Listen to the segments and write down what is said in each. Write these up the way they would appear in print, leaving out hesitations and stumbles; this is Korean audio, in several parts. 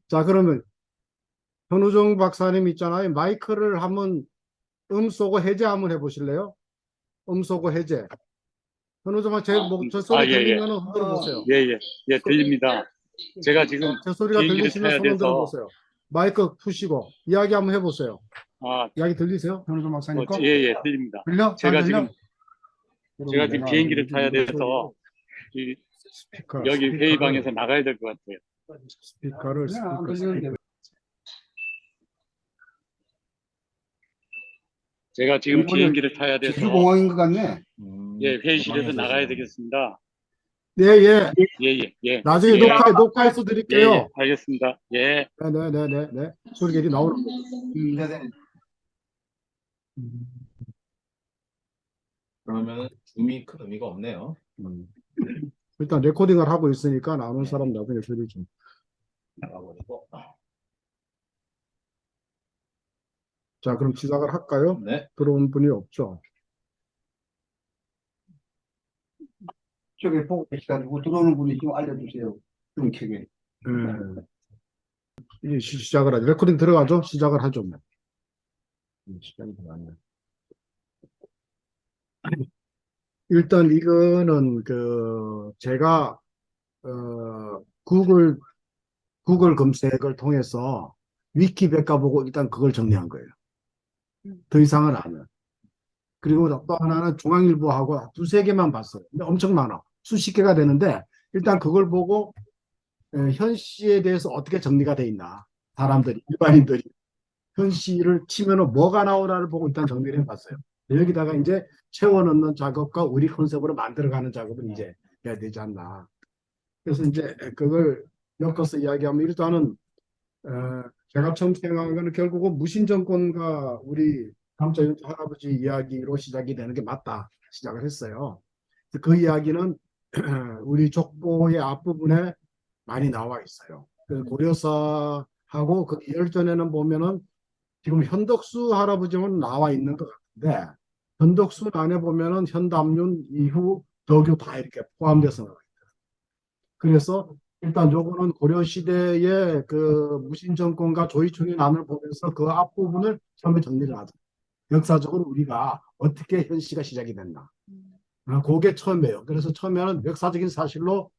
자, 그러면 현우정 박사님 있잖아요. 마이크를 한번 쏘고 해제 한번 해보실래요? 쏘고 해제. 현우정 박사 제 아, 소리 예, 예. 들리면 흔들어 보세요. 예, 예. 예, 들립니다. 제가 지금 제 소리가 비행기를 들리시면 타야 손 흔들어 돼서, 보세요. 마이크 푸시고 이야기 한번 해보세요. 아, 이야기 들리세요? 현우정 박사님 거? 예, 예, 들립니다. 들려? 잘 제가 들려? 지금, 그러면 내가 비행기를 타야 이걸 돼서, 이, 스피커, 여기 스피커를 회의방에서 나가야 될 것 같아요. 스피커를 스피커. 제가 지금 비행기를 타야 돼서, 제주공항인 것 같네. 예, 회의실에서 나가야 되겠습니다. 네, 예. 예, 예, 예. 나중에 예, 녹화해서 예, 예, 드릴게요. 알겠습니다. 예. 네. 소리가 나오는 거. 네네. 그러면 줌이 큰 의미가 없네요. 일단 레코딩을 하고 있으니까 나오는 사람 나중에 소리 좀. 나가버리고. 자, 그럼 시작을 할까요? 네. 들어온 분이 없죠. 저기 보고 계시가지고 들어오는 분이 좀 알려주세요. 좀 켜게. 이제 시작을 하죠. 레코딩 들어가죠? 시작을 하죠. 뭐. 시작이 들어갔네. 일단 이거는 제가 구글 검색을 통해서 위키백과 보고 일단 그걸 정리한 거예요. 더 이상은 안 해요. 그리고 또 하나는 중앙일보하고 두세 개만 봤어요. 근데 엄청 많아. 수십 개가 되는데 일단 그걸 보고 현 씨에 대해서 어떻게 정리가 돼 있나. 사람들이, 일반인들이 현 씨를 치면은 뭐가 나오나를 보고 일단 정리를 해봤어요. 여기다가 이제 채워 넣는 작업과 우리 컨셉으로 만들어가는 작업을 이제 해야 되지 않나. 그래서 이제 그걸 엮어서 이야기하면 일단은 제가 처음 생각한 거는 결국은 무신정권과 우리 감자윤 할아버지 이야기로 시작이 되는 게 맞다 시작을 했어요. 그 이야기는 우리 족보의 앞부분에 많이 나와 있어요. 그 고려사하고 그 열전에는 보면은 지금 현덕수 할아버지는 나와 있는 것 같은데 현덕수 안에 보면은 현담윤 이후 덕유 다 이렇게 포함돼서 나와요. 그래서 일단 요거는 고려시대의 그 무신정권과 조이총의 난을 보면서 그 앞부분을 처음에 정리를 하죠. 역사적으로 우리가 어떻게 현시가 시작이 됐나. 그게 처음이에요. 그래서 처음에는 역사적인 사실로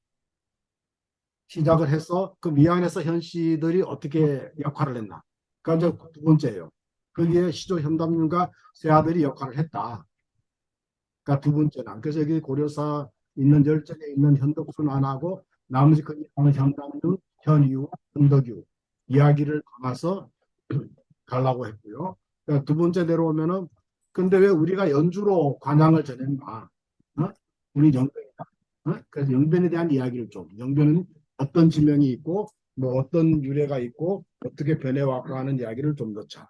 시작을 해서 그 미안해서 현시들이 어떻게 역할을 했나. 그러니까 이제 두 번째예요. 거기에 시조 현담윤과 세 아들이 역할을 했다. 그러니까 두 번째나. 그래서 여기 고려사 있는 열전에 있는 현덕순 안하고 나머지 그 현담윤, 현이유, 현덕유 이야기를 담아서 가려고 했고요. 그러니까 두 번째 내려오면은 근데 왜 우리가 연주로 관양을 전했나? 어? 우리 영변이다. 그래서 영변에 대한 이야기를 좀 영변은 어떤 지명이 있고 뭐 어떤 유래가 있고 어떻게 변해왔고 하는 이야기를 좀 넣자.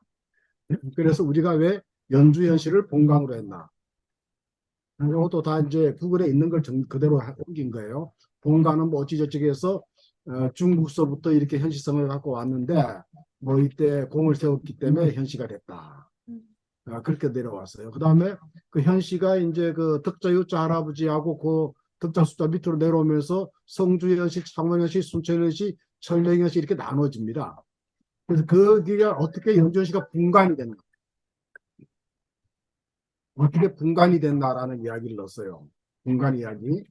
그래서 우리가 왜 연주 현실을 본강으로 했나? 이것도 다 이제 구글에 있는 걸 그대로 옮긴 거예요. 본가는 뭐 어찌저찌 해서 중국서부터 이렇게 현시성을 갖고 왔는데 뭐 이때 공을 세웠기 때문에 현시가 됐다. 그렇게 내려왔어요. 그 다음에 그 현시가 이제 그 덕자 유자 할아버지하고 그 덕자 숫자 밑으로 내려오면서 성주현시, 창원현시, 순천현시, 천령현시 이렇게 나눠집니다. 그래서 거기가 어떻게 연주현시가 분간이 됐나? 어떻게 분간이 됐나라는 이야기를 넣었어요. 분간 이야기.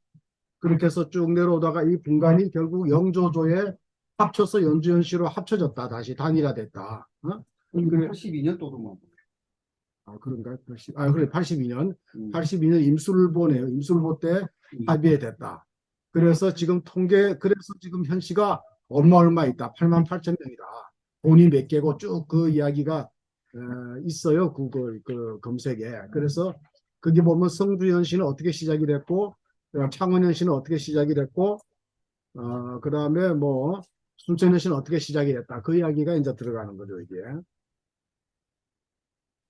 그렇게 해서 쭉 내려오다가 이 분간이 결국 영조조에 합쳐서 연주현시로 합쳐졌다. 다시 단일화됐다. 어? 그래 82년 또도 그런가요? 그래, 82년. 82년 임술보네요. 임술보 때 합의에 됐다. 그래서 지금 그래서 지금 현시가 얼마 있다. 8만 8천 명이다. 돈이 몇 개고 쭉 그 이야기가 있어요. 구글 그 검색에. 그래서 거기 보면 성주현시는 어떻게 시작이 됐고, 창원현시는 어떻게 시작이 됐고, 그 다음에 뭐, 순천현시는 어떻게 시작이 됐다. 그 이야기가 이제 들어가는 거죠, 이게.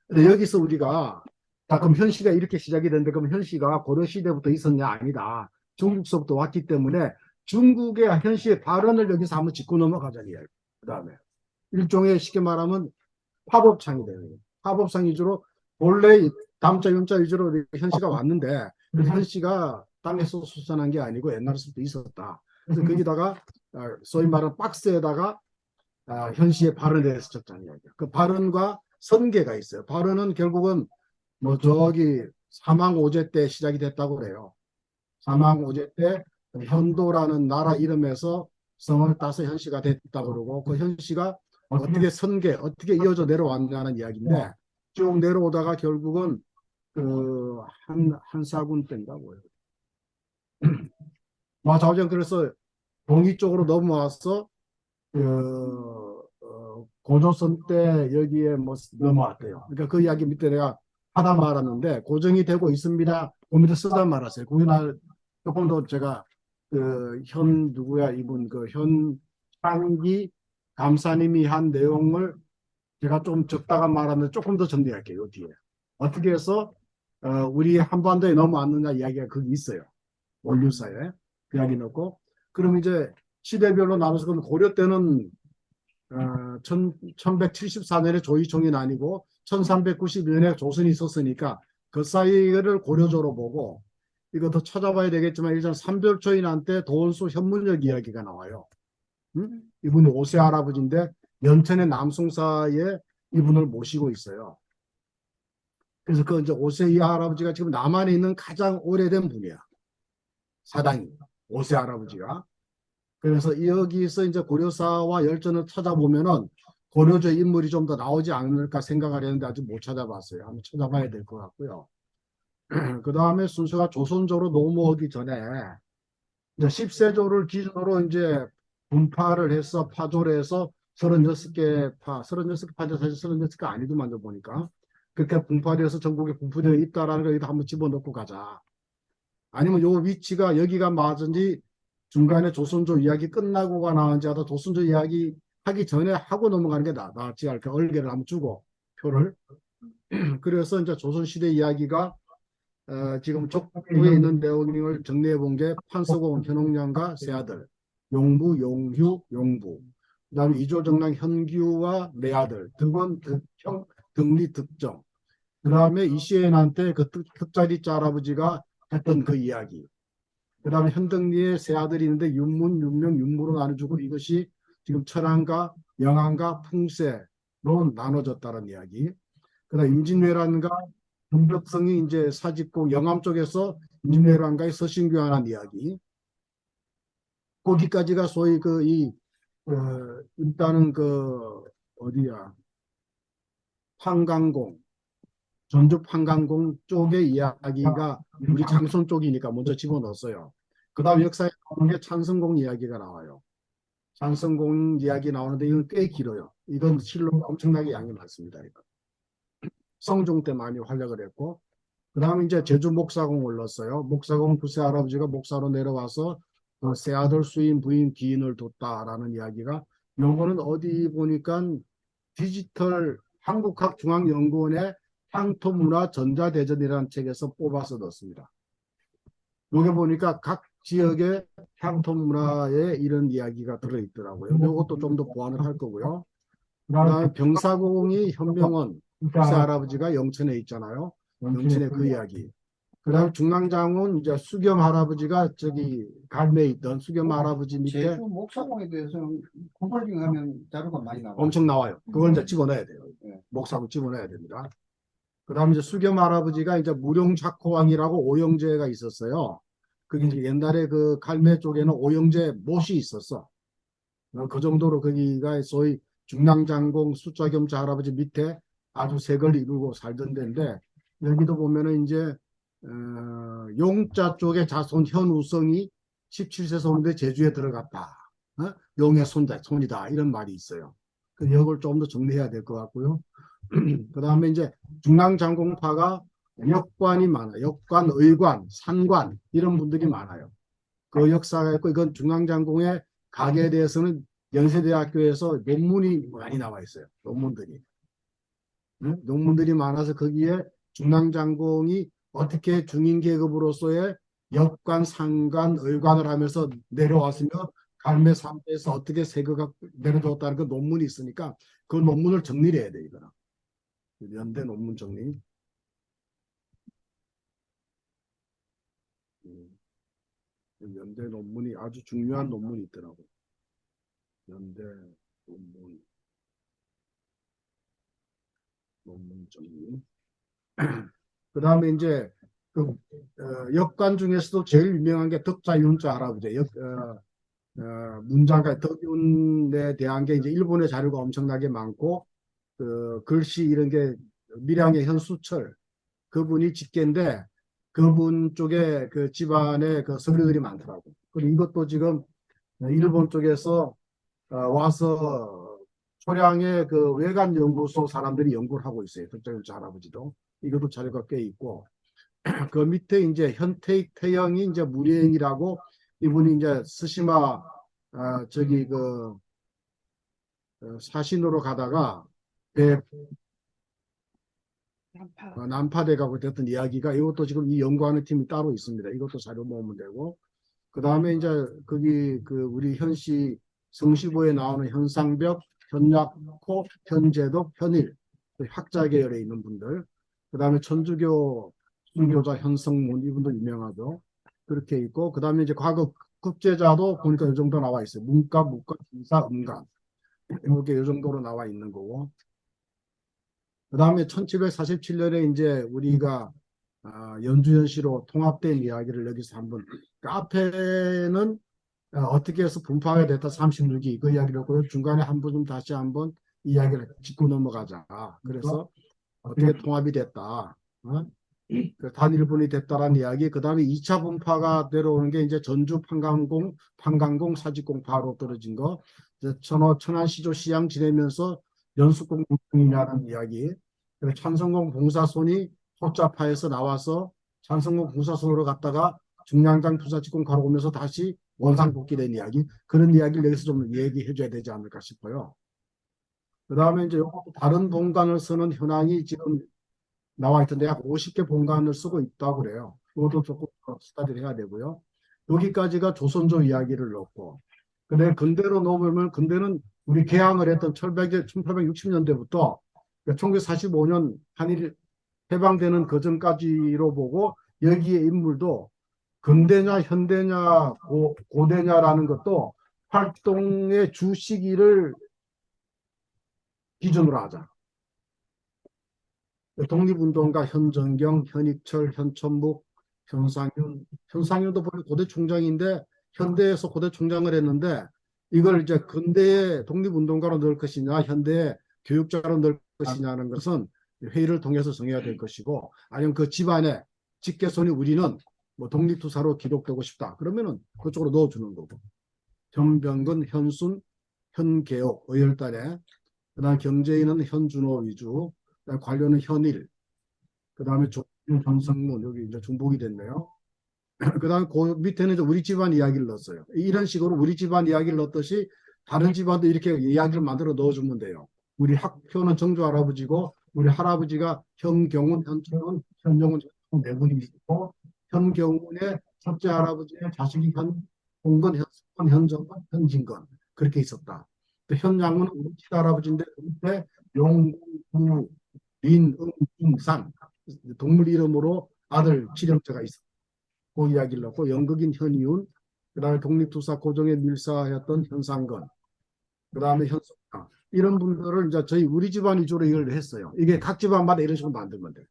근데 여기서 우리가 그럼 현시가 이렇게 시작이 됐는데 그럼 현시가 고려시대부터 있었냐? 아니다. 중국서부터 왔기 때문에 중국의 현시의 발언을 여기서 한번 짚고 넘어가자는 이야기. 그 다음에 일종의 쉽게 말하면 화법창이 되는 거예요. 화법상 위주로 원래 담자 윤자 위주로 현시가 왔는데 그 현시가 땅에서 수산한 게 아니고 옛날부터 있었다. 그래서 거기다가 소위 말하는 박스에다가 현 씨의 발언에 대해서 적잖 이야기야. 그 발언과 선계가 있어요. 발언은 결국은 뭐 저기 사망오제 때 시작이 됐다고 그래요. 사망오제 때 현도라는 나라 이름에서 성을 따서 현 씨가 됐다고 그러고 그 현 씨가 어떻게 선계, 어떻게 이어져 내려왔냐는 이야기인데 쭉 내려오다가 결국은 그 한사군 때인가 뭐예요. 자오정 그래서 동이 쪽으로 넘어와서 고조선 때 여기에 뭐 넘어왔대요. 그러니까 그 이야기 밑에 내가 하다 말았는데 고정이 되고 있습니다. 그 밑에 쓰다 말았어요. 그날 조금 더 제가 그 현 누구야 이분 그 현 창기 감사님이 한 내용을 제가 좀 적다가 말았는데 조금 더 정리할게요. 요 뒤에 어떻게 해서 우리 한반도에 넘어왔느냐 이야기가 거기 있어요. 원류사에 그 이야기 넣고 그럼 이제 시대별로 나눠서 그럼 고려 때는 1174년에 조이총이 나뉘고 1392년에 조선이 있었으니까 그 사이를 고려조로 보고 이거 더 찾아봐야 되겠지만 일단 삼별초인한 때 도원수 현문역 이야기가 나와요. 이분이 오세 할아버지인데 연천의 남송사에 이분을 모시고 있어요. 그래서 그 이제 오세 이 할아버지가 지금 남한에 있는 가장 오래된 분이야. 사당이 오세 할아버지가. 그래서 여기서 이제 고려사와 열전을 찾아보면은 고려조 인물이 좀 더 나오지 않을까 생각을 했는데 아직 못 찾아봤어요. 한번 찾아봐야 될 것 같고요. 그 다음에 순서가 조선조로 넘어오기 전에 이제 10세조를 기준으로 이제 분파를 해서 파조를 해서 36개 파, 36개 파죠. 사실 36개 아니더만 보니까 그렇게 분파되어서 전국에 분포되어 있다라는 걸 여기다 한번 집어넣고 가자. 아니면 요 위치가 여기가 맞은지 중간에 조선조 이야기 끝나고가 나은지 하다 조선조 이야기 하기 전에 하고 넘어가는 게 낫지 않을까. 얼개를 한번 주고 표를. 그래서 이제 조선시대 이야기가 지금 족부에 있는 내용을 정리해 본 게 판서공 현옥량과 세 아들 용부, 용휴, 용부 그다음에 이조정랑 현규와 네 아들 득원, 득형, 득리, 득정 그다음에 이시엔한테 그 특자리자 할아버지가 했던 그 이야기 그다음에 현덕리의 세 아들이 있는데 윤문, 윤명, 윤무로 나눠주고 이것이 지금 천안과 영안과 풍세로 나눠졌다는 이야기 그다음 임진왜란과 동백성이 이제 사직고 영암 쪽에서 임진왜란과의 서신교환한 이야기. 거기까지가 소위 일단은 어디야 판강공 전주 판강공 쪽의 이야기가 우리 장손 쪽이니까 먼저 집어넣었어요. 그다음 역사에 나오는 게 찬성공 이야기가 나와요. 찬성공 이야기 나오는데 이건 꽤 길어요. 이건 실로 엄청나게 양이 많습니다. 이거. 성종 때 많이 활약을 했고 그 다음에 이제 제주 목사공 올랐어요. 목사공 부세 할아버지가 목사로 내려와서 세 아들 수인 부인 기인을 뒀다라는 이야기가 요거는 어디 보니까 디지털 한국학중앙연구원의 향토문화 전자대전이라는 책에서 뽑아서 넣었습니다. 여기 보니까 각 지역의 향토문화에 이런 이야기가 들어있더라고요. 이것도 좀 더 보완을 할 거고요. 그다음에 병사공이 현명원 부세 할아버지가 영천에 있잖아요. 영천의 그 이야기. 그다음 중랑장은 이제 수겸 할아버지가 저기 갈매에 있던 수겸 할아버지 밑에 제주 목사공에 대해서는 컴펄팅 하면 자료가 많이 나와요. 엄청 나와요. 그걸 이제 집어넣어야 돼요. 네. 목사로 집어넣어야 됩니다. 그다음 이제 수겸 할아버지가 이제 무룡작호왕이라고 오영제가 있었어요. 그게 이제 옛날에 그 갈매 쪽에는 오영제 못이 있었어. 그 정도로 거기가 소위 중랑장공 숫자겸자 할아버지 밑에 아주 색을 이루고 살던 데인데 여기도 보면은 이제 용자 쪽의 자손 현우성이 17세 손인데 제주에 들어갔다. 용의 손이다 이런 말이 있어요. 그 이걸 좀 더 정리해야 될 것 같고요. 그 다음에 이제 중랑장공파가 역관이 많아요. 역관, 의관, 산관 이런 분들이 많아요. 그 역사가 있고 이건 중앙장공의 가계에 대해서는 연세대학교에서 논문이 많이 나와 있어요. 논문들이. 논문들이 많아서 거기에 중앙장공이 어떻게 중인계급으로서의 역관, 상관, 의관을 하면서 내려왔으며 갈매 3대에서 어떻게 세계가 내려줬다는 그 논문이 있으니까 그 논문을 정리를 해야 돼 이거는. 연대 논문 정리. 연대 논문이 아주 중요한 논문이 있더라고. 연대 논문 정리. 그 다음에 이제 역관 중에서도 제일 유명한 게 덕자윤자 할아버지. 문장가 덕윤에 대한 게 이제 일본의 자료가 엄청나게 많고 글씨 이런 게 밀양의 현수철 그분이 집계인데 그분 쪽에 그 집안에 그 서류들이 많더라고. 그리고 이것도 지금 일본 쪽에서 와서 초량의 그 외관 연구소 사람들이 연구를 하고 있어요. 덕자윤자 할아버지도 이것도 자료가 꽤 있고 그 밑에 이제 현태익 태영이 이제 무리행이라고 이분이 이제 스시마 저기 사신으로 가다가 난파돼 가고 됐던 이야기가 이것도 지금 이 연구하는 팀이 따로 있습니다. 이것도 자료 모으면 되고 그 다음에 이제 거기 우리 현시 성시보에 나오는 현상벽, 현약호, 현제독, 현일 학자 계열에 있는 분들 그 다음에 천주교 순교자 현성문 이분도 유명하죠. 그렇게 있고 그 다음에 이제 과거 국제자도 보니까 이 정도 나와 있어요. 문과, 기사, 음감 이렇게 이 정도로 나와 있는 거고 그 다음에 1747년에 이제 우리가 연주연시로 통합된 이야기를 여기서 한번 카페는 어떻게 해서 분파가 됐다 36기 그 이야기를 하고요. 중간에 한 번 좀 다시 한번 이야기를 짚고 넘어가자. 그래서 어떻게 통합이 됐다. 그 단일분이 됐다라는 이야기. 그 다음에 2차 분파가 내려오는 게 이제 전주 판강공 사직공 바로 떨어진 거. 이제 천안시조 시양 지내면서 연수공 공이냐는 이야기. 그리고 찬성공 봉사손이 호자파에서 나와서 찬성공 봉사손으로 갔다가 중량장 부사직공 가로 오면서 다시 원상 복귀된 이야기. 그런 이야기를 여기서 좀 얘기해 줘야 되지 않을까 싶어요. 그 다음에 이제 다른 본관을 쓰는 현황이 지금 나와 있던데 약 50개 본관을 쓰고 있다고 그래요. 이것도 조금 스타디를 해야 되고요. 여기까지가 조선조 이야기를 넣고 근데 근대로 넣으면 근대는 우리 개항을 했던 1860년대부터 1945년 한일 해방되는 그 전까지로 보고 여기에 인물도 근대냐 현대냐 고대냐라는 것도 활동의 주 시기를 기준으로 하자. 독립운동가 현정경, 현익철, 현천묵, 현상윤도 본래 고대 총장인데 현대에서 고대 총장을 했는데 이걸 이제 근대의 독립운동가로 넣을 것이냐 현대의 교육자로 넣을 것이냐는 것은 회의를 통해서 정해야 될 것이고 아니면 그 집안에 직계손이 우리는 뭐 독립투사로 기록되고 싶다. 그러면은 그쪽으로 넣어주는 거고. 현병근, 현순, 현계옥, 의열단에 그다음 경제인은 현준호 위주, 그다음 관료는 현일, 그다음에 전성문 여기 이제 중복이 됐네요. 그다음 그 밑에는 이제 우리 집안 이야기를 넣었어요. 이런 식으로 우리 집안 이야기를 넣었듯이 다른 집안도 이렇게 이야기를 만들어 넣어주면 돼요. 우리 학표는 정조 할아버지고 우리 할아버지가 현경훈, 현철훈, 현정훈 네 분이 있고 현경훈의 첫째 할아버지의 자식이 현홍건, 현승건, 현정건, 현진건 그렇게 있었다. 또 현양은 우리 친할아버지인데 그때 용구, 민응중산 동물 이름으로 아들 칠형제가 있었다. 그 이야기를 넣고 연극인 현이윤, 그 다음에 독립투사 고종의 밀사였던 현상건, 그 다음에 현석강 이런 분들을 이제 저희 우리 집안 위주로 이걸 했어요. 이게 각 집안마다 이런 식으로 만들면 돼요.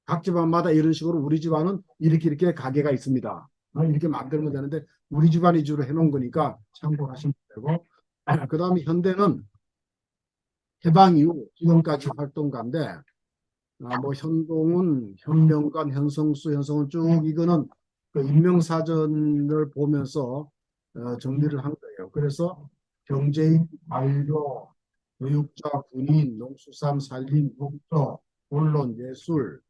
각 집안마다 이런 식으로 우리 집안은 이렇게 가게가 있습니다. 이렇게 만들면 되는데 우리 집안 위주로 해놓은 거니까 참고하시면 되고 그 다음에 현대는 해방 이후 지금까지 활동가인데 뭐 현동훈, 현명관, 현성수, 현성은 쭉 이거는 그 인명사전을 보면서 정리를 한 거예요. 그래서 경제인, 관료, 교육자, 군인, 농수산, 산림, 국토, 언론, 예술,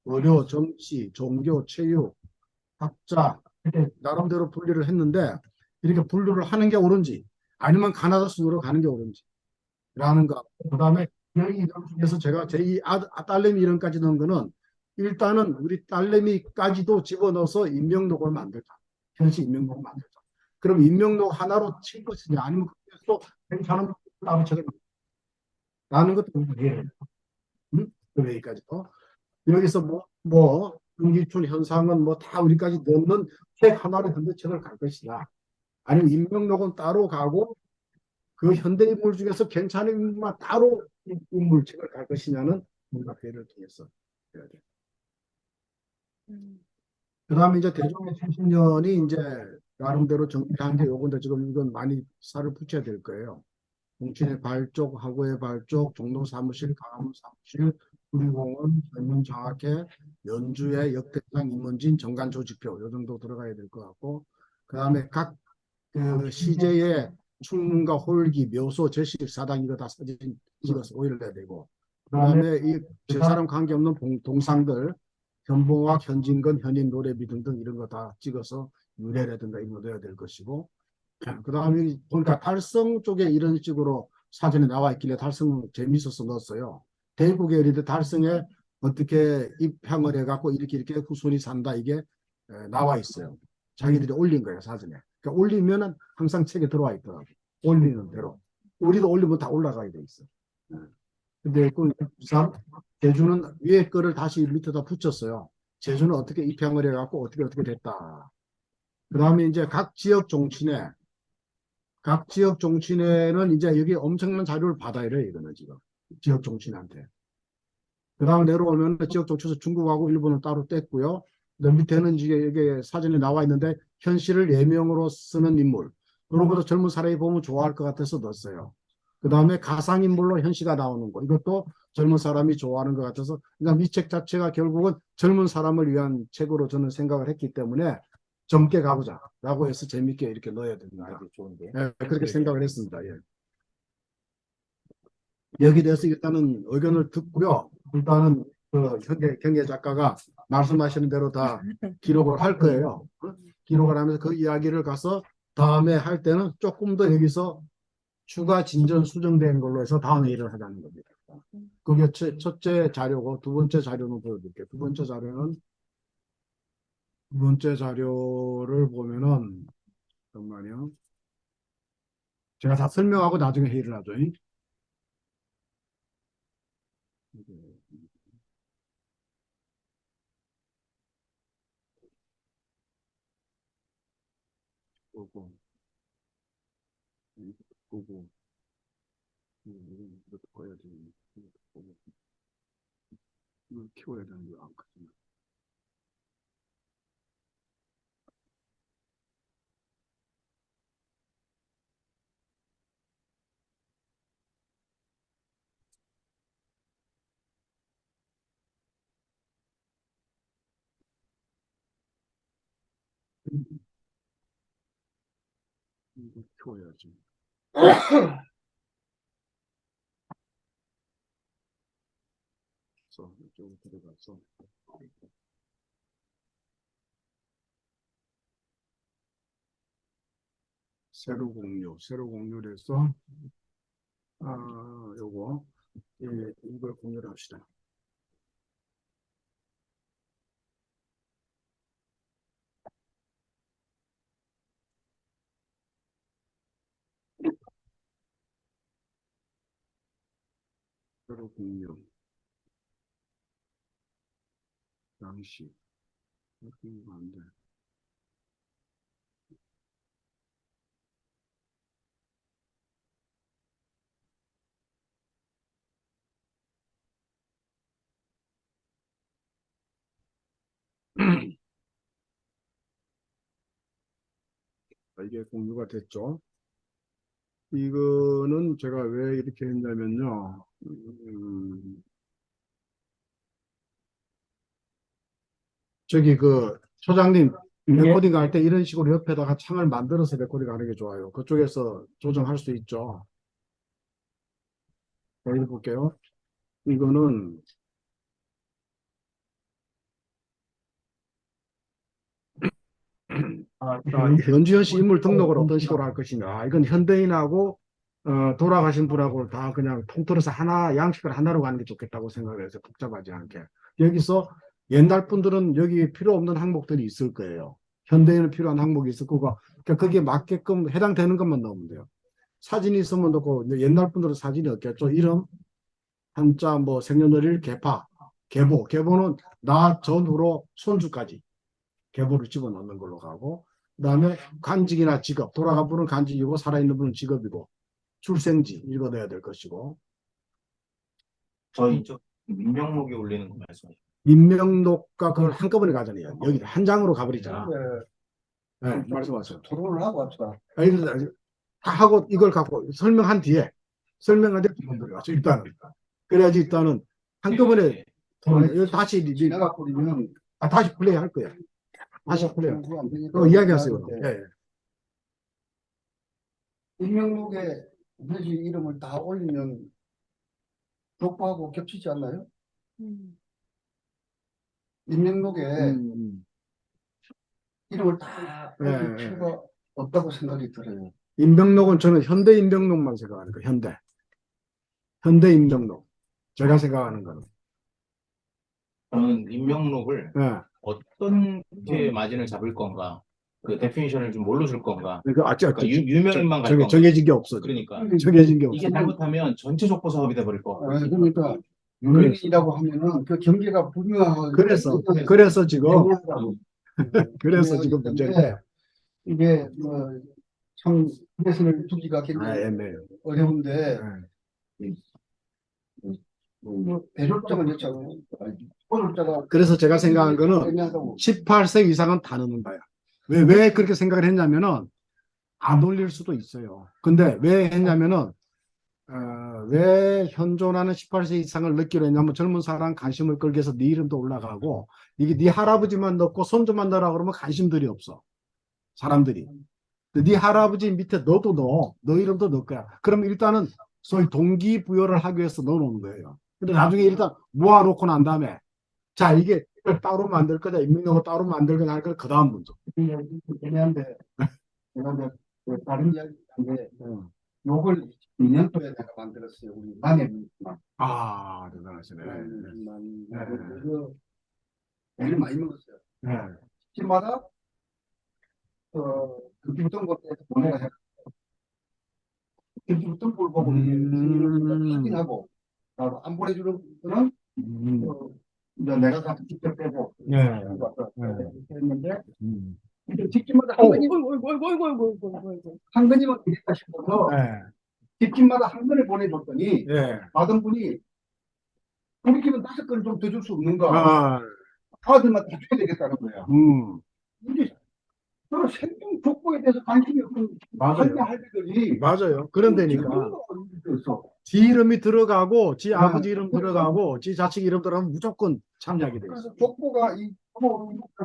의료, 정치, 종교, 체육, 학자 이렇게 나름대로 분류를 했는데 이렇게 분류를 하는 게 옳은지 아니면 가나다 순으로 가는 게 옳은지 라는 거. 그 다음에 여기 이름 중에서 제가 제 딸내미 이름까지 넣은 거는 일단은 우리 딸내미까지도 집어넣어서 임명록을 만들자. 현시 임명록을 만들자. 그럼 임명록 하나로 칠 것이냐 아니면 또 괜찮은 따로 적을 라는 것도 이해해요. 그 여기까지도. 여기서 김기춘 현상은 뭐 다 우리까지 넣는 책 하나로 현대책을 갈 것이냐 아니면 임명록은 따로 가고 그 현대 인물 중에서 괜찮은 인물만 따로 인물책을 갈 것이냐는 문학회를 통해서 해야 돼. 그다음에 이제 대종의 70년이 이제 나름대로 정리한 게 요건데 지금 이건 많이 살을 붙여야 될 거예요. 공친의 발족, 하고의 발족, 종로 사무실, 강화문 사무실, 구리공원, 전문장학회, 연주의 역대상, 임원진, 정관 조직표 요 정도 들어가야 될 것 같고 그다음에 각 그 시제의 충문과 홀기, 묘소, 제식, 사당 이거 다 사진 찍어서 올려야 되고 그다음에 이 제 사람 관계없는 동상들 현봉학, 현진건, 현인 노래비 등등 이런 거 다 찍어서 유래라든가 이런 거 넣어야 될 것이고 그다음에 보니까 달성 쪽에 이런 식으로 사진이 나와 있길래 달성 재밌어서 넣었어요. 대구계 어린데 달성에 어떻게 입향을 해갖고 이렇게 후손이 산다 이게 나와 있어요. 자기들이 올린 거예요 사진에. 그러니까 올리면은 항상 책에 들어와 있더라고. 올리는 대로. 우리도 올리면 다 올라가야 돼 있어. 근데 그 부산 제주는 위에 거를 다시 밑에다 붙였어요. 제주는 어떻게 입향을 해갖고 어떻게 됐다. 그 다음에 이제 각 지역 정치인에는 이제 여기 엄청난 자료를 받아야 돼, 이거는 지금. 지역 정치인한테. 그 다음 내려오면 지역 정치에서 중국하고 일본은 따로 뗐고요. 그 밑에는 이게 사진이 나와 있는데 현실을 예명으로 쓰는 인물. 그런 것도 젊은 사람이 보면 좋아할 것 같아서 넣었어요. 그 다음에 가상인물로 현씨가 나오는 거. 이것도 젊은 사람이 좋아하는 것 같아서 그냥 이 책 자체가 결국은 젊은 사람을 위한 책으로 저는 생각을 했기 때문에 젊게 가보자 라고 해서 재밌게 이렇게 넣어야 됩니다. 좋은데. 예, 그렇게 생각을 했습니다. 예. 여기 대해서 일단은 의견을 듣고요. 일단은 그 경혜 작가가 말씀하시는 대로 다 기록을 할 거예요. 기록을 하면서 그 이야기를 가서 다음에 할 때는 조금 더 여기서 추가 진전 수정된 걸로 해서 다음 회의를 하자는 겁니다. 그게 첫째 자료고 두 번째 자료는 보여드릴게요. 두 번째 자료를 보면은 잠깐만요. 제가 다 설명하고 나중에 회의를 하죠. 보고, 보고, 이것도 꺼야 되는, 보고, 이걸 키워야 되는 거 안 크지. 이거 키워야지. 그래서 이쪽으로 들어가서 새로 공유를 해서 요거 이걸 공유를 합시다. 새로 공유 양식 이렇게 하면 안 돼. 이게 공유가 됐죠. 이거는 제가 왜 이렇게 했냐면요. 저기 그 소장님 레코딩 할 때 이런 식으로 옆에다가 창을 만들어서 레코딩 하는 게 좋아요. 그쪽에서 조정할 수 있죠. 여기 볼게요. 이거는 연주현 씨 인물 등록을 어떤 식으로 할 것이냐. 이건 현대인하고 돌아가신 분하고 다 그냥 통틀어서 하나 양식을 하나로 가는 게 좋겠다고 생각을 해서 복잡하지 않게. 여기서 옛날 분들은 여기 필요 없는 항목들이 있을 거예요. 현대인은 필요한 항목이 있을 거고 그러니까 거기에 맞게끔 해당되는 것만 넣으면 돼요. 사진이 있으면 넣고 옛날 분들은 사진이 없겠죠. 이름, 한자, 뭐 생년월일, 계파, 계보는 나 전후로 손주까지 계보를 집어넣는 걸로 가고 그다음에 간직이나 직업, 돌아간 분은 간직이고 살아있는 분은 직업이고 출생지 읽어둬야 될 것이고, 저희 쪽 민명록에 올리는 거 말씀하시죠. 민명록과 그걸 한꺼번에 가잖아요. 여기 한 장으로 가버리자. 네, 네, 말씀하세요. 토론을 하고 합시다. 다 하고 이걸 갖고 설명한 뒤에 설명한 뒤에 두 번 들어가죠. 일단은 그래야지 일단은 한꺼번에 이거 다시 지나가 버리면 다시 플레이 할 거예요. 다시 플레이. 그거 안 되니까 이야기하세요. 하는데, 예, 예. 임명록에 돼지 이름을 다 올리면 족보하고 겹치지 않나요? 임명록에 음. 이름을 다 예, 올릴 예. 필요가 없다고 생각이 들어요. 임명록은 저는 현대 임명록만 생각하는 거예요. 현대 임명록. 제가 생각하는 거는. 저는 임명록을 예. 어떻게 마진을 잡을 건가, 그 데피니션을 좀 뭘로 줄 건가. 그러니까 그러니까 유명인만 갈 건가. 정해진 게 없어. 그러니까 정해진 게 없어. 이게 잘못하면 전체 족보 사업이 돼버릴 것 같아요. 그러니까 유명인이라고 하면은 그 경계가 분명하고 그래서 지금 애매하다고. 그래서 지금 문제인데. 이게 참 대선을 두기가 굉장히 애매해요. 어려운데 예. 대졸자가 몇 차고 고졸자가 그래서 제가 생각한 거는 애매하다고. 18세 이상은 다 넣는 거야. 왜 그렇게 생각을 했냐면은 안 올릴 수도 있어요. 근데 왜 했냐면은 왜 현존하는 18세 이상을 넣기로 했냐면 젊은 사람 관심을 끌기 위해서 네 이름도 올라가고 이게 네 할아버지만 넣고 손주만 넣으라 그러면 관심들이 없어. 사람들이. 근데 네 할아버지 밑에 너도 넣어. 너 이름도 넣을 거야. 그럼 일단은 소위 동기부여를 하기 위해서 넣어놓는 거예요. 근데 나중에 일단 모아놓고 난 다음에 자 이게 이걸 따로 만들 거냐 임명록을 따로 만들 거냐 할 거 그 다음 문제. 애매한데 제가 다른 이야기인데 요걸 2년도에 내가 만들었어요. 우리 남해만. 아 대단하시네. 이거 애를 많이 먹었어요. 네. 집마다 금주등록에서 보내가 해요. 금주등록을 보고 확인하고 안 보내주는 분은 이제 내가 가서 직접 빼고 했는데 집집마다 한 건이면 되겠다 싶어서 집집마다 한 건을 보내줬더니 받은 분이 우리 집은 5건을 좀 더 줄 수 없는가? 아들만 다 줘야 되겠다는 거야. 근데 저는 생명 족보에 대해서 관심이 없는 할배들이 맞아요. 그런데니까 지 이름이 들어가고 지 아버지 이름 들어가고 지 자식 이름 들어가면 무조건 참여하게 돼 있어. 그래서 족보가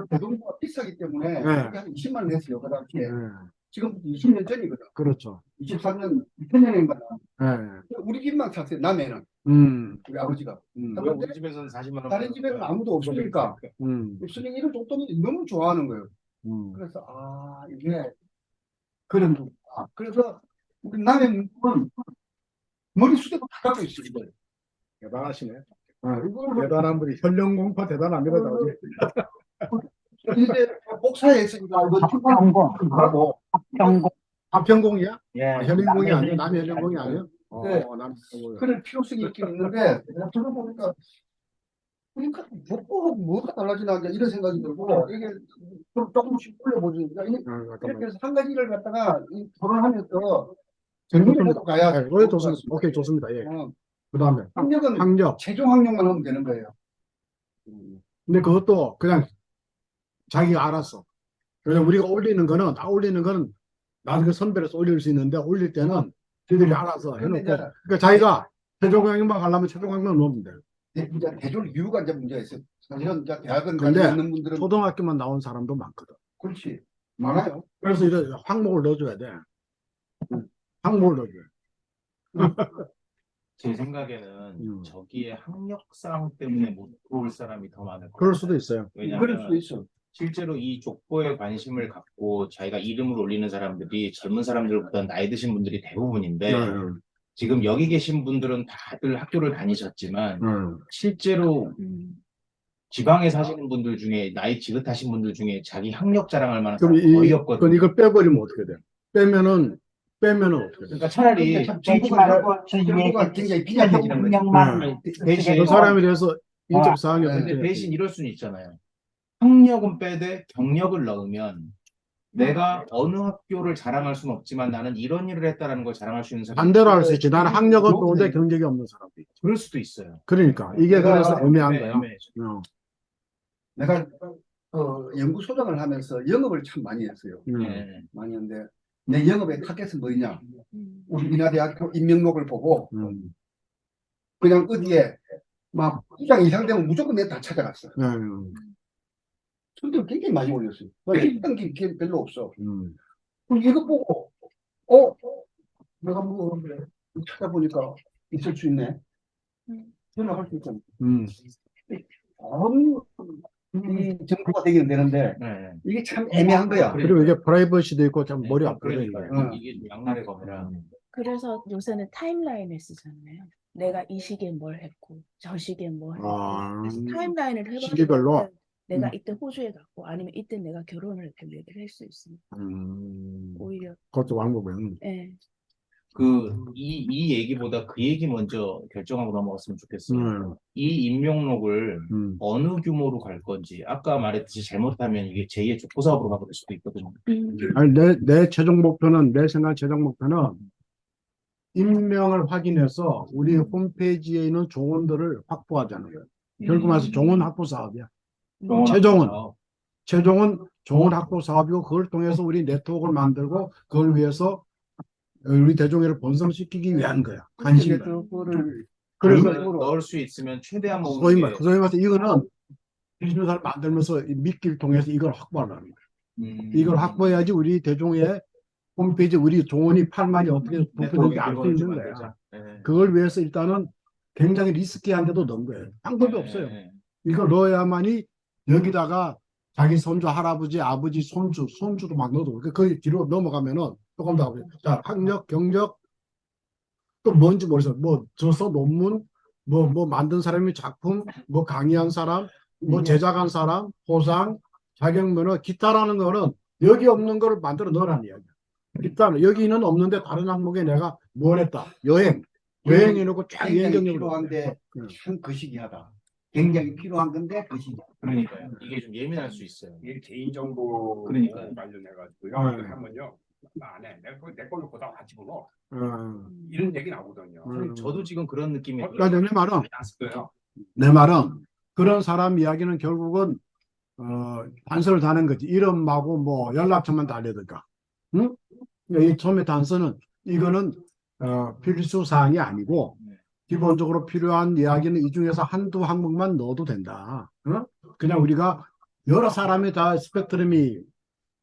대동보가 비싸기 때문에 그게 한 20만 원 했어요. 그 당시에. 지금 20년 전이거든. 그렇죠. 23년, 2000년인가. 네. 우리 집만 샀어요. 남해는. 우리 아버지가. 왜 우리 집에서는 40만 원? 다른 집에는 아무도 없으니까. 없으니 이런 족보는 너무 좋아하는 거예요. 그래서 이게 그런 거구나. 그래서 우리 남해 문구는 머리수대도 다 갖고 있어요. 이걸. 대단하시네. 이걸 대단한 분이 현령공파 대단합니다. 이제 복사에 있으니까 이거 합평공. 합평공이야? 예. 현령공이 아니야? 남의 현령공이 아니야? 네. 남의 그럴 필요성이 있긴 있는데 내가 들어보니까 그러니까 족보하고 뭐가 달라지나 이런 생각이 들고 이게 좀 조금씩 올려보지. 이렇게 해서 한 가지를 갖다가 토론하면서 정리를 해도 가야. 좋습니다. 오케이, 좋습니다. 예. 그 다음에 학력은 학력. 최종 학력만 하면 되는 거예요. 근데 그것도 그냥 자기가 알았어. 그냥 우리가 올리는 거는 나중에 선별해서 올릴 수 있는데 올릴 때는 저희들이 알아서 해놓고 그러니까 자기가 최종 학력만 가려면 최종 학력만 넣으면 돼요. 이제 대졸 이유가 이제 문제가 있어요. 사실은 이제 대학은 근데 가지 않는 분들은 초등학교만 나온 사람도 많거든. 그렇지 많아요. 그래서 이런 항목을 넣어줘야 돼. 항목을 넣어줘야 돼. 제 생각에는 저기에 학력상 때문에 못 들어올 사람이 더 많을 것 그럴 수도 있어요. 그럴 왜냐하면 수도 있어. 실제로 이 족보에 관심을 갖고 자기가 이름을 올리는 사람들이 젊은 사람들보다 나이 드신 분들이 대부분인데 지금 여기 계신 분들은 다들 학교를 다니셨지만 실제로 지방에 사시는 분들 중에 나이 지긋하신 분들 중에 자기 학력 자랑할 만한 사람 거의 없거든요. 그럼 이걸 빼버리면 어떻게 돼요? 빼면은 어떻게 돼요? 그러니까 차라리 정부가 굉장히 비약해지는 거지. 대신 그 사람에 대해서 인적 사항이 네. 어떻게 근데 대신 이럴 수는 있잖아요. 학력은 빼되 경력을 넣으면 내가 어느 학교를 자랑할 수는 없지만 나는 이런 일을 했다라는 걸 자랑할 수 있는 사람이 반대로 할 수 있지. 나는 학력은 좋은데 경력이 없는 사람도 있지. 그럴 수도 있어요. 그러니까 이게 그래서 애매한 거야. 애매해져. 내가 연구소장을 하면서 영업을 참 많이 했어요. 네. 많이 했는데 내 영업의 타겟은 뭐냐? 우리 인하대학교 임명록을 보고 그냥 어디에 막 부장 이상 되면 무조건 내가 다 찾아갔어. 손들 굉장히 많이 올렸어요. 했던 게 별로 없어. 그럼 이거 보고 내가 뭐 찾아보니까 있을 수 있네. 전화할 수 있잖아. 이 정보가 되기는 되는데 이게 참 애매한 거야. 그리고 이게 프라이버시도 있고 참 머리 아프네. 그러니까 이게 좀 양날의 검이라. 그래서 요새는 타임라인을 쓰잖아요. 내가 이 시기에 뭘 했고 저 시기에 뭘 했고 그래서 타임라인을 해봐. 시기별로? 내가 이때 호주에 갔고 아니면 이때 내가 결혼을 했고 얘기를 할 수 있으니까 오히려 그것도 방법이야. 예. 이 얘기보다 그 얘기 먼저 결정하고 넘어갔으면 좋겠어요. 이 임명록을 어느 규모로 갈 건지, 아까 말했듯이 잘못하면 이게 제2의 족보 사업으로 가게 될 수도 있거든요. 아니, 내 최종 목표는, 내 생각 최종 목표는 임명을 확인해서 우리 홈페이지에 있는 종원들을 확보하자는 거예요. 결국 말해서 종원 확보 사업이야. 최종은 종원 확보 사업이고 그걸 통해서 우리 네트워크를 만들고 그걸 위해서 우리 대종회를 번성시키기 위한 거야. 관심. 그래서 넣을 수 있으면 최대한 소위 말해서 이거는 비즈니스를 만들면서 미끼를 통해서 이걸 확보하려는 거야. 이걸 확보해야지 우리 대종회 홈페이지 우리 종원이 8만이 어떻게 도표되는지 알 수 있는 거야. 그걸 위해서 일단은 굉장히 리스키한데도 넣은 거예요. 방법이 없어요. 이걸 넣어야만이 여기다가 자기 손주, 할아버지, 아버지, 손주도 막 넣어도 그 뒤로 넘어가면은 조금 더 자, 학력, 경력 또 뭔지 모르겠어요. 뭐 저서 논문, 뭐 만든 사람이 작품, 뭐 강의한 사람, 뭐 제작한 사람, 포상, 자격면허, 기타라는 거는 여기 없는 거를 만들어 넣으라는 이야기야. 일단 여기는 없는데 다른 항목에 내가 뭘 했다. 여행해놓고 쫙 여행 경력을 필요한데 참 거시기하다. 굉장히 필요한 건데 거시기. 그러니까요. 이게 좀 예민할 수 있어요. 이게 개인정보 그러니까요. 관련해가지고요. 하면요. 나 안 해. 내 걸로 보다 같이 불러. 이런 얘기 나오거든요. 저도 지금 그런 느낌이 그러니까 났어요. 내 말은 그런 사람 이야기는 결국은 단서를 다는 거지. 이름하고 뭐 연락처만 달려들까. 응? 이 처음에 단서는 이거는 필수 사항이 아니고 기본적으로 필요한 이야기는 이 중에서 한두 항목만 넣어도 된다. 그냥 우리가 여러 사람이 다 스펙트럼이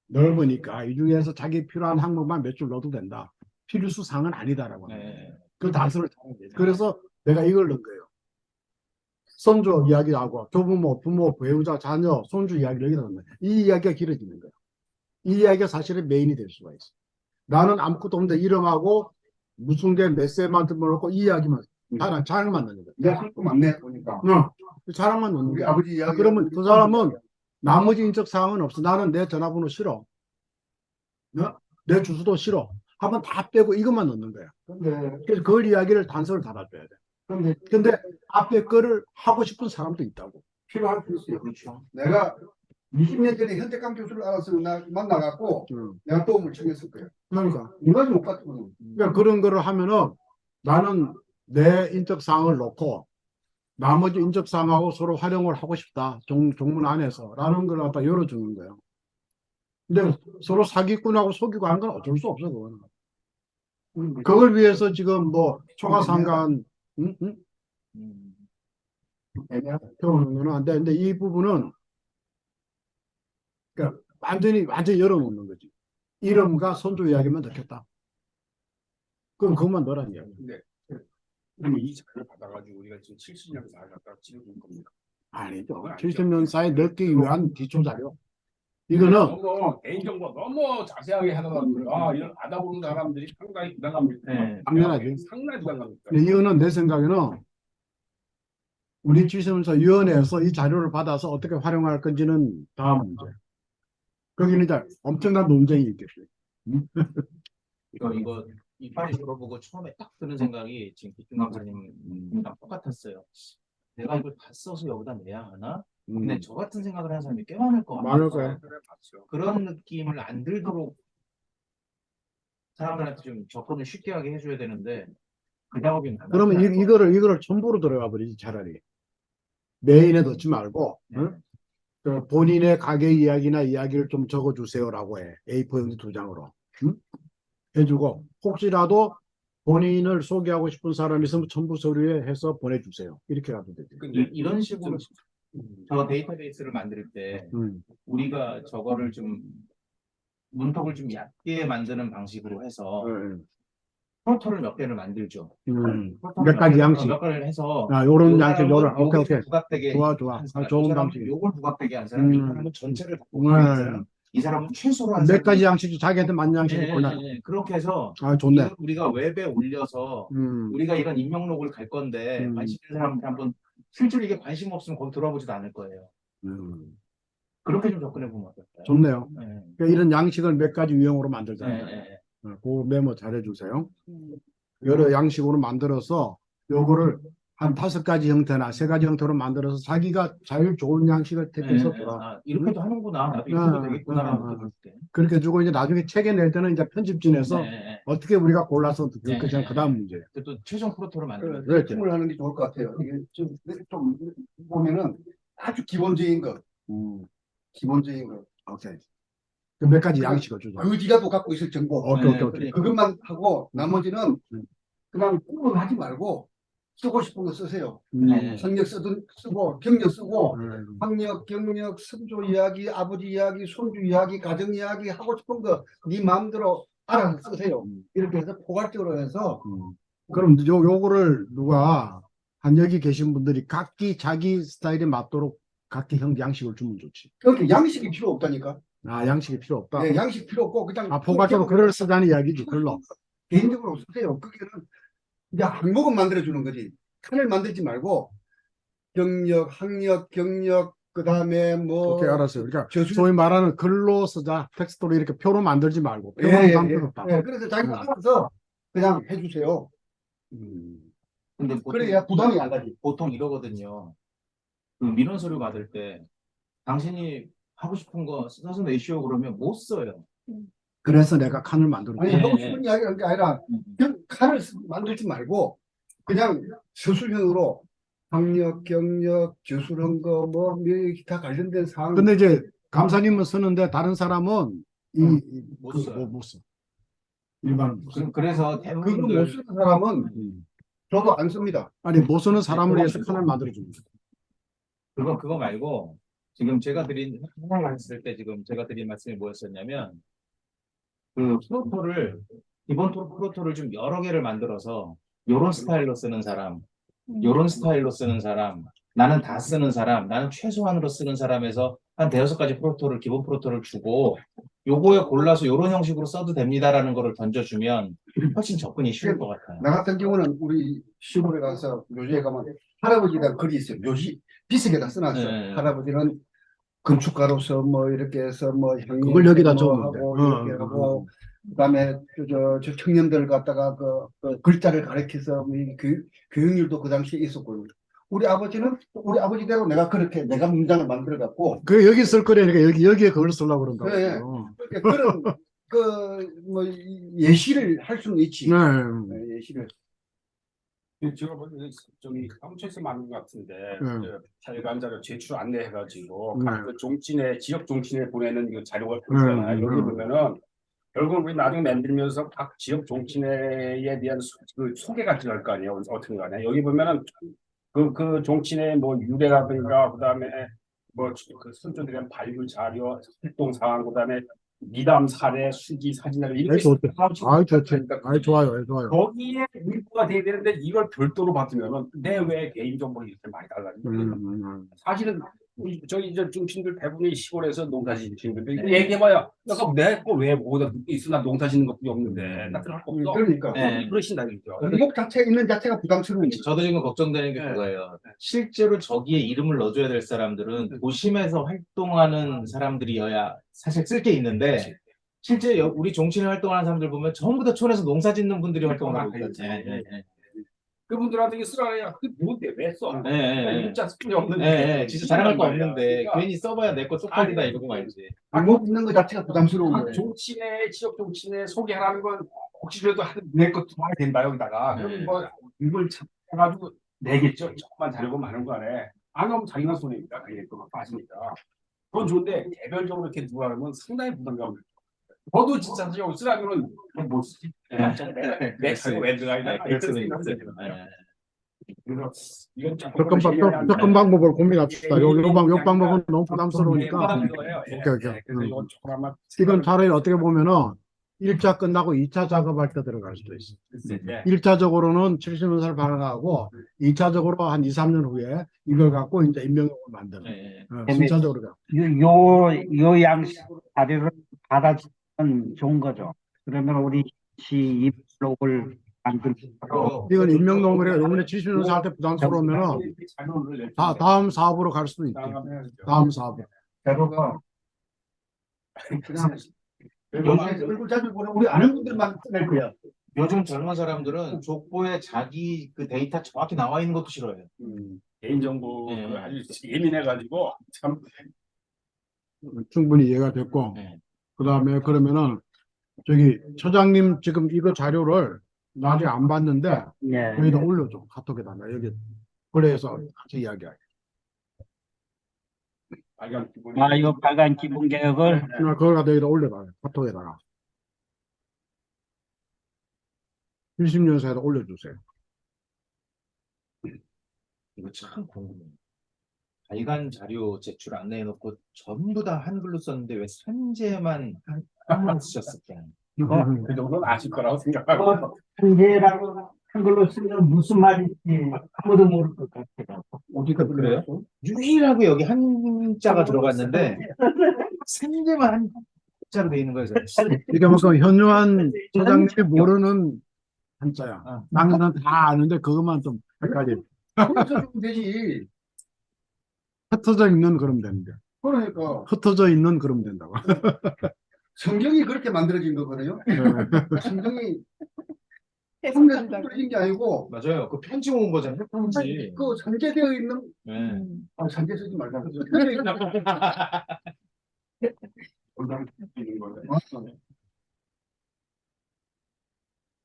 넓으니까 이 중에서 자기 필요한 항목만 몇 줄 넣어도 된다. 필수 사항은 아니다라고 합니다. 그 단서를 타는 거죠. 그래서 내가 이걸 넣은 거예요. 손주 이야기하고 조부모, 부모, 배우자, 자녀, 손주 이야기를 여기다 넣는 거예요. 이 이야기가 길어지는 거예요. 이 이야기가 사실은 메인이 될 수가 있어. 나는 아무것도 없는데 이름하고 무슨 게 몇 세만 들어놓고 이 이야기만 자랑만 넣는 거야. 내가 할거 많네 보니까. 자랑만 넣는 우리 거야. 아버지 이야기. 그러면 그 사람은 나머지 인적 사항은 없어. 나는 내 전화번호 싫어. 내 주소도 싫어. 한번 다 빼고 이것만 넣는 거야. 그래서 그 이야기를 단서를 달아줘야 돼. 근데 앞에 거를 하고 싶은 사람도 있다고. 필요할 수 있어요. 그렇죠. 내가 20년 전에 현대감 교수를 알아서 만나갖고 내가 도움을 청했을 거예요. 그러니까. 이거지 못 같은 그러니까 그런 거를 하면은 나는 내 인적 사항을 놓고 나머지 인적 사항하고 서로 활용을 하고 싶다. 종문 안에서 라는 걸 갖다 열어주는 거예요. 근데 서로 사기꾼하고 속이고 하는 건 어쩔 수 없어. 그거는. 그걸 위해서 지금 뭐 초과상관 표현하는 건 안 돼. 근데 이 부분은 그러니까 완전히 열어놓는 거지. 이름과 손주 이야기만 넣겠다. 그럼 그것만 넣으라는 이야기. 그러면 이 자료를 받아가지고 우리가 지금 70년 사 갖다 찍어준 겁니다. 아니죠. 70년 사이에 넣기 위한 기초 자료. 이거는 너무 개인정보 너무 자세하게 하다 보니까 이런 받아보는 사람들이 상당히 부담감이 당연하지. 상당히 부담감이 있다. 근데 이거는 내 생각에는 우리 지시문서위원회에서 이 자료를 받아서 어떻게 활용할 건지는 다음 문제. 거기는 이제 엄청난 논쟁이 있겠어요. 이거 이빨이 들어보고 처음에 딱 드는 생각이 지금 기준 강사님이랑 똑같았어요. 내가 이걸 다 써서 여기다 내야 하나? 근데 저 같은 생각을 하는 사람이 꽤 많을 것 많을 같아요. 거예요. 그런 느낌을 안 들도록 사람들한테 좀 접근을 쉽게 하게 해줘야 되는데 그 작업이 그러면 이거를 첨부로 들어가 버리지, 차라리. 메인에 넣지 말고, 응? 그 본인의 가게 이야기나 이야기를 좀 적어주세요라고 해. A4 용지 2장으로. 응? 해주고, 혹시라도 본인을 소개하고 싶은 사람이 있으면 첨부 서류에 해서 보내주세요. 이렇게 가도 되지. 이런 식으로 저 데이터베이스를 만들 때 우리가 저거를 좀 문턱을 좀 얕게 만드는 방식으로 해서 프로토를 몇 개를 만들죠. 몇 가지 양식. 몇 가지를 해서 요런 요 양식, 사람은 요런, 오케이, 요게 오케이. 부각되게 좋아, 좋아. 한 사람, 좋은 이 사람은 방식. 요걸 부각되게 한 사람, 이 사람은 전체를 부각되게 한 사람, 이 사람은 최소로 한 몇 사람. 가지 양식이 자기한테 맞는 양식이 예, 있구나. 예, 예. 그렇게 해서 좋네. 이걸 우리가 웹에 올려서 우리가 이런 임명록을 갈 건데 관심 있는 사람한테 한번 실제로 이게 관심 없으면 거기 들어보지도 않을 거예요. 그렇게 좀 접근해 보면 어떨까요? 좋네요. 예. 그러니까 이런 양식을 몇 가지 유형으로 만들자. 예, 예, 그 메모 잘해주세요. 여러 양식으로 만들어서 요거를 한 5가지 형태나 3가지 형태로 만들어서 자기가 제일 좋은 양식을 택해서 줘라. 아, 이렇게도 하는구나. 나도 이렇게도 되겠구나라는 것도 볼게. 그렇게 주고 이제 나중에 책에 낼 때는 이제 편집진에서 어떻게 우리가 골라서 줄 것이냐 그 다음 문제예요. 또 최종 프로토를 만들어야 돼. 그렇죠. 팀을 하는 게 좋을 것 같아요. 이게 좀 보면은 아주 기본적인 거, 기본적인 거. 오케이. 그 몇 가지 양식을 주자. 의지라도 갖고 있을 정보. 오케이. 그것만 하고 나머지는 그냥 꾸준하지 말고 쓰고 싶은 거 쓰세요. 학력 쓰고 경력 쓰고 학력, 경력, 선조 이야기, 아버지 이야기, 손주 이야기, 가정 이야기 하고 싶은 거 네 마음대로 알아서 쓰세요. 이렇게 해서 포괄적으로 해서 그럼 요거를 누가 한 여기 계신 분들이 각기 자기 스타일에 맞도록 각기 양식을 주면 좋지. 그렇게 양식이 필요 없다니까. 양식이 필요 없다. 네, 양식 필요 없고 그냥 포괄적으로 글을 쓰자는 이야기지, 글로. 개인적으로 쓰세요. 그게는 이제 항목은 만들어주는 거지. 칸을 만들지 말고 경력, 학력, 경력, 그 다음에 뭐 오케이, 알았어요. 그러니까 저술. 소위 말하는 글로 쓰자, 텍스트로 이렇게 표로 만들지 말고 표만 만들었다. 그래서 자기가 알아서 그냥 해주세요. 근데 보통, 그래야 부담이 안 가지. 보통 이러거든요. 그 민원 서류 받을 때 당신이 하고 싶은 거 써서 내시오 그러면 못 써요. 그래서 내가 칸을 만들었다. 아니 하고 싶은 이야기하는 게 아니라 그냥 칸을 만들지 말고 그냥 서술형으로 학력, 경력, 저술한 거, 뭐, 기타 관련된 사항. 근데 이제 감사님은 쓰는데 다른 사람은 못 써요. 못 써. 일반은 못 써. 그래서 그거 못 대부분들 쓰는 사람은 저도 안 씁니다. 아니 못 쓰는 사람을 위해서 칸을 만들어 줍니다. 그거 말고 지금 제가 드린 했을 때 지금 제가 드린 말씀이 뭐였었냐면 그 프로토를 기본 프로토를 좀 여러 개를 만들어서 요런 스타일로 쓰는 사람, 요런 스타일로 쓰는 사람, 나는 다 쓰는 사람, 나는 최소한으로 쓰는 사람에서 한 5가지 프로토를 기본 프로토를 주고 요거에 골라서 요런 형식으로 써도 됩니다라는 거를 던져주면 훨씬 접근이 쉬울 것 같아요. 나 같은 경우는 우리 시골에 가서 묘지에 가면 할아버지에 대한 글이 있어요. 묘지 비석에다 써놨어요. 네. 할아버지는 건축가로서 뭐 이렇게 해서 뭐 형님 그걸 여기다 뭐 적으면 돼. 하고 이렇게 하고 그다음에 저 청년들 갖다가 그 글자를 가르쳐서 뭐 교육률도 그 당시에 있었고요. 우리 아버지는 우리 아버지대로 내가 그렇게 내가 문장을 만들어 갖고 그 여기 쓸 거라니까 여기에 그걸 쓰려고 그런다고. 네. 그런 뭐 예시를 할 수는 있지. 네. 예시를. 제가 저기 사무처에서 만든 것 같은데 발간자료 제출 안내해가지고 각 종친회 지역 종친회 보내는 그 자료가 있잖아요. 여기 보면은 결국 우리 나중에 만들면서 각 지역 종친회에 대한 그 소개가 들어갈 거 아니에요. 어떻게 가냐. 여기 보면은 그 종친회 뭐 유래라든가 그다음에 뭐 그 선조들에 대한 발굴 자료, 활동 사항, 그다음에 미담 사례, 수기 사진을 이렇게 좋대. 좋지. 좋아요. 거기에 문구가 돼야 되는데 이걸 별도로 받으면은 내 왜 개인정보를 이렇게 많이 달라지는 사실은 저희 이제 중심들 대부분이 시골에서 농사 지시는데 얘기해봐야 내가 내 거 왜 뭐다 있어 나 농사 짓는 것뿐이 없는데 나 들어갈 거 없어. 그러니까 그러신다 이거죠. 목록 자체 있는 자체가 부담스러운 거지. 저도 지금 걱정되는 게 그거예요. 실제로 저기에 이름을 넣어줘야 될 사람들은 도심에서 활동하는 사람들이어야 사실 쓸 게 있는데 실제 우리 종친회 활동하는 사람들 보면 전부 다 촌에서 농사 짓는 분들이 활동을 하고 있거든요. 그분들한테 이게 쓰라야 그 뭔데 왜 써? 예, 예, 예. 일자 스킬이 없는데. 예, 예, 진짜 자랑할 거 없는데 그러니까 괜히 써봐야 내 거 쪽팔리다 이러고 말지. 못 있는 것 자체가 부담스러운 각 거예요. 정치인의 지역 정치인의 소개하라는 건 혹시라도 내 것도 많이 된다 여기다가 네. 그럼 뭐 이걸 해가지고 내겠죠. 조금만 자르고 마는 거 안에 안 하면 자기만 손해니까 그게 또막 빠지니까 그건 좋은데 개별적으로 이렇게 누가 하면 상당히 부담감을 저도 진짜 사실 여기 쓰라면은 못 쓰지. 내 자료 왜 들어가야 그럴 수는 있어요. 그래서 이건 조금 접근 방법을 고민합시다. 요 방법은 너무 부담스러우니까. 오케이. 오케이. 그래서 이건 조금 아마 이건 차라리 어떻게 보면은 1차 끝나고 2차 작업할 때 들어갈 수도 있어. 1차적으로는 70년사를 발행하고 2차적으로 한 2, 3년 후에 이걸 갖고 이제 임명록을 만드는. 예, 순차적으로 가. 요 양식 자료를 받아주면 좋은 거죠. 그러면 우리 시 입록을 만들고 이건 임명록이라 요번에 70년사 할 때 부담스러우면은 다음 사업으로 갈 수도 있지. 다음 사업으로. 자료가 그냥 얼굴 자주 보는 우리 아는 분들만 낼 거야. 요즘 젊은 사람들은 족보에 자기 그 데이터 정확히 나와 있는 것도 싫어해요. 개인정보 네. 아주 예민해가지고 참 충분히 이해가 됐고. 네. 그 다음에 그러면은 저기 처장님 지금 이거 자료를 나중에 안 봤는데 예. 여기다 올려줘. 카톡에다가 여기 그래서 같이 이야기하게. 빨간 기본이 이거 빨간 기본 개혁을 그걸 갖다 여기다 올려봐. 카톡에다가 70년사에다 올려주세요. 이거 참 궁금해요. 발간 자료 제출 안 내놓고 전부 다 한글로 썼는데 왜 산재만 한글로 쓰셨을까? 그 정도는 아실 거라고 생각하고 한계라고 한글로 쓰면 무슨 말인지 아무도 모를 것 같아요. 어디가 그래요? 유일하게 여기 한자가 들어갔는데 산재만 한자로 돼 있는 거예요. 이게 뭐 현유한 처장님이 모르는 한자야. 아. 나는 다 아는데 그것만 좀 헷갈려. 그래서 좀 되지. 흩어져 있는 그럼 되는데. 그러니까 흩어져 있는 그럼 된다고. 성경이 그렇게 만들어진 거거든요. 네. 성경이 한국에서 만들어진 게 아니고 맞아요. 그 편지 온 거잖아요. 편지. 그 산재되어 있는 네. 산재 쓰지 말자.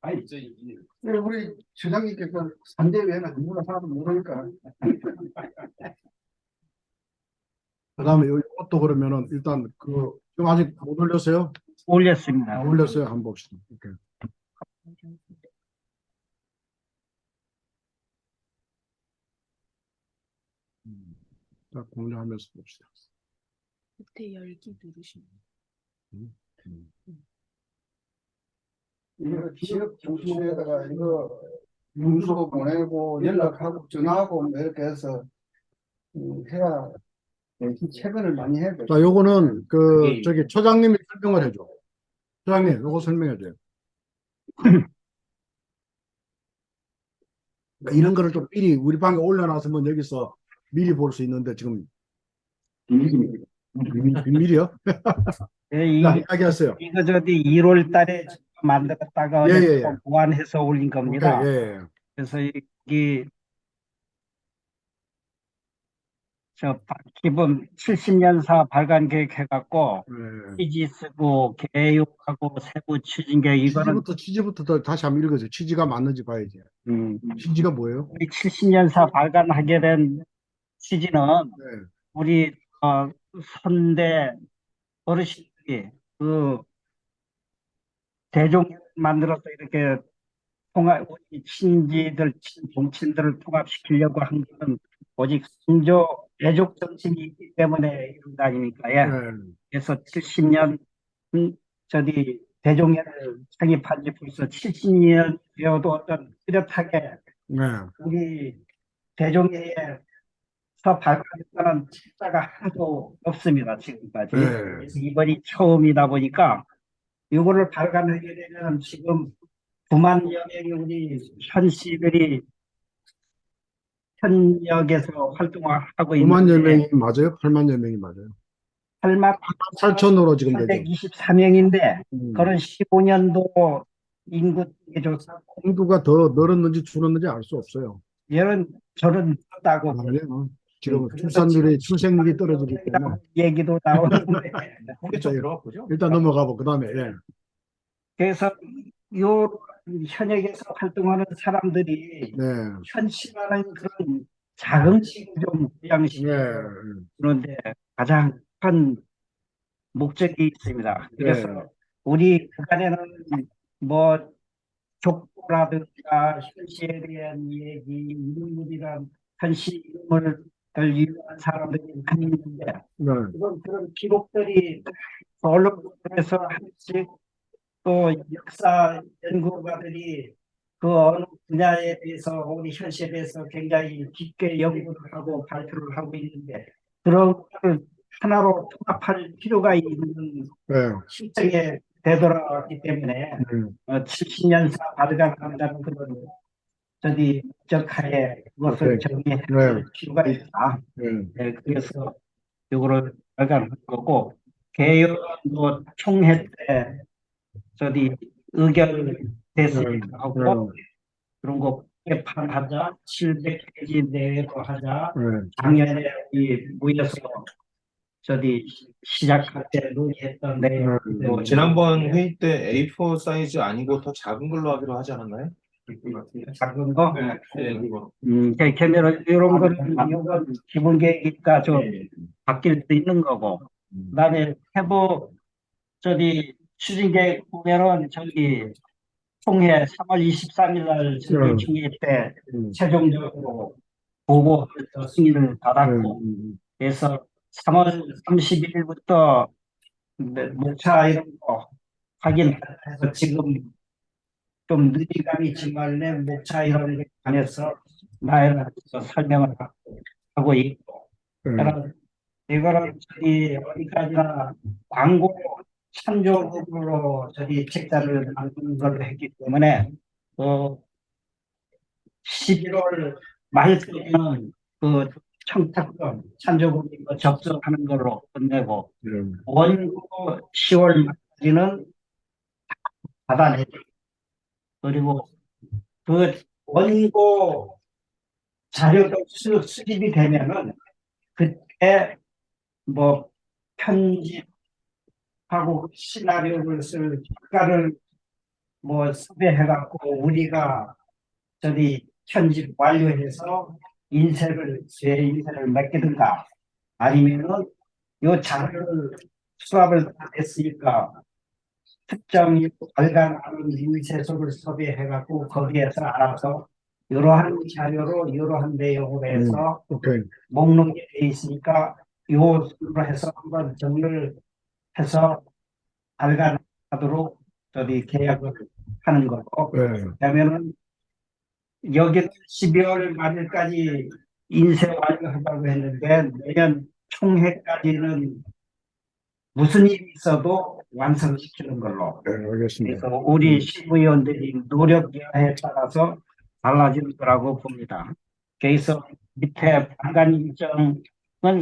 아니 이제 이 우리 처장님께서 산재 외에는 아무나 하나도 모르니까 그 다음에 이것도 그러면은 일단 지금 아직 못 올렸어요? 올렸습니다. 올렸어요. 한번 봅시다. 이렇게. 딱 공유하면서 봅시다. 밑에 열기 누르시면 이거 지역 중심에다가 이거 문서도 보내고 연락하고 전화하고 뭐 이렇게 해서 해야 최근을 많이 해야 돼. 자, 요거는 그게- 저기 처장님이 설명을 해줘. 처장님, 요거 설명해줘요. 그러니까 이런 거를 좀 미리 우리 방에 올려놨으면 여기서 미리 볼 수 있는데 지금 비밀이요? 예, 자, 이야기하세요. 이거 1월 달에 만들었다가 예. 또 보완해서 올린 겁니다. 오케이, 예. 그래서 여기 기본 70년사 발간 계획 해갖고 예. 취지 쓰고 개육하고 세부 추진 계획 이거는 취지부터 다시 한번 읽어줘요. 취지가 맞는지 봐야지. 취지가 뭐예요? 우리 70년사 발간하게 된 취지는 네. 우리 선대 어르신들이 그 대종 만들어서 이렇게 우리 친지들, 정치인들을 통합시키려고 한 것은 오직 선조 애족 정신이 있기 때문에 이런 거 아닙니까? 예. 네. 그래서 70년 저기 대종회를 창립한 지 벌써 70년여도 어떤 뚜렷하게 네. 우리 대종회에서 발간했다는 책자가 하나도 없습니다, 지금까지. 네. 그래서 이번이 처음이다 보니까 이거를 발간하게 되면 지금 9만여 명의 우리 현씨들이 현역에서 활동을 하고 5만여 있는데 명이 맞아요? 8만여 명이 맞아요? 8만 8천으로 지금 되죠. 824명인데 음. 그런 15년도 인구 조사, 인구가 더 늘었는지 줄었는지 알 수 없어요. 이런 저런 다고 아니요. 지금 출생률이 떨어지기 때문에 얘기도 나오는데 거기 좀 들어가 보죠. 일단 넘어가고 그다음에 예. 그래서 요 현역에서 활동하는 사람들이 네. 현실화는 그런 자긍심을 좀 네. 부양시키는데 가장 큰 목적이 있습니다. 그래서 네. 우리 그간에는 뭐 족보라든가 현실에 대한 얘기, 인물이란 현실 인물을 위한 사람들이 많이 있는데 네. 그런 기록들이 언론에서 하나씩 또 역사 연구가들이 그 어느 분야에 대해서 우리 현실에 대해서 굉장히 깊게 연구를 하고 발표를 하고 있는데 그런 것을 하나로 통합할 필요가 있는 네. 실정에 되돌아왔기 때문에 70년사 발간한다는 그런 저기 목적하에 그것을 네. 정리할 네. 필요가 있다. 네. 네, 그래서 이거를 발간한 거고 개헌도 총회 때 저기 의견을 대신하고 그런 거 개판하자 700페이지 내로 하자 작년에 이 모여서 저기 시작할 때 논의했던 내용 지난번 회의 때 A4 사이즈 아니고 더 작은 걸로 하기로 하지 않았나요? 작은 거 네, 그거. 개념을 이런 거는 이건 기본 계획이니까 좀 바뀔 수 있는 거고 그다음에 해보 저기 추진 계획 보면은 저기 총회 3월 23일 날 저기 총회 때 최종적으로 보고해서 승인을 받았고 그래서 3월 31일부터 목차 이런 거 확인해서 지금 좀 느리감이 있지만 내 목차 이런 데 관해서 나에 설명을 하고 있고 그래서 이거는 저기 어디까지나 광고 찬조급으로 저기 책자를 만드는 걸로 했기 때문에 11월 말까지는 그 청탁금 찬조금 이거 접수하는 걸로 끝내고 원고 10월 말까지는 받아내고 그리고 그 원고 자료가 수집이 되면은 그때 뭐 편집하고 시나리오를 쓸 작가를 뭐 섭외해갖고 우리가 저기 편집 완료해서 인쇄를 맡기든가 아니면은 요 자료를 수합을 다 했으니까 특정 발간하는 인쇄소를 섭외해갖고 거기에서 알아서 이러한 자료로 이러한 내용으로 해서 목록이 돼 있으니까 요로 해서 한번 정리를 해서 발간하도록 저기 계약을 하는 거고 그러면은 여기는 12월 말일까지 인쇄 완료하다고 했는데 내년 총회까지는 무슨 일이 있어도 완성시키는 걸로. 알겠습니다. 그래서 우리 시의원들이 노력에 따라서 달라질 거라고 봅니다. 그래서 밑에 발간 일정은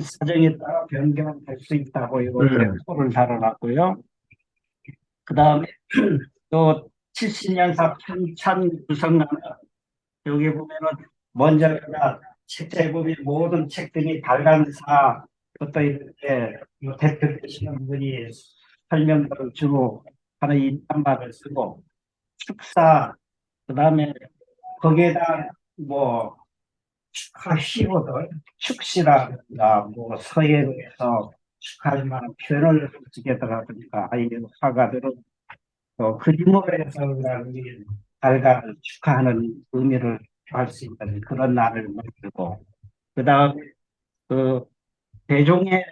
사정에 따라 변경될 수 있다고 이렇게 토를 달아놨고요. 그 다음에 또 70년사 편찬 구성하는 여기 보면은 먼저 책자에 보면 모든 책들이 발간사 또 이렇게 대표 되시는 분이 설명을 주고 하는 인사말을 쓰고 축사 그다음에 거기에다 뭐 축하 히로들 축시라든가 뭐 서예에서 축하할 만한 표현을 쓰게더라든가 아니면 화가들은 또 그림으로 해서 발간을 축하하는 의미를 할 수 있는 그런 날을 만들고 그 다음에 그 대종의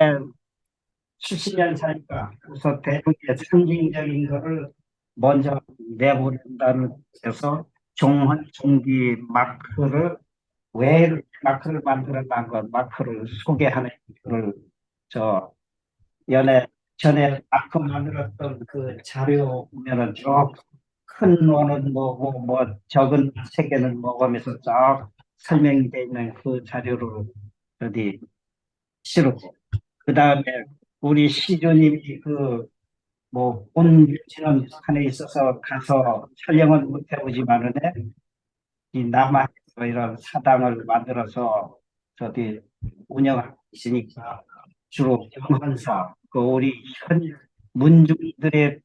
70년 사니까 그래서 대종의 상징적인 거를 먼저 내보낸다는 데서 종헌 종기 마크를 왜 마크를 만들어낸 것 마크를 소개하는 거를 저 전에 마크 만들었던 그 자료 보면은 큰 노는 뭐고 뭐 적은 세개는 뭐하면서 쫙 설명이 되어 있는 그 자료를 어디 실었고 그 다음에 우리 시주님이 그 뭐 본유지는 산에 있어서 가서 촬영은 못 해보지만은 이 남한에서 이런 사당을 만들어서 저기 운영하고 있으니까 주로 영환사 그 우리 현 문중들의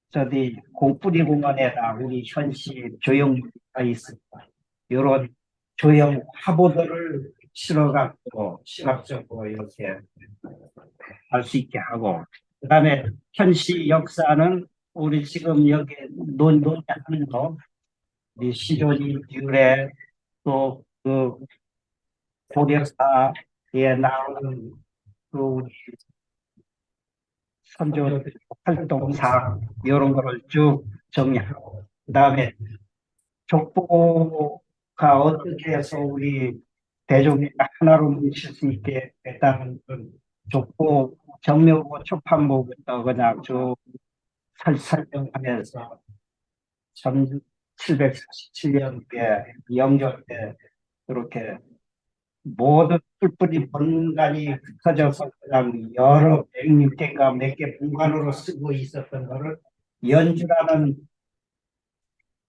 저기 공뿌리 공원에다 우리 현시 조형물이 있습니다. 이런 조형 화보들을 실어갖고 시각적으로 이렇게 알 수 있게 하고, 그다음에 현시 역사는 우리 지금 여기 논의하는 거, 이 시조지 유래 또그 고려사에 나오는 그 우리 선조 활동사 이런 거를 쭉 정리하고, 그다음에 족보가 어떻게 해서 우리 대중이 하나로 뭉칠 수 있게 됐다는 건 족보 정묘고 초판보부터 그냥 쭉 설명하면서 1747년에 영조 때 그렇게 모든 뿔뿔이 본관이 흩어져서 그냥 여러 100개가 몇 개 본관으로 쓰고 있었던 거를 연주라는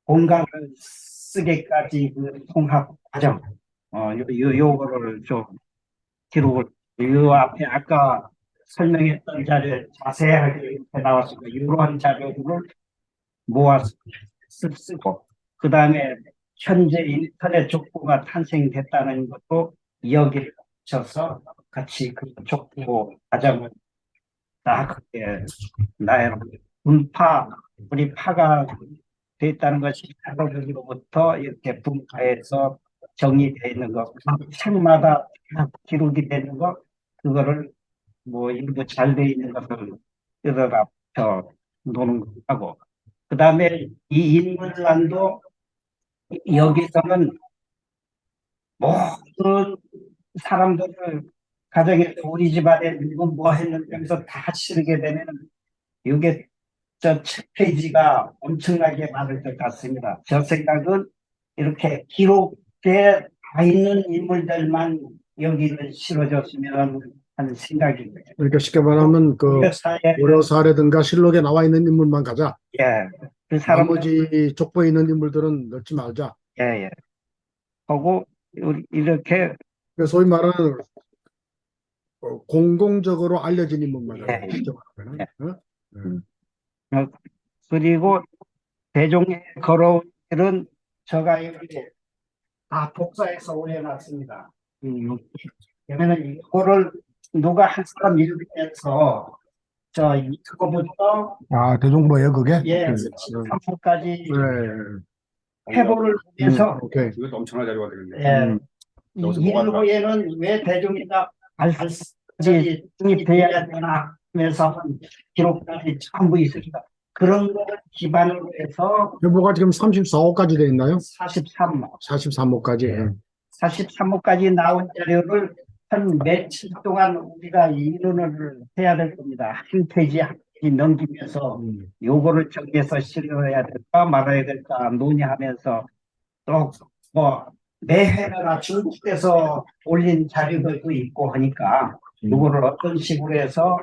공간을 쓰기까지 그 통합 과정, 요거를 좀 기록을, 요 앞에 아까 설명했던 자료에 자세하게 이렇게 나왔으니까 이러한 자료를 모아서 쓰고, 그 다음에 현재 인터넷 족보가 탄생됐다는 것도 여기를 붙여서 같이 그 족보 과정을 다 그렇게 나열을 분파, 우리 파가 됐다는 것이 하루로부터 이렇게 분파해서 정리되어 있는 것, 책마다 다 기록이 되는 것, 그거를 뭐 일부 잘 되어 있는 것을 여기다 붙여 놓는 거고, 그 다음에 이 인물란도 여기서는 모든 사람들을 가정에서 우리 집안에 누구 뭐 했는지 하면서 다 치르게 되면 이게 저 책 페이지가 엄청나게 많을 것 같습니다. 저 생각은 이렇게 기록돼 다 있는 인물들만 여기를 실어줬으면 하는 생각입니다. 그러니까 쉽게 말하면 그 고려사라든가 실록에 나와 있는 인물만 가자. 예, 그 사람 나머지 족보에 있는 인물들은 넣지 말자. 예, 예. 하고 이렇게 그래서 소위 말하는 공공적으로 알려진 인물만 가자. 예. 쉽게 말하면. 어? 그리고 대종에 걸어온 일은 제가 여기 다 복사해서 올려놨습니다. 그러면 이거를 누가 한 사람 읽으면서 그거부터 대종보예요, 그게? 예, 3부까지 해보를 보면서 오케이. 이것도 엄청난 자료가 되겠네요. 예, 이 여기서 뭐가 일부에는 왜 대종이가 알지 중립돼야 되나 하면서 기록까지 전부 있습니다. 그런 거를 기반으로 해서 해보가 지금 34호까지 돼 있나요? 43호 43호까지. 43호까지 나온 자료를 한 며칠 동안 우리가 이론을 해야 될 겁니다. 한 페이지 한 페이지 넘기면서 요거를 정리해서 실어야 될까 말아야 될까 논의하면서 또 뭐 매해마다 중국에서 올린 자료들도 있고 하니까 요거를 어떤 식으로 해서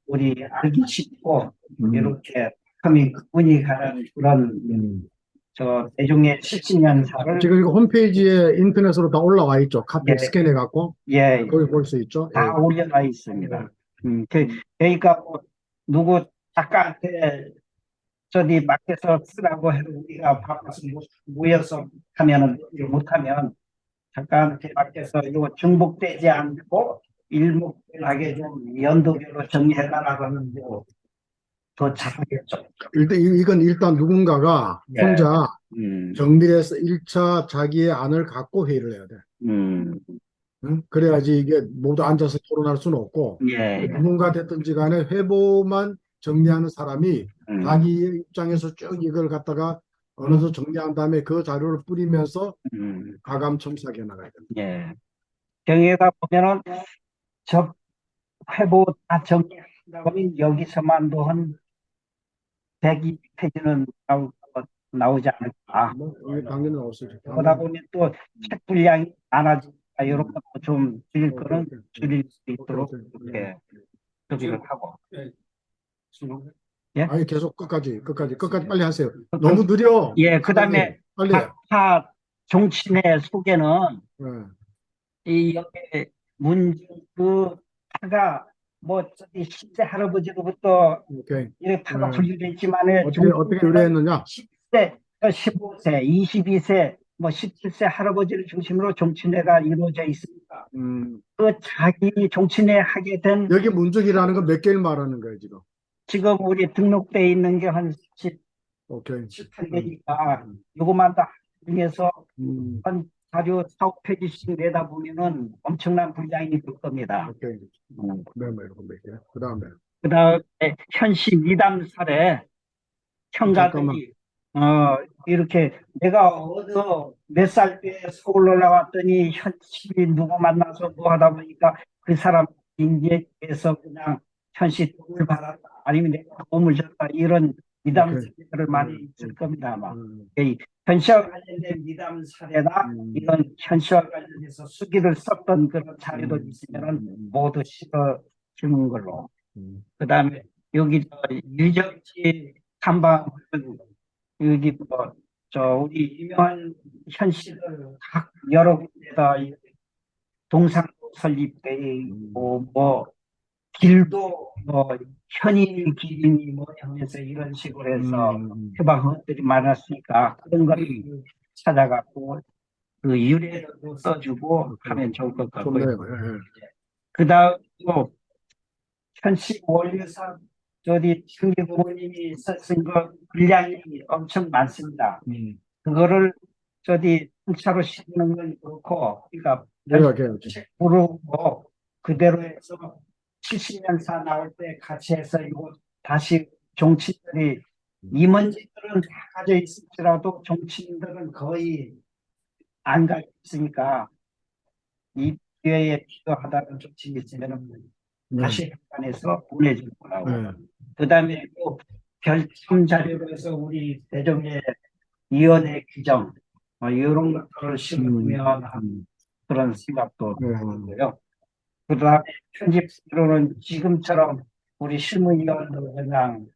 우리 알기 쉽고 이렇게 흠이 그분이 가는 그런 저 대중의 70년사를 지금 이거 홈페이지에 인터넷으로 다 올라와 있죠. 카피 예. 스캔해 갖고 예, 거기 볼 수 있죠. 다 올려놔 있습니다. 그러니까 뭐 누구 작가한테 저기 맡겨서 쓰라고 해도 우리가 바빠서 모여서 하면은 못하면 작가한테 맡겨서 이거 중복되지 않고 일목하게 좀 연도별로 정리해달라고 하면 더 잘하겠죠. 이건 일단 누군가가 예. 혼자 정밀해서 1차 자기의 안을 갖고 회의를 해야 돼. 응? 그래야지 이게 모두 앉아서 토론할 수는 없고 예. 누군가 됐든지 간에 회보만 정리하는 사람이 자기 입장에서 쭉 이걸 갖다가 어느 정도 정리한 다음에 그 자료를 뿌리면서 가감청사하게 나가야 됩니다. 예. 경에가 보면은 저 회보 다 정리하면 여기서만도 한 102페이지는 나오지 않을까. 이게 당연히 나올 수 있죠. 그러다 보면 또 책 분량이 많아지니까 이런 것도 좀 줄일 거는 줄일 수 있도록 이렇게 조직을 하고. 예? 아니, 계속 끝까지 빨리 하세요. 너무 느려. 예, 그다음에 빨리. 타 정치인의 소개는 예. 이 여기 문중 그 파가 뭐 저기 10세 할아버지로부터 오케이. 이렇게 파가 네. 분류돼 있지만 어떻게 의뢰했느냐? 10세, 15세, 22세, 뭐 17세 할아버지를 중심으로 정치인회가 이루어져 있습니다. 그 자기 정치인회 하게 된 여기 문중이라는 건 몇 개를 말하는 거예요, 지금? 지금 우리 등록돼 있는 게 한 오케이. 18개니까 요것만 다 중에서 음, 한 자료 4, 5페이지씩 내다 보면은 엄청난 분량이 될 겁니다. 오케이. 그다음에 이거 몇 개? 그다음에. 그다음에 현시 미담 사례 청가들이 이렇게 내가 어느 몇 살 때 서울 올라왔더니 현시 누구 만나서 뭐 하다 보니까 그 사람 인계에서 그냥 현시 도움을 받았다 아니면 내가 도움을 줬다 이런 미담 오케이. 사례를 많이 있을 겁니다 아마. 음, 이 현시와 관련된 미담 사례나 이런 현시와 관련해서 수기를 썼던 그런 자료도 있으면은 모두 실어주는 걸로. 그다음에 여기 유적지 탐방 여기 우리 유명한 현시들 각 여러 군데다 동상도 설립돼 있고 뭐 길도 뭐 현이 길이니 뭐 하면서 이런 식으로 해서 표방들이 많았으니까 그런 걸 찾아갖고 그 유래도 써주고 하면 좋을 것 같고요. 좋네요. 예. 그다음 또 현시 원료사 저기 승기 부모님이 쓴 거 분량이 엄청 많습니다. 그거를 저기 통째로 싣는 건 그렇고, 그러니까 모르고 그대로 해서 70년사 나올 때 같이 해서 이거 다시 정치인들이 임원진들은 다 가져 있을지라도 정치인들은 거의 안 가져 있으니까 이 기회에 필요하다는 정치인이 있으면 다시 한번해서 보내줄 거라고. 그다음에 또 결정 자료로 해서 우리 대정의 위원회 규정 이런 것들을 실으면 그런 생각도 하고요. 그다음에 편집으로는 지금처럼 우리 실무위원도 그냥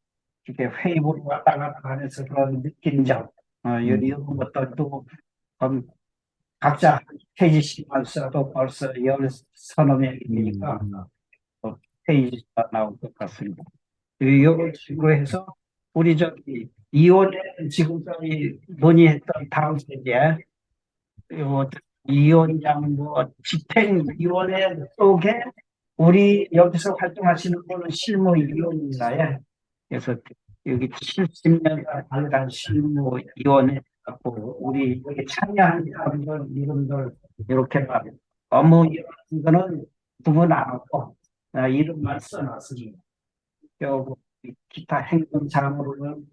이렇게 회의보로 왔다 갔다 하면서 그런 느낀 점 이런 것들도 각자 페이지씩만 써도 벌써 13명이니까 페이지가 나올 것 같습니다. 이걸 식으로 해서 우리 저기 이혼에 지금 저희 논의했던 다음 페이지에 이혼장 뭐 집행위원회 속에 우리 여기서 활동하시는 분은 실무위원이라요. 그래서 여기 70년 달간 실무위원회 갖고 우리 여기 참여한 사람들 이름들 이렇게 업무 이런 거는 구분 안 하고 이름만 써놨습니다. 그리고 기타 행정상으로는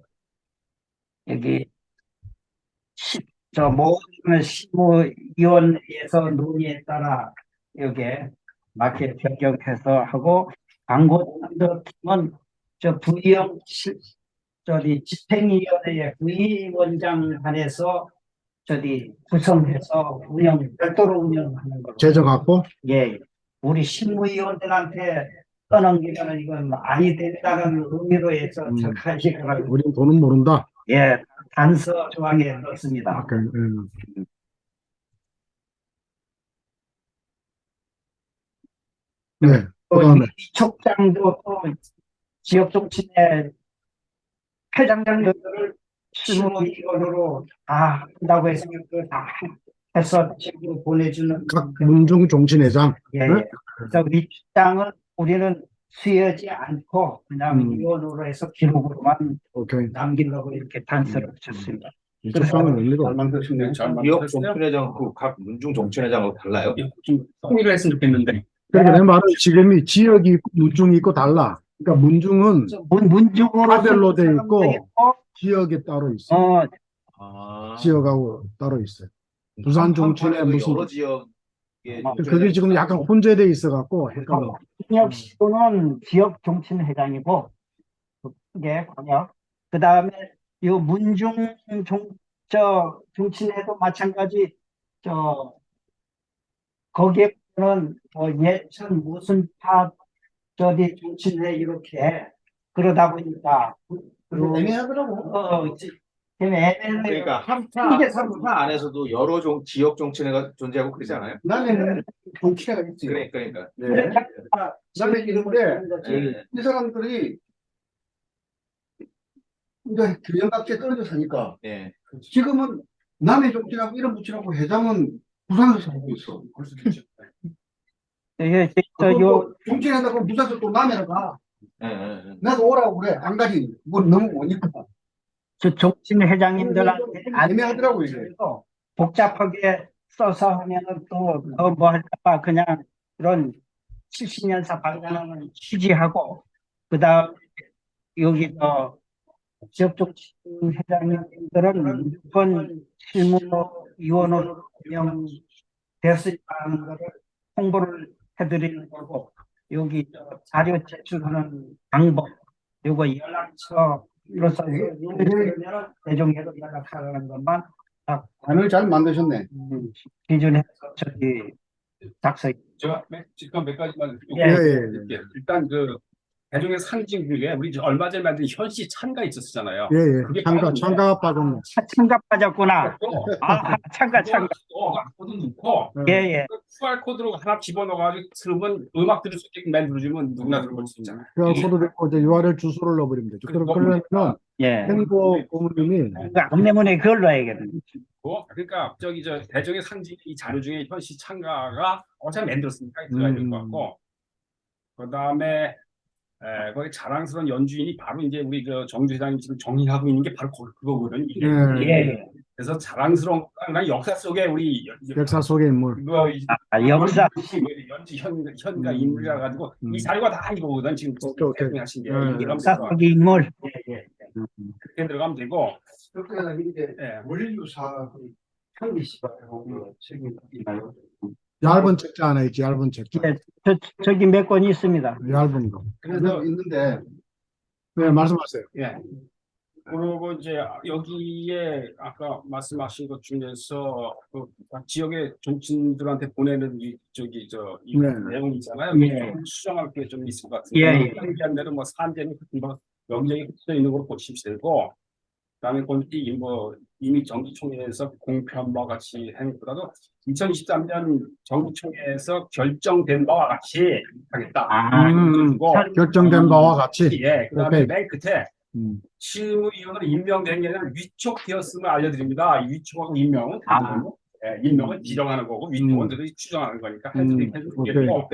여기 모든 실무위원회에서 논의에 따라 여기에 맞게 변경해서 하고 광고팀은 부위원 집행위원회의 부위원장 안에서 구성해서 별도로 운영하는 거로. 제정하고? 예. 우리 실무위원들한테 떠넘기면 이건 아니 된다는 의미로 해서 하시더라고요. 우린 돈은 모른다. 예. 단서 조항에 넣습니다. 네. 그다음에 위촉장도 또 지역 정치의 회장장들을 실무위원으로 다 한다고 해서 다 해서 지금 보내주는 각 문중 종친회장. 예. 그래서 위촉장은 우리는 수여하지 않고 그냥 위원으로 해서 기록으로만 남기려고 이렇게 단서를 쳤습니다. 위촉장은 의미가 잘 만드셨네요. 지역 정치회장하고 각 문중 정치회장하고 달라요? 좀 통일을 했으면 좋겠는데. 그러니까 내 말은 지금이 지역이 있고 문중이 있고 달라. 그러니까 문중은 문중으로 파별로 돼 있고 지역이 따로 있어. 지역하고 따로 있어요. 부산 종친회 무슨 여러 지역에 그게 지금 약간 혼재돼 있어 갖고 헷갈려. 광역시도는 지역 정치회장이고 그게 광역. 그 다음에 이 문중 정치회도 마찬가지 거기에는 예천 무슨 파 정치회 이렇게 그러다 보니까 좀 애매하더라고. 애매해요. 그러니까 이게 한파 안에서도 여러 지역 정치가 존재하고 그러지 않아요? 나는 정치가 있지. 그러니까. 네. 나는 이런데 네. 이 사람들이 이제 균형각지에 떨어져 사니까 네. 지금은 남의 정치라고 이름 붙이라고 회장은 부산에서 살고 있어. 이게 그리고 정치한다고 부산에서 또 남해를 가. 나도 오라고 그래. 안 가지. 그건 너무 머니까. 저 정치인 회장님들한테 안 애매하더라고 이게. 복잡하게 써서 하면은 또 뭐 할까봐 그냥 그런 70년사 방향을 취지하고 그다음 여기 지역 정치인 회장님들은 무조건 실무위원으로 임명됐으니까 하는 거를 홍보를 해드리는 거고 여기 자료 제출하는 방법 요거 연락처로서 대중회로 연락하라는 것만 딱 안을 잘 만드셨네. 기준해서 작성. 제가 지금 몇 가지만 예, 드릴게요. 일단 그 대중의 상징 중에 우리 얼마 전에 만든 현씨 찬가 있었잖아요. 예. 그게 참가가 빠졌네. 참가 빠졌구나. 참가. 코드 넣고 예. QR 코드로 하나 집어넣어가지고 들으면 음악 들을 수 있게 만들어주면 누구나 들어볼 수 있잖아요. 그 코드 듣고 이제 URL 주소를 넣어버리면 되죠. 그러면은 예. 행보 고문님이 안내문에 그걸 넣어야겠네. 그러니까 저 대중의 상징 이 자료 중에 현씨 찬가가 어차피 만들었으니까 들어야 될 것 같고 그 다음에 거기 자랑스러운 연주인이 바로 이제 우리 그 정주 회장님 지금 정리하고 있는 게 바로 그거거든요. 예. 그래서 자랑스러운 거랑 역사 속에 우리 역사 속의 인물. 역사. 연지 현가 인물이라 가지고 이 자료가 다 이거거든 지금 하신 게 역사 속의 인물. 그렇게 들어가면 되고 그렇게 이제 원류사 현미 씨가 책이 있나요? 얇은 책자 하나 있지. 얇은 책자. 예, 저기 몇 권이 있습니다. 얇은 거. 그래서 있는데 네, 말씀하세요. 예. 그리고 이제 여기에 아까 말씀하신 것 중에서 그 지역의 정치인들한테 보내는 이 내용 있잖아요. 네. 수정할 게 좀 있을 것 같은데 예. 얘기한 대로 뭐 산재는 여기저기 흩어져 있는 걸로 보시면 되고 그다음에 이미 정기총회에서 공표한 바와 같이 행보다도 2023년 정기총회에서 결정된 바와 같이 하겠다. 결정된 바와 같이. 예. 그다음에 오케이. 맨 끝에 실무위원으로 임명된 게 아니라 위촉되었음을 알려드립니다. 위촉하고 임명은 임명은 지정하는 거고 위촉원들이 추정하는 거니까 해주는 거예요.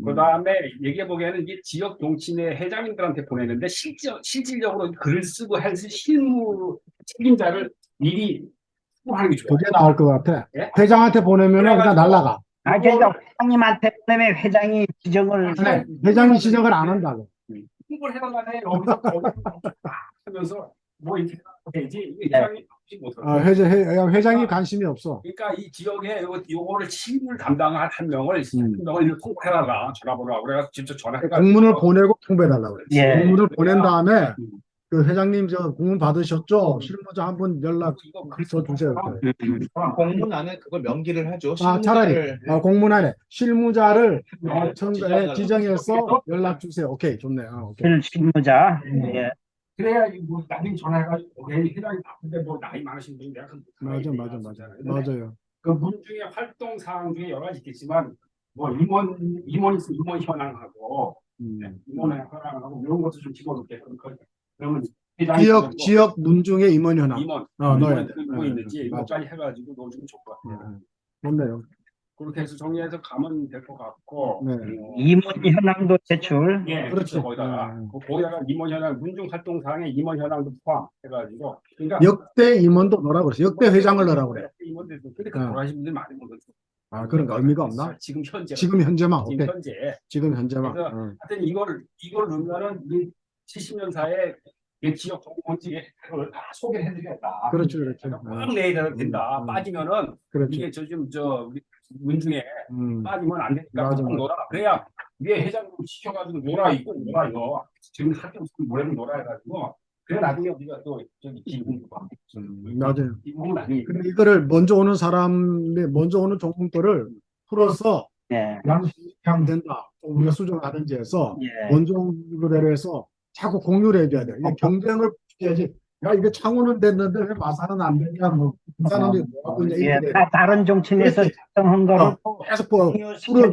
그 다음에 얘기해 보기에는 이게 지역 정치인의 회장님들한테 보내는데 실질적으로 글을 쓰고 할 실무 책임자를 미리 하는 게 좋아요. 그게 나을 것 같아. 예? 회장한테 보내면 그냥 날라가. 그러니까 회장님한테 보내면 회장이 지정을 회장이 지정을 안 한다고. 홍보를 해달라네. 하면서 뭐 이렇게 되지 회장이 회장이 관심이 없어. 그러니까 이 지역에 요거를 실무를 담당한 한 명을 통보해달라 전화번호라고 그래서 직접 전화해가지고 공문을 보내고 통보해달라고 그래. 예. 공문을 보낸 다음에 그 회장님 저 공문 받으셨죠? 실무자 한번 연락 써주세요. 공문 안에 그걸 명기를 하죠. 차라리 공문 안에 실무자를 지정해서 연락 주세요. 오케이, 좋네. 오케이. 실무자. 예. 그래야 뭐 나중에 전화해가지고 회장이 바쁜데 뭐 나이 많으신 분이 내가 맞아요. 그 문중의 활동 사항 중에 여러 가지 있겠지만 뭐 임원 있으면 임원 현황하고 임원 현황하고 이런 것도 좀 집어넣게 그러면 지역 문중의 임원 현황. 임원 들고 있는지 이것까지 해가지고 넣어주면 좋을 것 같아요. 좋네요. 그렇게 해서 정리해서 가면 될 것 같고 임원 현황도 제출. 예, 그렇죠. 거기다가 임원 현황 문중 활동 사항에 임원 현황도 포함해가지고 그러니까 역대 임원도 넣으라고 그랬어. 역대 회장을 넣으라고 그래. 임원들 근데 그 돌아가신 분들 많은 거거든. 그런가 의미가 없나? 지금 현재만. 지금 오케이. 현재. 지금 현재만. 그래서 하여튼 이걸 넣으면은 이 70년사의 지역 공무원직에 다 소개를 해드리겠다. 그렇죠. 꽉 내야 된다. 빠지면은 그렇죠. 이게 우리 문중에 빠지면 안 되니까 맞아. 놀아. 그래야 위에 회장님 시켜가지고 놀아 이거. 지금 학교 모레는 놀아 해가지고 그래 나중에 우리가 또 기분 봐. 맞아요. 기분은 아니에요. 근데 이거를 먼저 오는 종문 거를 풀어서 양식하면 된다. 우리가 수정하든지 해서 먼저 온 거대로 해서 자꾸 공유를 해줘야 돼. 이게 경쟁을 해야지. 야, 이게 창원은 됐는데 왜 마산은 안 되냐, 뭐, 부산은 뭐 하고 있냐, 예, 이렇게 돼. 다른 정치인에서 그렇지. 작성한 거를 계속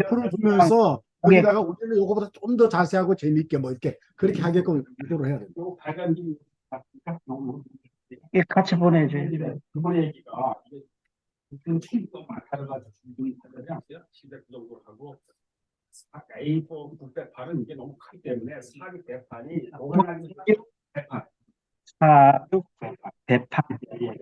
풀어주면서 거기다가 우리는 요거보다 좀 더 자세하고 재밌게 뭐 이렇게 그렇게 하게끔 유도를 해야 돼. 요 발간기 같이 보내줘요. 그번 얘기가 무슨 책도 많아가지고 중분이 하지 않았어요? 시대 그 정도로 하고 아까 A4 국대판은 이게 너무 크기 때문에 사기 대판이 보관하기 대판. 대판.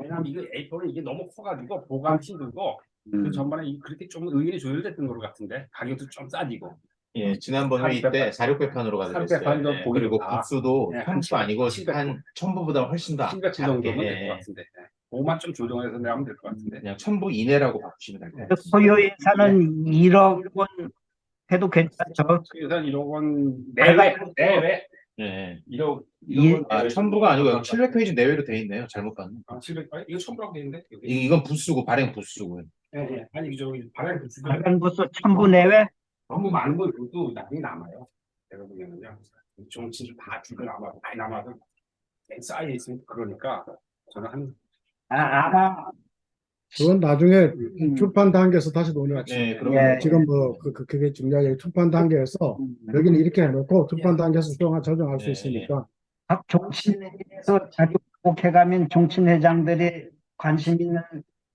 왜냐면 이거 A4는 이게 너무 커가지고 보관 힘들고 그 전반에 그렇게 좀 의견이 조율됐던 것 같은데 가격도 좀 싸지고. 예, 지난번 회의 때 46배판으로 가게 됐어요. 46배판도 예, 보이고 그리고 다. 부수도 예, 편수 아니고 700 한 1000부보다 훨씬 더 700부 작게, 정도면 될 예, 것 같은데. 그것만 좀 조정해서 내면 될 것 같은데. 그냥 1000부 이내라고 바꾸시면 될 것 같아요. 소요 예산은 1억 원 해도 괜찮죠. 예산 1억 원 내외 예. 1억 아, 1000부가 아니고 700페이지 내외로 돼 있네요. 잘못 봤네. 700 이거 1000부라고 돼 있는데 여기. 이건 부수고 발행 부수고. 예, 예. 아니 저기 발행 부수가 발간 부수 1000부 내외. 너무 많은 거 이것도 나중에 남아요. 내가 보기에는요. 정치를 다 주고 남아도 많이 남아도 쌓여 있으면 그러니까 저는 한 아마 그건 나중에 출판 단계에서 다시 논의하죠. 네, 그럼 예. 지금 뭐 그게 중요하게 출판 단계에서 여기는 이렇게 해놓고 출판 단계에서 조정할 수 예, 있으니까. 각 정치인에서 자료 보고해가면 정치회장들이 관심 있는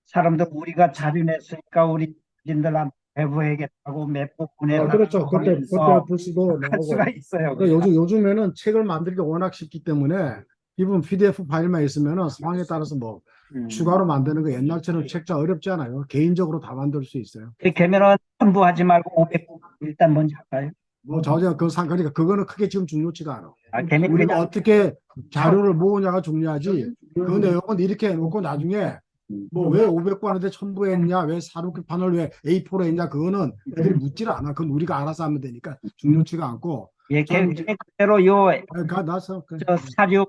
사람들 우리가 자료 냈으니까 우리 인들한테 배부해야겠다고 몇 부 보내달라고 그렇죠. 그때 하면서 불수도 할 나오고. 수가 있어요. 그러니까 요즘에는 책을 만들기 워낙 쉽기 때문에 기본 PDF 파일만 있으면은 상황에 따라서 뭐 추가로 만드는 거 옛날처럼 책자 어렵지 않아요. 개인적으로 다 만들 수 있어요. 되면은 1000부 하지 말고 500부 일단 먼저 할까요? 뭐 그러니까 그거는 크게 지금 중요치가 않아. 걔는 우리가 그냥 어떻게 자료를 모으냐가 중요하지. 그 내용은 이렇게 해놓고 나중에 뭐 왜 500부 하는데 1000부 했냐, 왜 46판을 왜 A4로 했냐, 그거는 애들이 묻지를 않아. 그건 우리가 알아서 하면 되니까 중요치가 않고. 걔는 그대로 요 나서 저 사료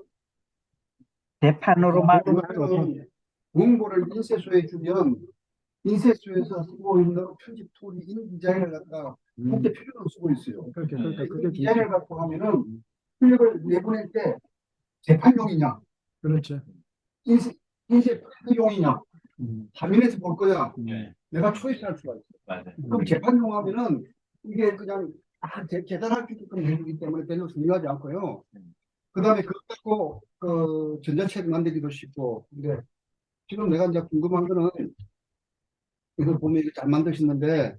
대판으로만 원고를 인쇄소에 주면 인쇄소에서 쓰고 있는 편집 툴이 인디자인을 갖다가 국대 표준으로 쓰고 있어요. 그러니까 그게 디자인을 갖고 하면은 출력을 내보낼 때 재판용이냐, 그렇죠. 인쇄용이냐, 화면에서 볼 거야. 네. 내가 초이스할 수가 있어. 맞아요. 그럼 재판용 하면은 이게 그냥 계산할 수 있게끔 해주기 때문에 별로 중요하지 않고요. 그 다음에 그거 갖고 그 전자책 만들기도 쉽고. 근데 지금 내가 이제 궁금한 거는 이걸 보면 이거 잘 만드셨는데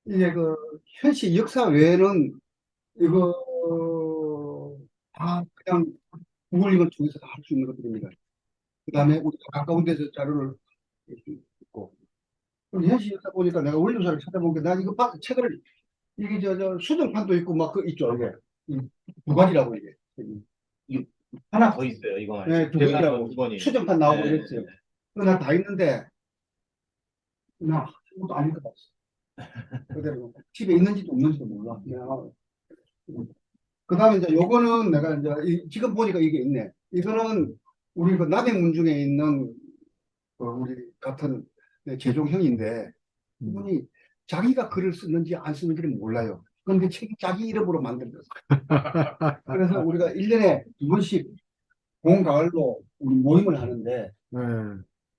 이게 그 현실 역사 외에는 이거 다 그냥 구글링을 통해서 다 할 수 있는 것들입니다. 그 다음에 우리가 가까운 데서 자료를 볼 수 있고. 그럼 현실 역사 보니까 내가 원료사를 찾아본 게, 나 이거 책을, 이게 저 수정판도 있고 막 그 있죠, 이게. 두 가지라고, 이게. 하나 더 있어요. 이거 말이죠. 네, 두 가지라고. 두 번이. 수정판 나오고 네. 이랬어요. 나 다 있는데, 나 아무것도 안 읽어봤어. 그대로. 집에 있는지도 없는지도 몰라. 그 다음에 이제 요거는 내가 이제 지금 보니까 이게 있네. 이거는 우리 그 남해문 중에 있는 우리 같은 제종형인데 이분이 자기가 글을 쓰는지 안 쓰는지를 몰라요. 그런데 책이 자기 이름으로 만들었어. 그래서 우리가 1년에 2번씩 봄, 가을로 우리 모임을 하는데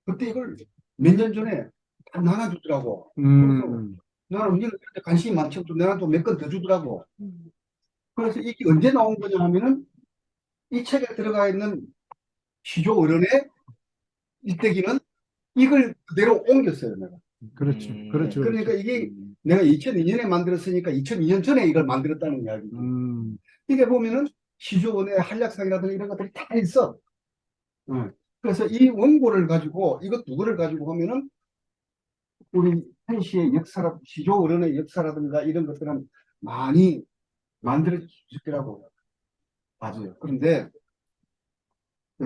그때 이걸 몇 년 전에 다 나눠주더라고. 그래서 나는 우리가 관심이 많죠. 내가 또 몇 건 더 주더라고. 그래서 이게 언제 나온 거냐 하면은 이 책에 들어가 있는 시조 어른의 일대기는 이걸 그대로 옮겼어요, 내가. 그렇죠. 그렇죠. 그러니까 이게 내가 2002년에 만들었으니까 2002년 전에 이걸 만들었다는 이야기죠. 이게 보면은 시조원의 한략상이라든가 이런 것들이 다 있어. 그래서 이 원고를 가지고 이것 두 개를 가지고 하면은 우리 현시의 역사라, 시조 어른의 역사라든가 이런 것들은 많이 만들어질 수 있더라고. 맞아요. 그런데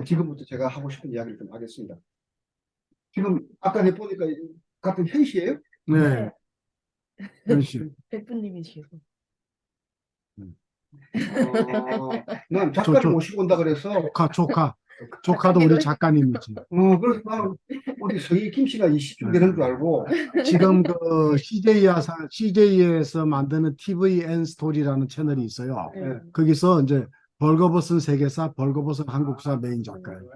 지금부터 제가 하고 싶은 이야기를 좀 하겠습니다. 지금 아까 보니까 같은 현시예요? 네. 현시. 백부님이시고. 난 작가를 모시고 온다 그래서 조카. 조카도 우리 작가님이지. 그래서 난 우리 서희 김 씨가 이 시중되는 줄 알고. 지금 그 CJ에서 만드는 TVN 스토리라는 채널이 있어요. 네. 거기서 이제 벌거벗은 세계사, 벌거벗은 한국사 메인 작가예요.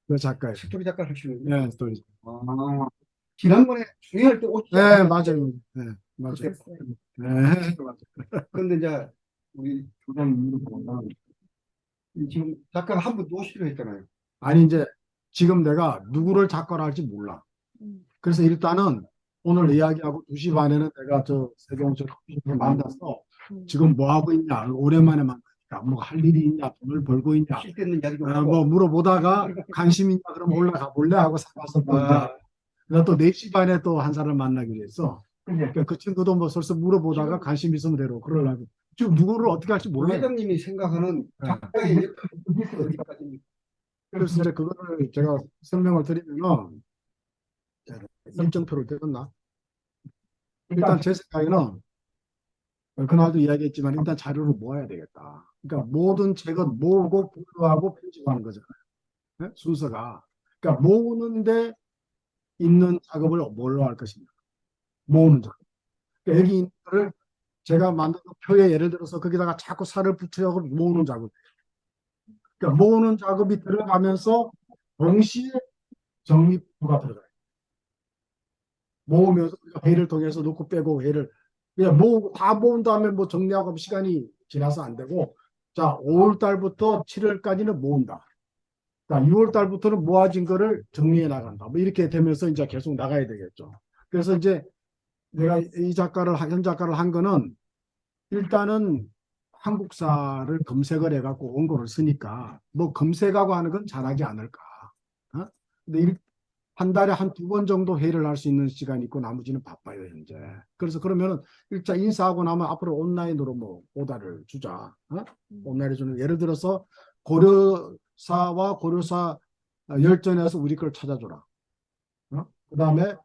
그 작가예요. 스토리 작가 하시는. 네, 스토리. 지난번에 중요할 때 오셨죠? 네, 맞아요. 네, 맞아요. 됐어요. 네, 맞아요. 그런데 이제 우리 조장님 보면 지금 작가가 한 분 또 오시기로 했잖아요. 아니 이제 지금 내가 누구를 작가로 할지 몰라. 그래서 일단은 오늘 이야기하고 2시 반에는 내가 저 세종철 커피숍에 만나서 지금 뭐 하고 있냐, 오랜만에 만나니까 뭐 할 일이 있냐, 돈을 벌고 있냐, 실제는 이야기 좀 하고. 뭐 물어보다가 관심 있냐 그럼 올라가 볼래 하고 사가서 그래서 또 4시 반에 또 한 사람 만나기로 했어. 그러니까 그 친구도 뭐 설서 물어보다가 관심 있으면 되로 그러려고. 지금 누구를 어떻게 할지 오 몰라요. 회장님이 생각하는 작가의 역할이 어디까지입니까? 그래서 이제 그거를 제가 설명을 드리면은 일정표를 떼었나? 일단 제 생각에는 그날도 이야기했지만 일단 자료를 모아야 되겠다. 그러니까 모든 책은 모으고 분류하고 편집하는 거잖아요. 네? 순서가. 그러니까 모으는데 있는 작업을 뭘로 할 것이냐. 모으는 작업. 그러니까 여기 있는 거를 제가 만든 표에 예를 들어서 거기다가 자꾸 살을 붙여서 모으는 작업. 그러니까 모으는 작업이 들어가면서 동시에 정립부가 들어가요. 모으면서 회의를 통해서 넣고 빼고 회의를 그냥 모으고 다 모은 다음에 뭐 정리하고 하면 시간이 지나서 안 되고 자 5월 달부터 7월까지는 모은다. 자 6월 달부터는 모아진 거를 정리해 나간다. 뭐 이렇게 되면서 이제 계속 나가야 되겠죠. 그래서 이제 내가 이 작가를 현 작가를 한 거는 일단은 한국사를 검색을 해갖고 원고를 쓰니까 뭐 검색하고 하는 건 잘하지 않을까. 근데 한 달에 한 2번 정도 회의를 할 수 있는 시간이 있고 나머지는 바빠요 현재. 그래서 그러면은 일단 인사하고 나면 앞으로 온라인으로 뭐 오다를 주자. 온라인에 주는 예를 들어서 고려사와 고려사 열전에서 우리 걸 찾아줘라. 그다음에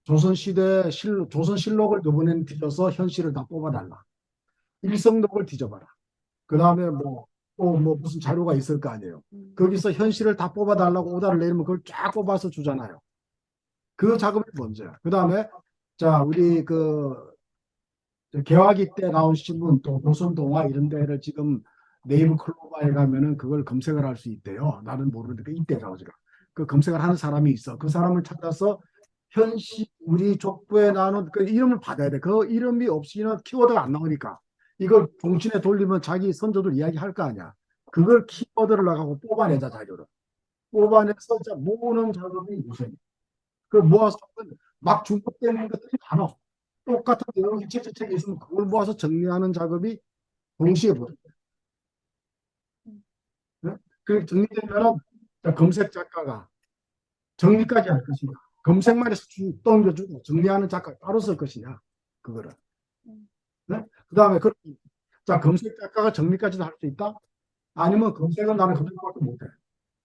조선실록을 이번에는 뒤져서 현실을 다 뽑아달라. 일성록을 뒤져봐라. 그다음에 또 무슨 자료가 있을 거 아니에요. 거기서 현실을 다 뽑아달라고 오다를 내리면 그걸 쫙 뽑아서 주잖아요. 그 작업이 먼저야. 그다음에 자 우리 개화기 때 나온 신문 또 조선동화 이런 데를 지금 네이버 클로바에 가면은 그걸 검색을 할 수 있대요. 나는 모르는데 이때라고 지금 그 검색을 하는 사람이 있어. 그 사람을 찾아서 현실 우리 족보에 나오는 그 이름을 받아야 돼. 그 이름이 없이는 키워드가 안 나오니까 이걸 종친에 돌리면 자기 선조들 이야기할 거 아니야. 그걸 키워드를 나가고 뽑아내자 자료를. 뽑아내서 자 모으는 작업이 우선이야. 그걸 모아서 막 중복되는 것들이 많아. 똑같은 내용이 책에 있으면 그걸 모아서 정리하는 작업이 동시에 벌어져요. 네? 그 정리되면 검색 작가가 정리까지 할 것이냐. 검색만 해서 쭉 넘겨주고 정리하는 작가가 따로 쓸 것이냐. 그거를. 네? 그 다음에 자 검색 작가가 정리까지도 할 수 있다? 아니면 검색은 나는 검색밖에 못해.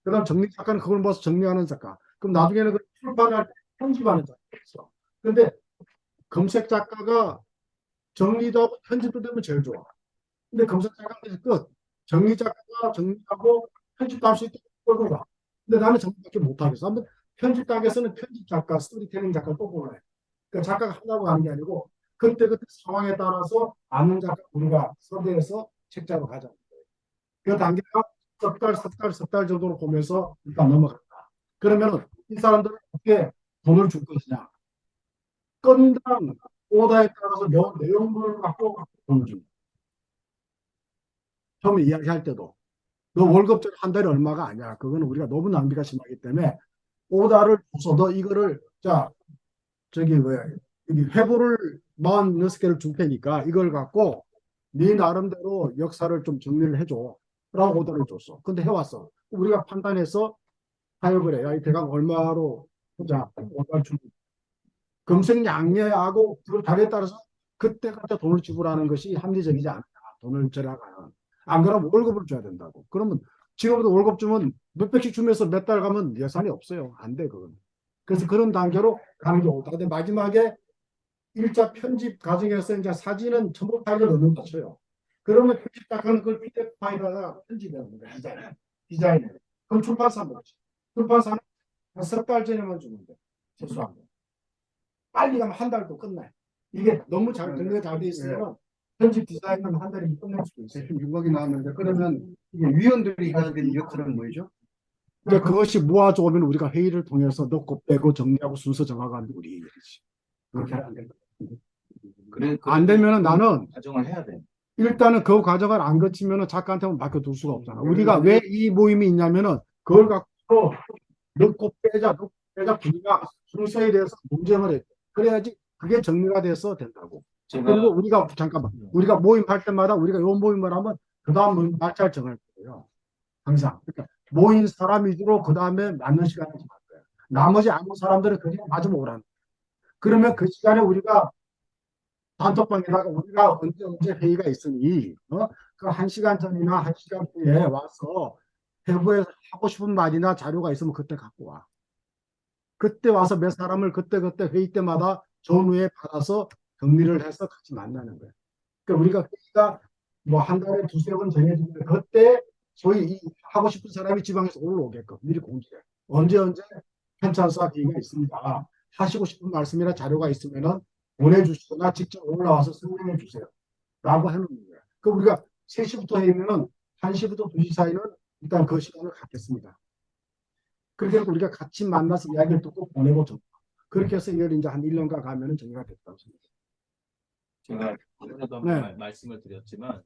그 다음 정리 작가는 그걸 모아서 정리하는 작가. 그럼 나중에는 그 출판할 때 편집하는 작가가 있어. 근데 검색 작가가 정리도 하고 편집도 되면 제일 좋아. 근데 검색 작가는 끝. 정리 작가가 정리하고 편집도 할 수 있게 끌고 가. 근데 나는 정리밖에 못하겠어. 한번 편집 단계에서는 편집 작가, 스토리텔링 작가를 또 뽑아야 돼. 그러니까 작가가 하려고 하는 게 아니고 그때그때 상황에 따라서 아는 작가 우리가 섭외해서 책 작업하자. 그 단계가 석 달 정도로 보면서 일단 넘어간다. 그러면 이 사람들은 어떻게 돈을 줄 것이냐. 건당 오다에 따라서 내용물을 갖고 돈을 줍니다. 처음에 이야기할 때도 너 월급적 한 달에 얼마가 아니야. 그거는 우리가 너무 낭비가 심하기 때문에 오다를 줘서 너 이거를 자 저기 뭐야 여기 회보를 46개를 줄 테니까 이걸 갖고 네 나름대로 역사를 좀 정리를 해줘. 라고 오다를 줬어. 근데 해왔어. 우리가 판단해서 타협을 해. 야, 이 대강 얼마로 자 오다를 주는 검색 양해하고 그 달에 따라서 그때 돈을 지불하는 것이 합리적이지 않다. 돈을 절약하는. 안 그러면 월급을 줘야 된다고. 그러면 지금부터 월급 주면 몇백씩 주면서 몇 달 가면 예산이 없어요. 안 돼, 그건. 그래서 그런 단계로 가는 게 옳다. 근데 마지막에 1차 편집 과정에서 이제 사진은 첨부 파일을 넣는다 쳐요. 그러면 편집 작가는 그걸 PDF 파일에다가 편집하는 거야. 디자인을. 그럼 출판사 뭐지? 출판사는 한 석 달 전에만 주면 돼. 최소한. 빨리 가면 한 달도 끝나요. 이게 너무 잘 정리가 잘 돼 있으면 편집 디자인은 한 달이면 끝낼 수도 있어요. 대충 윤곽이 나왔는데 그러면 이게 위원들이 해야 되는 역할은 뭐죠? 근데 그것이 모아져 오면 우리가 회의를 통해서 넣고 빼고 정리하고 순서 정하고 우리 일이지. 그렇게 안 된다. 안 되면은 나는 과정을 해야 돼. 일단은 그 과정을 안 거치면은 작가한테만 맡겨둘 수가 없잖아. 우리가 왜 이 모임이 있냐면은 그걸 갖고 넣고 빼자 분위기가 순서에 대해서 논쟁을 해. 그래야지 그게 정리가 돼서 된다고. 그리고 우리가 잠깐만 우리가 모임할 때마다 우리가 요 모임을 하면 그 다음 모임 날짜를 정할 거예요. 항상. 그러니까 모인 사람 위주로 그 다음에 맞는 시간을 정할 거예요. 나머지 아무 사람들은 그냥 맞으면 오라는 거예요. 그러면 그 시간에 우리가 단톡방에다가 우리가 언제 회의가 있으니 그 1시간 전이나 1시간 후에 와서 대부에서 하고 싶은 말이나 자료가 있으면 그때 갖고 와. 그때 와서 몇 사람을 그때 회의 때마다 전후에 받아서 정리를 해서 같이 만나는 거예요. 그러니까 우리가 회의가 뭐 한 달에 두세 번 정해지는데 그때 소위 하고 싶은 사람이 지방에서 올라오게끔 미리 공지해. 언제 편찬사 회의가 있습니다. 하시고 싶은 말씀이나 자료가 있으면은 보내주시거나 직접 올라와서 설명해 주세요. 라고 해놓는 거예요. 그 우리가 3시부터 회의면은 1시부터 2시 사이는 일단 그 시간을 갖겠습니다. 그렇게 해서 우리가 같이 만나서 이야기를 듣고 보내고 좀 그렇게 해서 이걸 이제 한 1년간 가면은 정리가 됐다고 생각해요. 제가 전에도 네. 한번 말씀을 드렸지만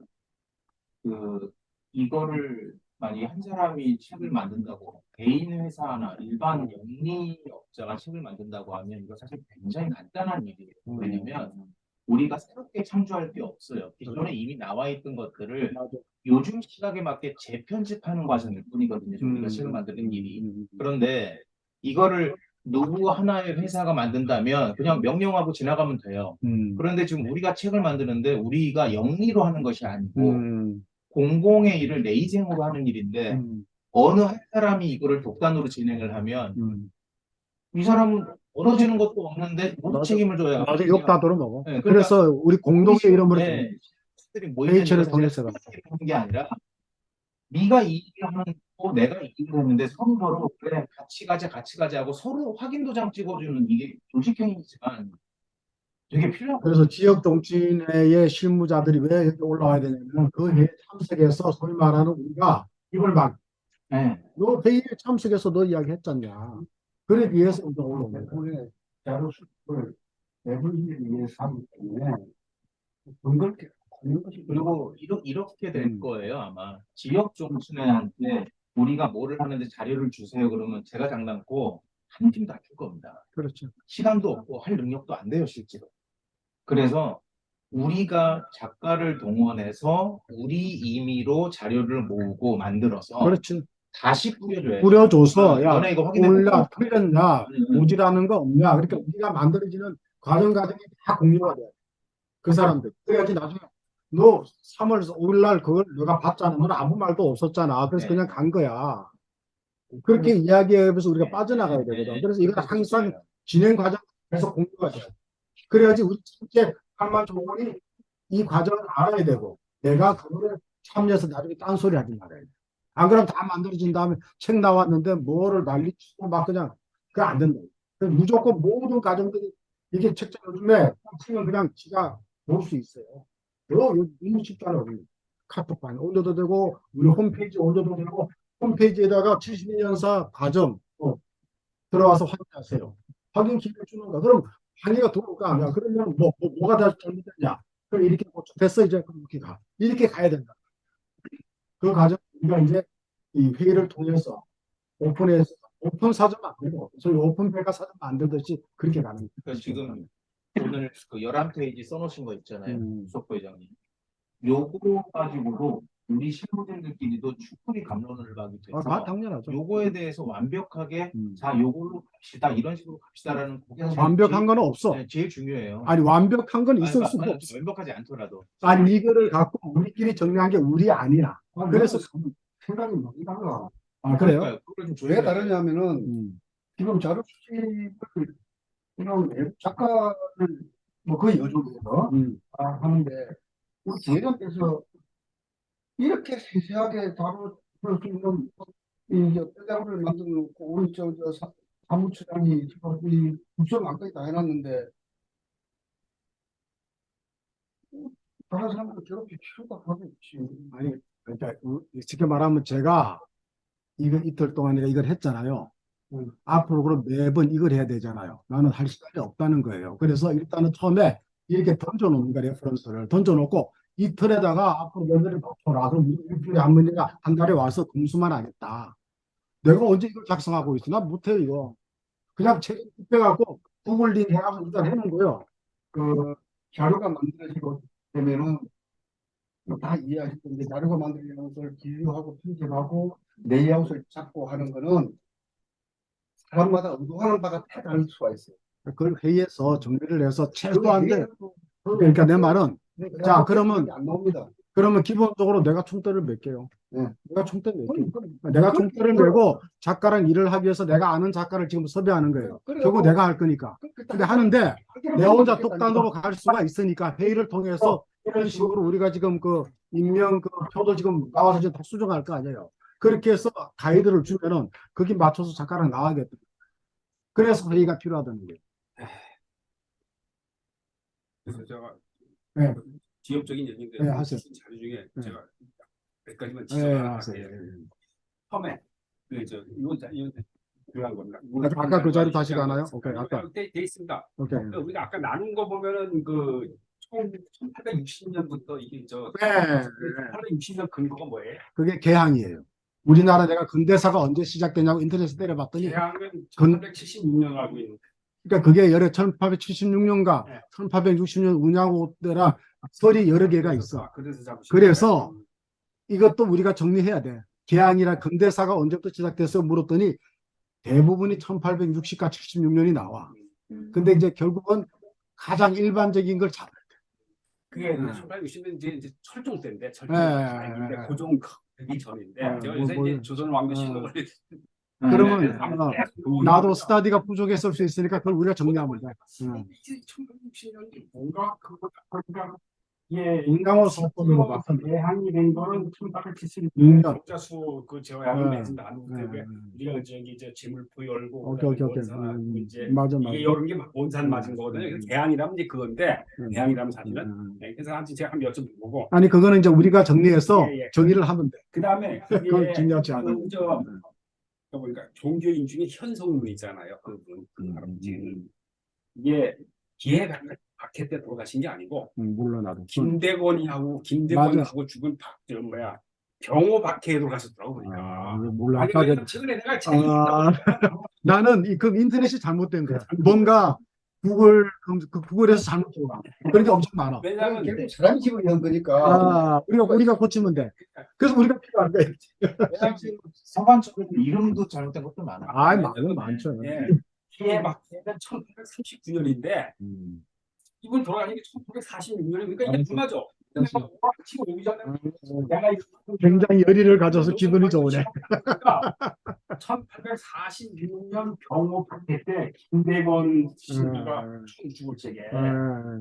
이거를 만약에 한 사람이 책을 만든다고 개인 회사나 일반 영리업자가 책을 만든다고 하면 이거 사실 굉장히 간단한 일이에요. 왜냐면 우리가 새롭게 창조할 게 없어요. 기존에 이미 나와 있던 것들을 요즘 시각에 맞게 재편집하는 과정일 뿐이거든요. 우리가 책을 만드는 일이. 그런데 이거를 누구 하나의 회사가 만든다면 그냥 명령하고 지나가면 돼요. 그런데 지금 우리가 책을 만드는데 우리가 영리로 하는 것이 아니고 공공의 일을 레이징으로 하는 일인데 어느 한 사람이 이거를 독단으로 진행을 하면 이 사람은 얻어지는 것도 없는데 모두 책임을 져야 맞아, 욕다 들어먹어. 네, 그러니까 그래서 우리 공동의 이름으로 들이 회의체를 통해서 하는 게 아니라 네가 이 일을 하는 거고 내가 이 일을 했는데 서로 그래 같이 가자 하고 서로 확인도장 찍어주는 이게 조직행위지만 되게 필요하고 그래서 지역 정치인회의 실무자들이 왜 여기 올라와야 되냐면 그 회의에 참석해서 소위 말하는 우리가 이걸 막 너 회의에 참석해서 너 이야기했잖냐. 그래 위해서 이제 올라오는 거야. 자료 수집을 내부인을 위해서 하기 때문에 번거롭게 하는 것이 그리고 이렇게 될 거예요 아마 지역 정치인한테 우리가 뭐를 하는데 자료를 주세요 그러면 제가 장난고 한 팀도 안 줄 겁니다. 그렇죠. 시간도 없고 할 능력도 안 돼요 실제로. 그래서 우리가 작가를 동원해서 우리 임의로 자료를 모으고 만들어서 그렇지. 다시 뿌려줘야 뿌려줘서 야 너네 이거 확인해 올라 틀렸냐 음. 모질하는 거 없냐. 그러니까 우리가 만들어지는 과정이 다 공유가 돼. 그 사람들. 그래야지 나중에 너 3월 5일 날 그걸 내가 봤잖아. 너는 아무 말도 없었잖아. 그래서 네. 그냥 간 거야. 그렇게 이야기해서 우리가 빠져나가야 되거든. 그래서 이건 항상 진행 과정에서 공유가 돼. 그래야지 우리 실제 한만 조건이 이 과정을 알아야 되고 내가 그거를 참여해서 나중에 딴소리 하지 말아야 돼. 안 그러면 다 만들어진 다음에 책 나왔는데 뭐를 난리치고 막 그냥 그게 안 된다. 그래서 무조건 모든 과정들이 이게 책장 요즘에 치면 그냥 지가 볼 수 있어요. 너무 쉽잖아. 카톡방에 올려도 되고 우리 홈페이지에 올려도 되고 홈페이지에다가 72년사 과정 들어와서 확인하세요. 확인 기회 주는 거야. 그럼 항의가 들어올까 안 가? 그러면 뭐가 다 잘못됐냐? 그럼 이렇게 됐어 이제 그럼 이렇게 가. 이렇게 가야 된다. 그 과정 우리가 이제 이 회의를 통해서 오픈해서 오픈 사전 만들고 저희 오픈회가 사전 만들듯이 그렇게 가는 거예요. 그러니까 지금 오늘 그 11페이지 써놓으신 거 있잖아요. 수석부 회장님. 요거 가지고도 우리 실무진들끼리도 충분히 감론을 하기 때문에 당연하죠. 요거에 대해서 완벽하게 자 요걸로 갑시다 이런 식으로 갑시다라는 그게 사실 완벽한 건 없어. 네, 제일 중요해요. 아니 완벽한 건 있을 아니, 수가 아니, 없어. 완벽하지 않더라도 아니 이거를 갖고 우리끼리 정리한 게 우리 아니야. 그래서 생각이 많이 달라. 그래요? 그러니까요. 그걸 좀 왜 조심해야 돼요. 다르냐면은 지금 자료 수집을 그냥 외부 작가를 뭐 거의 요즘에서 하는데 우리 대련에서 이렇게 세세하게 다룰 수 있는 이 여자를 만들어 놓고 우리 사무처장이 이 부처 막까지 다 해놨는데 다른 사람들 괴롭힐 필요가 하고 있지. 아니, 그러니까 쉽게 말하면 제가 이거 이틀 동안 내가 이걸 했잖아요. 앞으로 그럼 매번 이걸 해야 되잖아요. 나는 할 시간이 없다는 거예요. 그래서 일단은 처음에 이렇게 던져놓는 거예요. 레퍼런스를 던져놓고 이틀에다가 앞으로 며칠을 맞춰라. 그럼 일주일에 한 번이가 한 달에 와서 검수만 하겠다. 내가 언제 이걸 작성하고 있어? 나 못해요, 이거. 그냥 책 빼갖고 구글링 해가지고 일단 해놓은 거예요. 그 자료가 만들어지고 되면은 다 이해하실 텐데 자료가 만들어지는 것을 분류하고 편집하고 레이아웃을 잡고 하는 거는 사람마다 의도하는 바가 다 다를 수가 있어요. 그걸 회의에서 정리를 해서 최소한 그러니까 내 말은 자, 그러면 안 나옵니다. 그러면 기본적으로 내가 총대를 맬게요. 네. 내가 총대 맬게요. 내가 총대를 메고 작가랑 일을 하기 위해서 내가 아는 작가를 지금 섭외하는 거예요. 결국 내가 할 거니까. 근데 하는데 내 혼자 독단으로 갈 수가 있으니까 회의를 통해서 이런 식으로 우리가 지금 그 임명 그 표도 지금 나와서 지금 다 수정할 거 아니에요. 그렇게 해서 가이드를 주면은 거기 맞춰서 작가랑 나가겠다. 그래서 회의가 필요하다는 거예요. 그래서 제가 네. 지역적인 얘기인데 네, 하세요. 자료 중에 네. 제가 몇 가지만 네, 지적을 하세요. 할게요. 처음에 이건 중요한 겁니다. 아까 그 자료 다시 가나요? 오케이, 아까. 돼 있습니다. 오케이. 우리가 아까 나눈 거 보면은 그 1860년부터 이게 네. 1860년 근거가 뭐예요? 그게 개항이에요. 우리나라 내가 근대사가 언제 시작되냐고 인터넷에 때려봤더니 개항은 1876년 알고 있는데. 그러니까 그게 1876년과 네. 1860년 운양호 때라 설이 여러 개가 있어. 그래서 그래서 이것도 우리가 정리해야 돼. 개항이라 근대사가 언제부터 시작됐어 물었더니 대부분이 1860과 76년이 나와. 근데 이제 결국은 가장 일반적인 걸 잡아야 돼. 그게 1860년 이제 철종 때인데 철종 네. 때인데 고종 되기 전인데 네, 제가 요새 이제 조선 왕조 시대를 그러면 나도 스타디가 부족했을 수 있으니까 그걸 우리가 정리하면 돼. 1860년이 뭔가 예, 인강호 사건으로 봤던 대항이 된 거는 1876년. 6년. 적자수 그 제왕을 네. 맺은 나누 때문에 우리가 저기 이제 재물포 열고 오케이. 원산하고 이제 맞아. 이게 이런 게 원산 맞은 거거든요. 그래서 개항이라면 이제 그건데 개항이라면 사실은 네. 그래서 한번 제가 한번 여쭤보고 아니 그거는 이제 우리가 정리해서 예. 정리를 하면 돼. 그 다음에 그건 중요하지 않아. 보니까 종교인 중에 현성문 있잖아요. 그분 그 할아버지는 이게 기해 박해 때 돌아가신 게 아니고 몰라 나도. 김대건하고 죽은 병호 박해에 돌아가셨더라고 보니까. 몰라. 아니, 아까 왜냐면 최근에 내가 책 나는 그 인터넷이 잘못된 거야. 뭔가 구글에서 잘못 들어가. 그런 게 엄청 많아. 왜냐면 결국 사람 집을 연 거니까. 우리가 고치면 돼. 그래서 우리가 필요한 거야. 서반적으로 이름도 잘못된 것도 많아. 많죠. 예, 기해 박해는 1839년인데 이분 돌아가신 게 1946년이니까 이게 누나죠. 치고 오기 전에 내가 굉장히 열의를 가져서 기분이 좋으네. 1846년 병호 박해 때 김대건 씨가 총 죽을 적에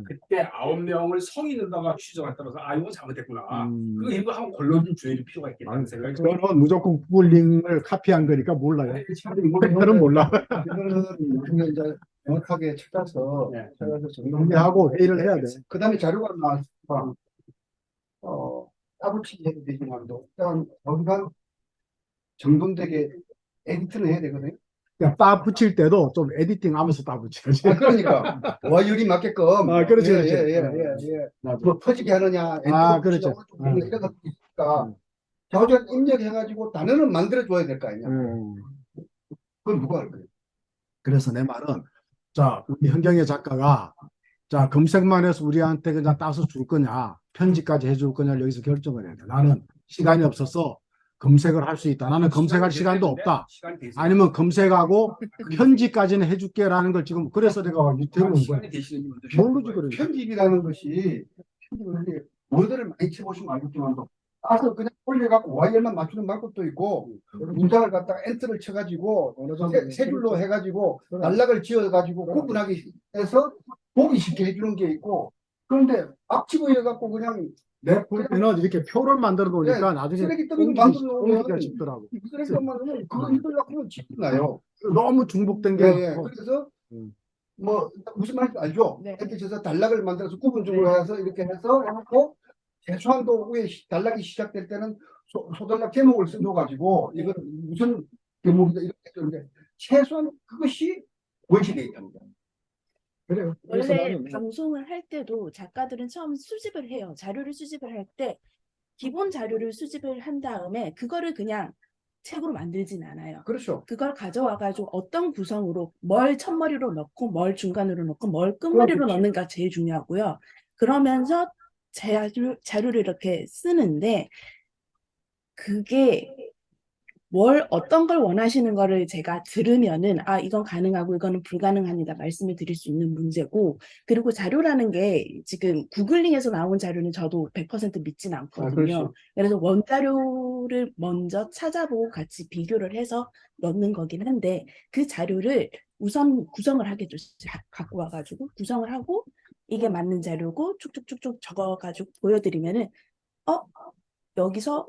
그때 9명을 성인으로다가 취조가 따라서 이건 잘못됐구나. 이거 한번 걸러줄 줘야 필요가 있겠다는 생각이 들어요. 저는 무조건 구글링을 카피한 거니까 몰라요. 저는 몰라. 이거는 우리가 이제 명확하게 찾아서 정리하고 회의를 해야 돼. 그 다음에 자료가 나왔으니까 따블치기 해도 되지만도 일단 어디간 정돈되게 에디트는 해야 되거든요. 그러니까 빠 붙일 때도 좀 에디팅 하면서 빠 붙여야지. 그러니까 와율이 맞게끔. 그렇지. 뭐 퍼지게 하느냐, 그렇지. 이런 것도 있으니까 자우지간 입력해가지고 단어는 만들어줘야 될 거 아니야. 그건 누가 할 거예요? 그래서 내 말은 자 우리 현경의 작가가 자 검색만 해서 우리한테 그냥 따서 줄 거냐 편집까지 해줄 거냐를 여기서 결정을 해야 돼. 나는 시간이 없어서 검색을 할 수 있다. 나는 검색할 시간도 없다. 아니면 검색하고 편집까지는 해줄게라는 걸 지금 그래서 내가 유튜브에 온 거야. 모르지 그래. 편집이라는 것이 워드를 많이 쳐보시면 알겠지만 따서 그냥 올려갖고 와이어만 맞추는 방법도 있고 문장을 갖다가 엔터를 쳐가지고 세 줄로 해가지고 단락을 지어가지고 구분하기 해서 보기 쉽게 해주는 게 있고 그런데 앞집어 해갖고 그냥 내 볼 때는 이렇게 표를 만들어 놓으니까 네, 나중에 쓰레기 더미를 만들어 놓으면 옮기기가 쉽더라고. 쓰레기 만들면 그거 힘들려고 하면 집이 나요. 너무 중복된 게 예, 예. 많고. 그래서 음. 뭐 무슨 말인지 알죠? 네. 이렇게 해서 단락을 만들어서 구분적으로 해서 이렇게 해서 해놓고 최소한도 후에 단락이 시작될 때는 소단락 제목을 써줘가지고 이건 무슨 제목이다 이렇게 했는데 최소한 그것이 원시되어 있답니다. 그래요. 그래서 원래 나는 방송을 할 때도 작가들은 처음 수집을 해요. 자료를 수집을 할 때 기본 자료를 수집을 한 다음에 그거를 그냥 책으로 만들진 않아요. 그렇죠. 그걸 가져와가지고 어떤 구성으로 뭘 첫머리로 넣고 뭘 중간으로 넣고 뭘 끝머리로 그렇지. 넣는가 제일 중요하고요. 그러면서 자료를 이렇게 쓰는데 그게 어떤 걸 원하시는 거를 제가 들으면은, 아, 이건 가능하고 이거는 불가능합니다. 말씀을 드릴 수 있는 문제고, 그리고 자료라는 게 지금 구글링에서 나온 자료는 저도 100% 믿진 않거든요. 그렇지. 그래서 원자료를 먼저 찾아보고 같이 비교를 해서 넣는 거긴 한데, 그 자료를 우선 구성을 하게 갖고 와가지고, 구성을 하고, 이게 맞는 자료고, 쭉쭉쭉쭉 적어가지고 보여드리면은, 여기서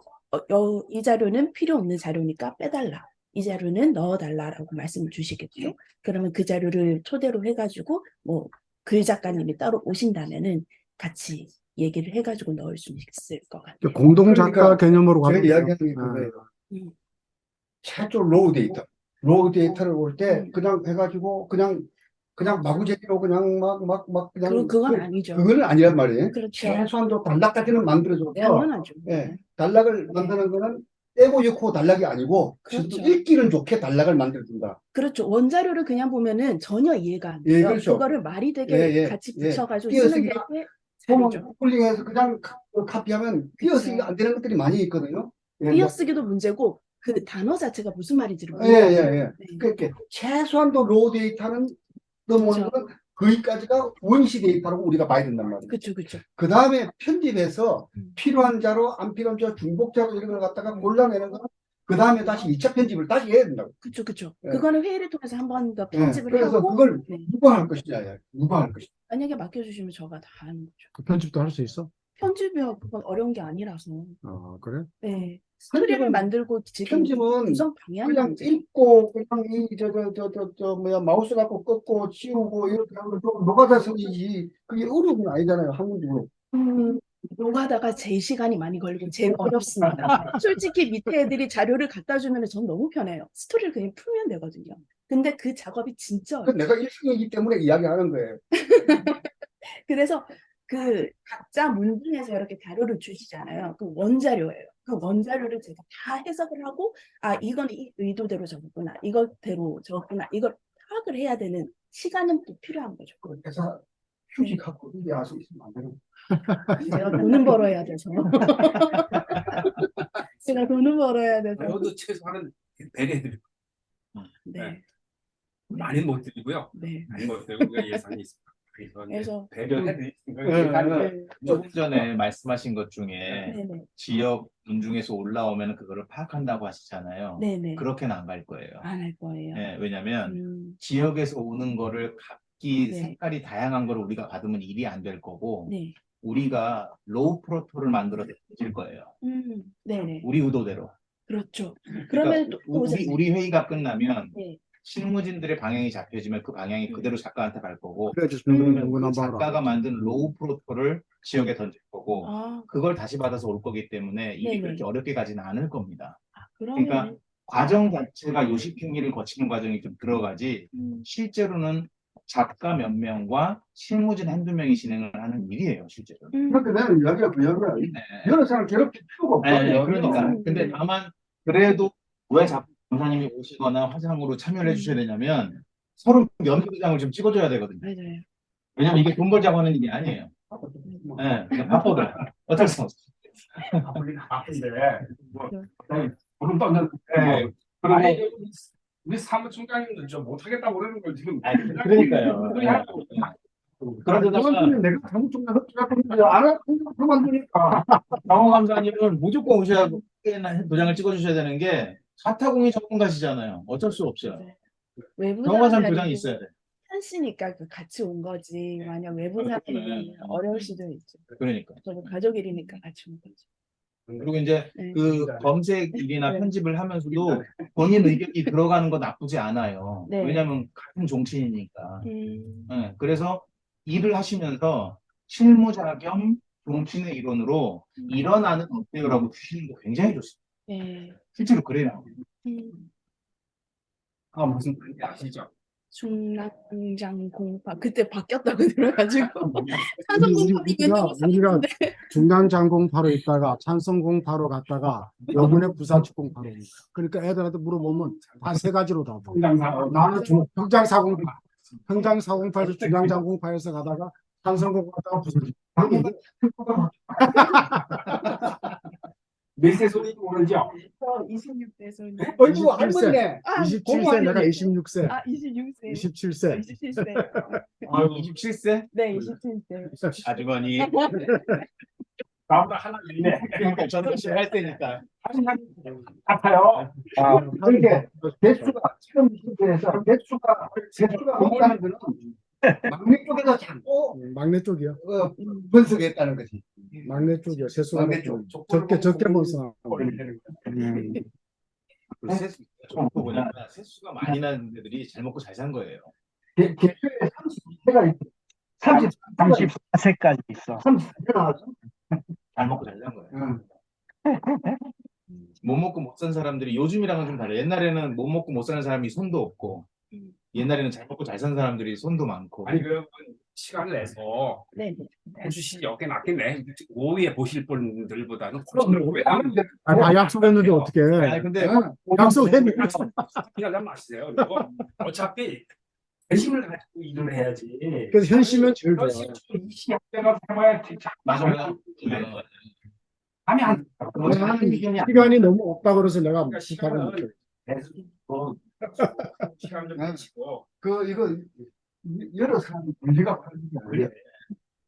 이 자료는 필요 없는 자료니까 빼달라. 이 자료는 넣어달라라고 말씀을 주시겠죠. 그러면 그 자료를 토대로 해가지고 뭐 글 작가님이 따로 오신다면은 같이 얘기를 해가지고 넣을 수 있을 것 같아요. 공동 작가 그러니까 개념으로 제가 가는 이야기하는 게 거죠. 그거예요. 최초 로우 데이터를 올 때 그냥 해가지고 그냥 마구잡이로 그냥 막 그냥 그건 아니죠. 그거는 아니란 말이에요. 그렇죠. 최소한도 단락까지는 만들어줘서 당연하죠. 예, 단락을 만드는 거는 떼고 넣고 단락이 아니고 그렇죠. 읽기는 좋게 단락을 만들어준다. 그렇죠. 원자료를 그냥 보면은 전혀 이해가 안 예, 돼요. 그렇죠. 그거를 말이 되게 예, 예, 같이 예. 붙여가지고 띄어쓰기 쓰는 게 보면 자료죠. 쿨링해서 그냥 카피하면 띄어쓰기가 안 되는 것들이 많이 있거든요. 예, 뭐, 띄어쓰기도 문제고 그 단어 자체가 무슨 말인지를 예, 몰라요. 예, 예. 네. 그렇게 최소한도 로우 데이터는 넘어오는 그렇죠. 건 거기까지가 원시 데이터라고 우리가 봐야 된단 말이에요. 그렇죠, 그렇죠. 그 다음에 편집해서 필요한 자료, 안 필요한 자료, 중복 자료 이런 걸 갖다가 골라내는 건 그 다음에 다시 2차 편집을 다시 해야 된다고. 그렇죠, 그렇죠. 예. 그거는 회의를 통해서 한 번 더 예. 편집을 그래서 하고 그걸 네. 누가 할 것이냐, 누가 할 것이냐. 만약에 맡겨주시면 저가 다 하는 거죠. 그 편집도 할 수 있어? 편집이요, 그건 어려운 게 아니라서. 그래? 네. 스토리를 만들고 지금 편집은 구성 방향이 그냥 문제죠. 읽고 그냥 뭐야 마우스 갖고 꺾고 치우고 이렇게 하면 좀 노가다 쓰이지 그게 어려운 건 아니잖아요 한국도. 노가다가 제 시간이 많이 걸리고 제일 어렵습니다. 솔직히 밑에 애들이 자료를 갖다 주면 전 너무 편해요. 스토리를 그냥 풀면 되거든요. 근데 그 작업이 진짜 그 어려워요. 내가 일승이기 때문에 이야기하는 거예요. 그래서 그 각자 문중에서 이렇게 자료를 주시잖아요. 그 원자료예요. 그 원자료를 제가 다 해석을 하고, 아, 이건 이 의도대로 적었구나. 이것대로 적었구나. 이걸 파악을 해야 되는 시간은 또 필요한 거죠. 그 회사 휴직하고 이게 알수 있으면 안 되는. 제가 돈은 벌어야 돼서. 제가 돈은 벌어야 돼서. 저도 최소한은 배려해드리고 네. 많이 못 드리고요. 네. 많이 못 드리고 예산이 있습니다. 그래서 배려해드리고 조금 전에 말씀하신 것 중에 네네. 지역 문중에서 올라오면 그거를 파악한다고 하시잖아요. 네네. 그렇게는 안 갈 거예요. 안 할 거예요. 네, 왜냐면 음, 지역에서 오는 거를 각기 네. 색깔이 다양한 거를 우리가 받으면 일이 안 될 거고 네. 우리가 로우 프로토를 만들어서 줄 거예요. 네네. 우리 의도대로. 그렇죠. 그러니까 그러면 또 우리 회의가 끝나면 네. 실무진들의 방향이 잡혀지면 그 방향이 그대로 작가한테 갈 거고 그래야지 그 작가가 만든 로우 프로토를 지역에 던질 거고 아, 그걸 다시 받아서 올 거기 때문에 일이 네네. 그렇게 어렵게 가지는 않을 겁니다. 그러면 그러니까 과정 자체가 요식 행위를 거치는 과정이 좀 들어가지 실제로는 작가 몇 명과 실무진 한두 명이 진행을 하는 일이에요, 실제로. 그렇게 되는 이야기가 그야기야. 여러 사람 괴롭힐 필요가 없어요. 네, 그러니까. 근데 다만 그래도 왜 자꾸 강사님이 오시거나 화상으로 참여를 해주셔야 되냐면 서로 면도장을 좀 찍어줘야 되거든요. 맞아요. 왜냐면 이게 돈 벌자고 하는 일이 아니에요. 네, 그냥 바쁘거든. 어쩔 수 없어. 바쁜데 뭐 보름 떠는 그리고 우리 사무총장님도 좀 못하겠다고 그러는 걸 지금 그러니까요. 소리 하고 그러다가 내가 잘못 좀 알아 그만두니까. 강호감사님은 무조건 오셔야 하고 도장을 찍어주셔야 되는 게 사타공이 전문가시잖아요. 어쩔 수 없어요. 외부 강호감사님 사람이 도장이 아니고 있어야 돼. 씨니까 그 같이 온 거지. 만약 외부 사람이면 어려울 수도 있죠. 그러니까. 저도 가족 일이니까 같이 온 거죠. 그리고 이제 네. 그 검색 일이나 네. 편집을 하면서도 본인 의견이 들어가는 거 나쁘지 않아요. 네. 왜냐하면 같은 종친이니까. 음, 네, 그래서 일을 하시면서 실무자 겸 종친의 일원으로 일어나는 어때요라고 주시는 거 굉장히 좋습니다. 네. 실제로 그래요. 아, 무슨 말인지 아시죠? 중랑장공파 그때 바뀌었다고 들어가지고 우리가 찬성공파님은 우리가 중간장공파로 있다가 찬성공파로 갔다가 요번에 부산축공파로 옵니다. 그러니까 애들한테 물어보면 다 세 가지로 다 봐. 나는 평장사공파, 평장사공파에서 중간장공파에서 가다가 찬성공파 갔다가 부산축공파. 몇세 소리 모르죠? 26대손. 어이구 할머니네. 27세, 내가 26세, 아 26세. 27세. 27세. 아, 27세? 네 27세. 아주머니. 나보다 하나 있네. 그러니까 저는 할 때니까. 같아요. 그러니까 개수가 지금 시대에서 개수가 없다는 거는 막내 쪽에서 자꾸 막내 쪽이요. 분석했다는 거지. 막내 쪽이요. 세수가 막내 쪽. 적게 번서. 그 뭐냐, 세수가 많이 나는 데들이 잘 먹고 잘 산 거예요. 개수에 32세가 있어. 34세까지 있어. 34세 나왔어. 잘 먹고 잘 산 거예요. 응. 못 먹고 못 산 사람들이 요즘이랑은 좀 달라요. 옛날에는 못 먹고 못 사는 사람이 손도 없고, 옛날에는 잘 먹고 잘 산 사람들이 손도 많고. 아니 그 시간을 내서 네. 해주시지 없게 낫겠네. 오후에 보실 분들보다는 훨씬 왜 하는데 다 약속했는데 어떻게? 아니 근데 약속했는데. 그냥 마시세요. 이거 어차피 관심을 가지고 일을 해야지. 그래서 현시면 제일 좋아. 20대가 해봐야 진짜 맞아요. 감이 안 시간이 너무 없다 그래서 내가 부탁을 못해. 시간 좀 내시고 이거 여러 사람 문제가 그래.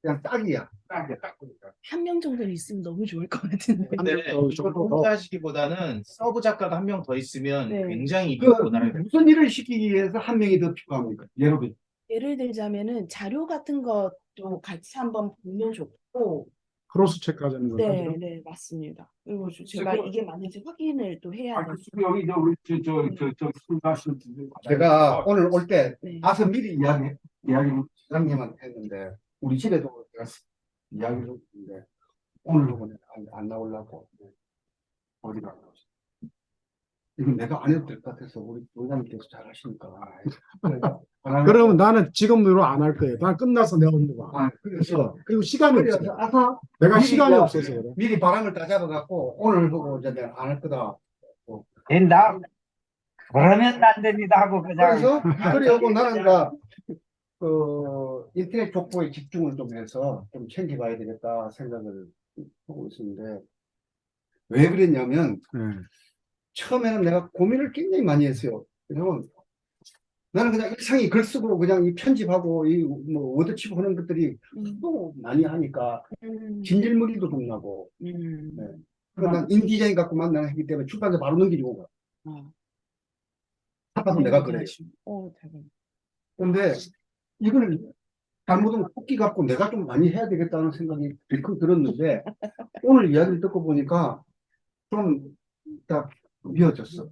그냥 딱이야. 딱 보니까. 한 명 정도는 있으면 너무 좋을 것 같은데. 근데 더, 이걸 좀 더. 혼자 하시기보다는 서브 작가가 한 명 더 있으면 네. 굉장히 그 원활하게 무슨 일을 시키기 위해서 한 명이 더 필요합니까? 여러분. 예를 들자면은 자료 같은 것도 같이 한번 보면 좋고. 크로스 체크하자는 거죠. 네, 네, 맞습니다. 그리고 제가 이게 맞는지 확인을 또 해야 돼요. 여기 우리 술 마시는 분들 제가 오늘 올 때 네. 가서 미리 이야기를 시장님한테 했는데 우리 집에도 제가 이야기를 했는데 오늘 보면 안 나오려고 어디 가고 이건 내가 안 해도 될 것 같아서 우리 부장님께서 잘 하시니까 그러면 나는 지금으로 안 할 거예요. 난 끝나서 내가 업무가. 그래서 그리고 시간이 그래서 없어. 아까 내가 미리 시간이 그- 없어서 그래. 미리 바람을 다 잡아갖고 오늘 보고 이제 내가 안 할 거다. 된다. 그러면 안 됩니다 하고 그냥. 그래서 그래고 나는 인터넷 족보에 집중을 좀 해서 좀 챙겨봐야 되겠다 생각을 하고 있었는데 왜 그랬냐면 처음에는 내가 고민을 굉장히 많이 했어요. 왜냐면 나는 그냥 일상이 글 쓰고 그냥 이 편집하고 이 뭐 워드칩 하는 것들이 너무 많이 하니까 진질머리도 좀 나고 네. 그래서 난 인디자인 갖고만 나는 했기 때문에 출판사 바로 넘기고 가. 답답은 내가 그래. 대박. 근데 이걸 잘못하면 토끼 갖고 내가 좀 많이 해야 되겠다는 생각이 들컥 들었는데 오늘 이야기를 듣고 보니까 좀 딱 미어졌어.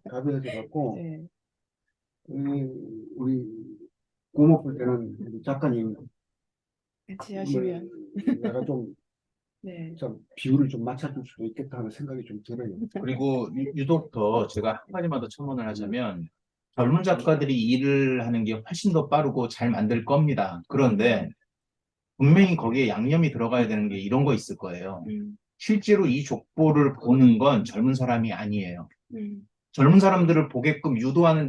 가벼워져 갖고 네. 우리 고목볼 때는 우리 작가님 같이 하시면. 내가 좀 네. 비율을 좀 맞춰줄 수도 있겠다 하는 생각이 좀 들어요. 그리고 유독 더 제가 한 가지만 더 첨언을 하자면 젊은 작가들이 일을 하는 게 훨씬 더 빠르고 잘 만들 겁니다. 그런데 분명히 거기에 양념이 들어가야 되는 게 이런 거 있을 거예요. 실제로 이 족보를 보는 건 젊은 사람이 아니에요. 젊은 사람들을 보게끔 유도하는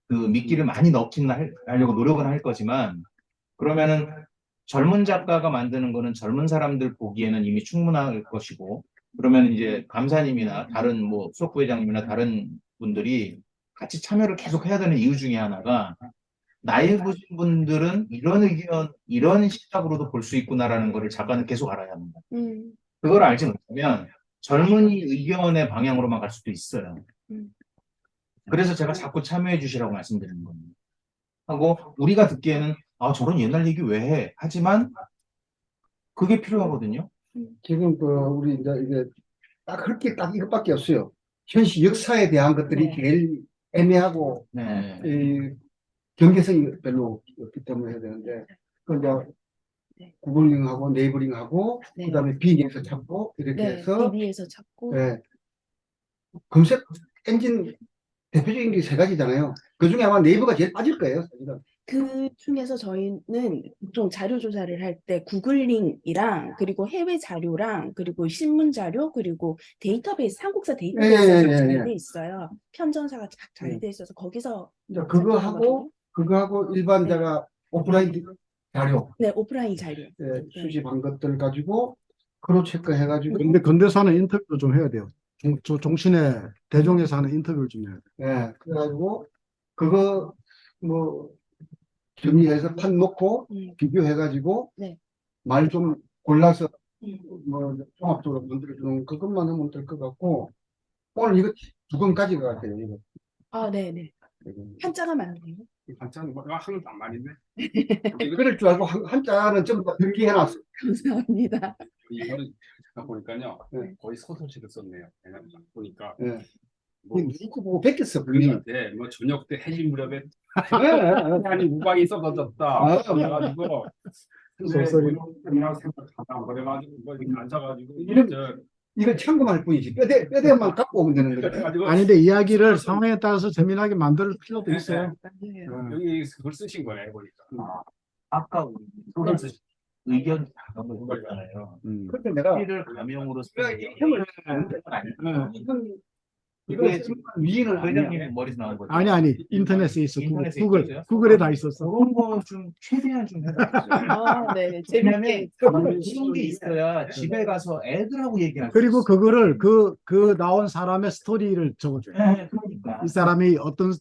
그 미끼를 많이 넣긴 하려고 노력은 할 거지만 그러면은 젊은 작가가 만드는 거는 젊은 사람들 보기에는 이미 충분할 것이고 그러면 이제 감사님이나 다른 뭐 수석부회장님이나 다른 분들이 같이 참여를 계속 해야 되는 이유 중에 하나가 나이 드신 분들은 이런 의견, 이런 시각으로도 볼 수 있구나라는 거를 작가는 계속 알아야 합니다. 그걸 알지 못하면 젊은이 의견의 방향으로만 갈 수도 있어요. 그래서 제가 자꾸 참여해 주시라고 말씀드리는 겁니다. 하고 우리가 듣기에는 아 저런 옛날 얘기 왜 해? 하지만 그게 필요하거든요. 지금 그 우리 이제 이게 딱 할 게 딱 이것밖에 없어요. 현실 역사에 대한 것들이 네. 제일 애매하고 네. 이 경계성이 별로 없기 때문에 해야 되는데 그 이제 네. 구글링하고 네이버링하고 네. 그다음에 빙에서 찾고 이렇게 네, 해서 DB에서 찾고 예, 검색 엔진 대표적인 게 세 가지잖아요. 그 중에 아마 네이버가 제일 빠질 거예요. 사실은. 그 중에서 저희는 보통 자료 조사를 할 때 구글링이랑 그리고 해외 자료랑 그리고 신문 자료 그리고 데이터베이스 한국사 데이터베이스가 예, 예, 잘 예. 돼 있어요. 편전사가 예. 잘 돼 있어서 거기서 이제 그거하고 일반 네. 제가 오프라인 자료 네, 오프라인 자료. 예, 수집한 것들 가지고 크로 체크해가지고 근데 근대사는 인터뷰도 좀 해야 돼요. 종신의 대종에서 하는 인터뷰를 좀 해야 돼요. 예, 그래가지고 그거 뭐 정리해서 판 놓고 비교해가지고 네. 말 좀 골라서 음. 뭐 종합적으로 만들어주는 그것만 하면 될 것 같고 오늘 이거 두 권까지 것 같아요. 이거. 아, 네네. 한자가 많네요. 반찬 하나도 안 많이네. 그럴 줄 알고 한자는 전부 다 변기해놨어. 감사합니다. 이거는 제가 보니까요. 네. 거의 소설식을 썼네요. 그냥 보니까 예. 뭐 누구 보고 뺏겼어, 분명히. 우리한테 뭐 저녁 때 해질 무렵에 예, 아니 우방이 쏟아졌다. 아, 그래가지고 소설이. 그냥 생각하다 그래가지고 뭐 이렇게 앉아가지고 이름- 저 이건 참고할 뿐이지. 뼈대만 갖고 오면 되는 거죠. 그래가지고 아니, 근데 이야기를 상황에 따라서 재미나게 만들 필요도 네, 있어요. 여기 글 쓰신 거네 보니까. 아까 우리 소설 쓰신 의견 작업을 해봤잖아요. 그때 내가 피를 가명으로 형을 이거 이게 위인은 아니야. 회장님 머리에서 나온 거죠. 아니, 인터넷에 있어. 인터넷에 구글, 있어요? 구글에 다 있었어. 그런 거 좀 최대한 좀 해봤어요. 아, 네. 왜냐면 재밌게. 그런 게 있어야 집에 가서 애들하고 얘기할 수 그리고 있어요. 그거를 그 나온 사람의 스토리를 적어줘요. 네, 그러니까. 이 사람이 어떤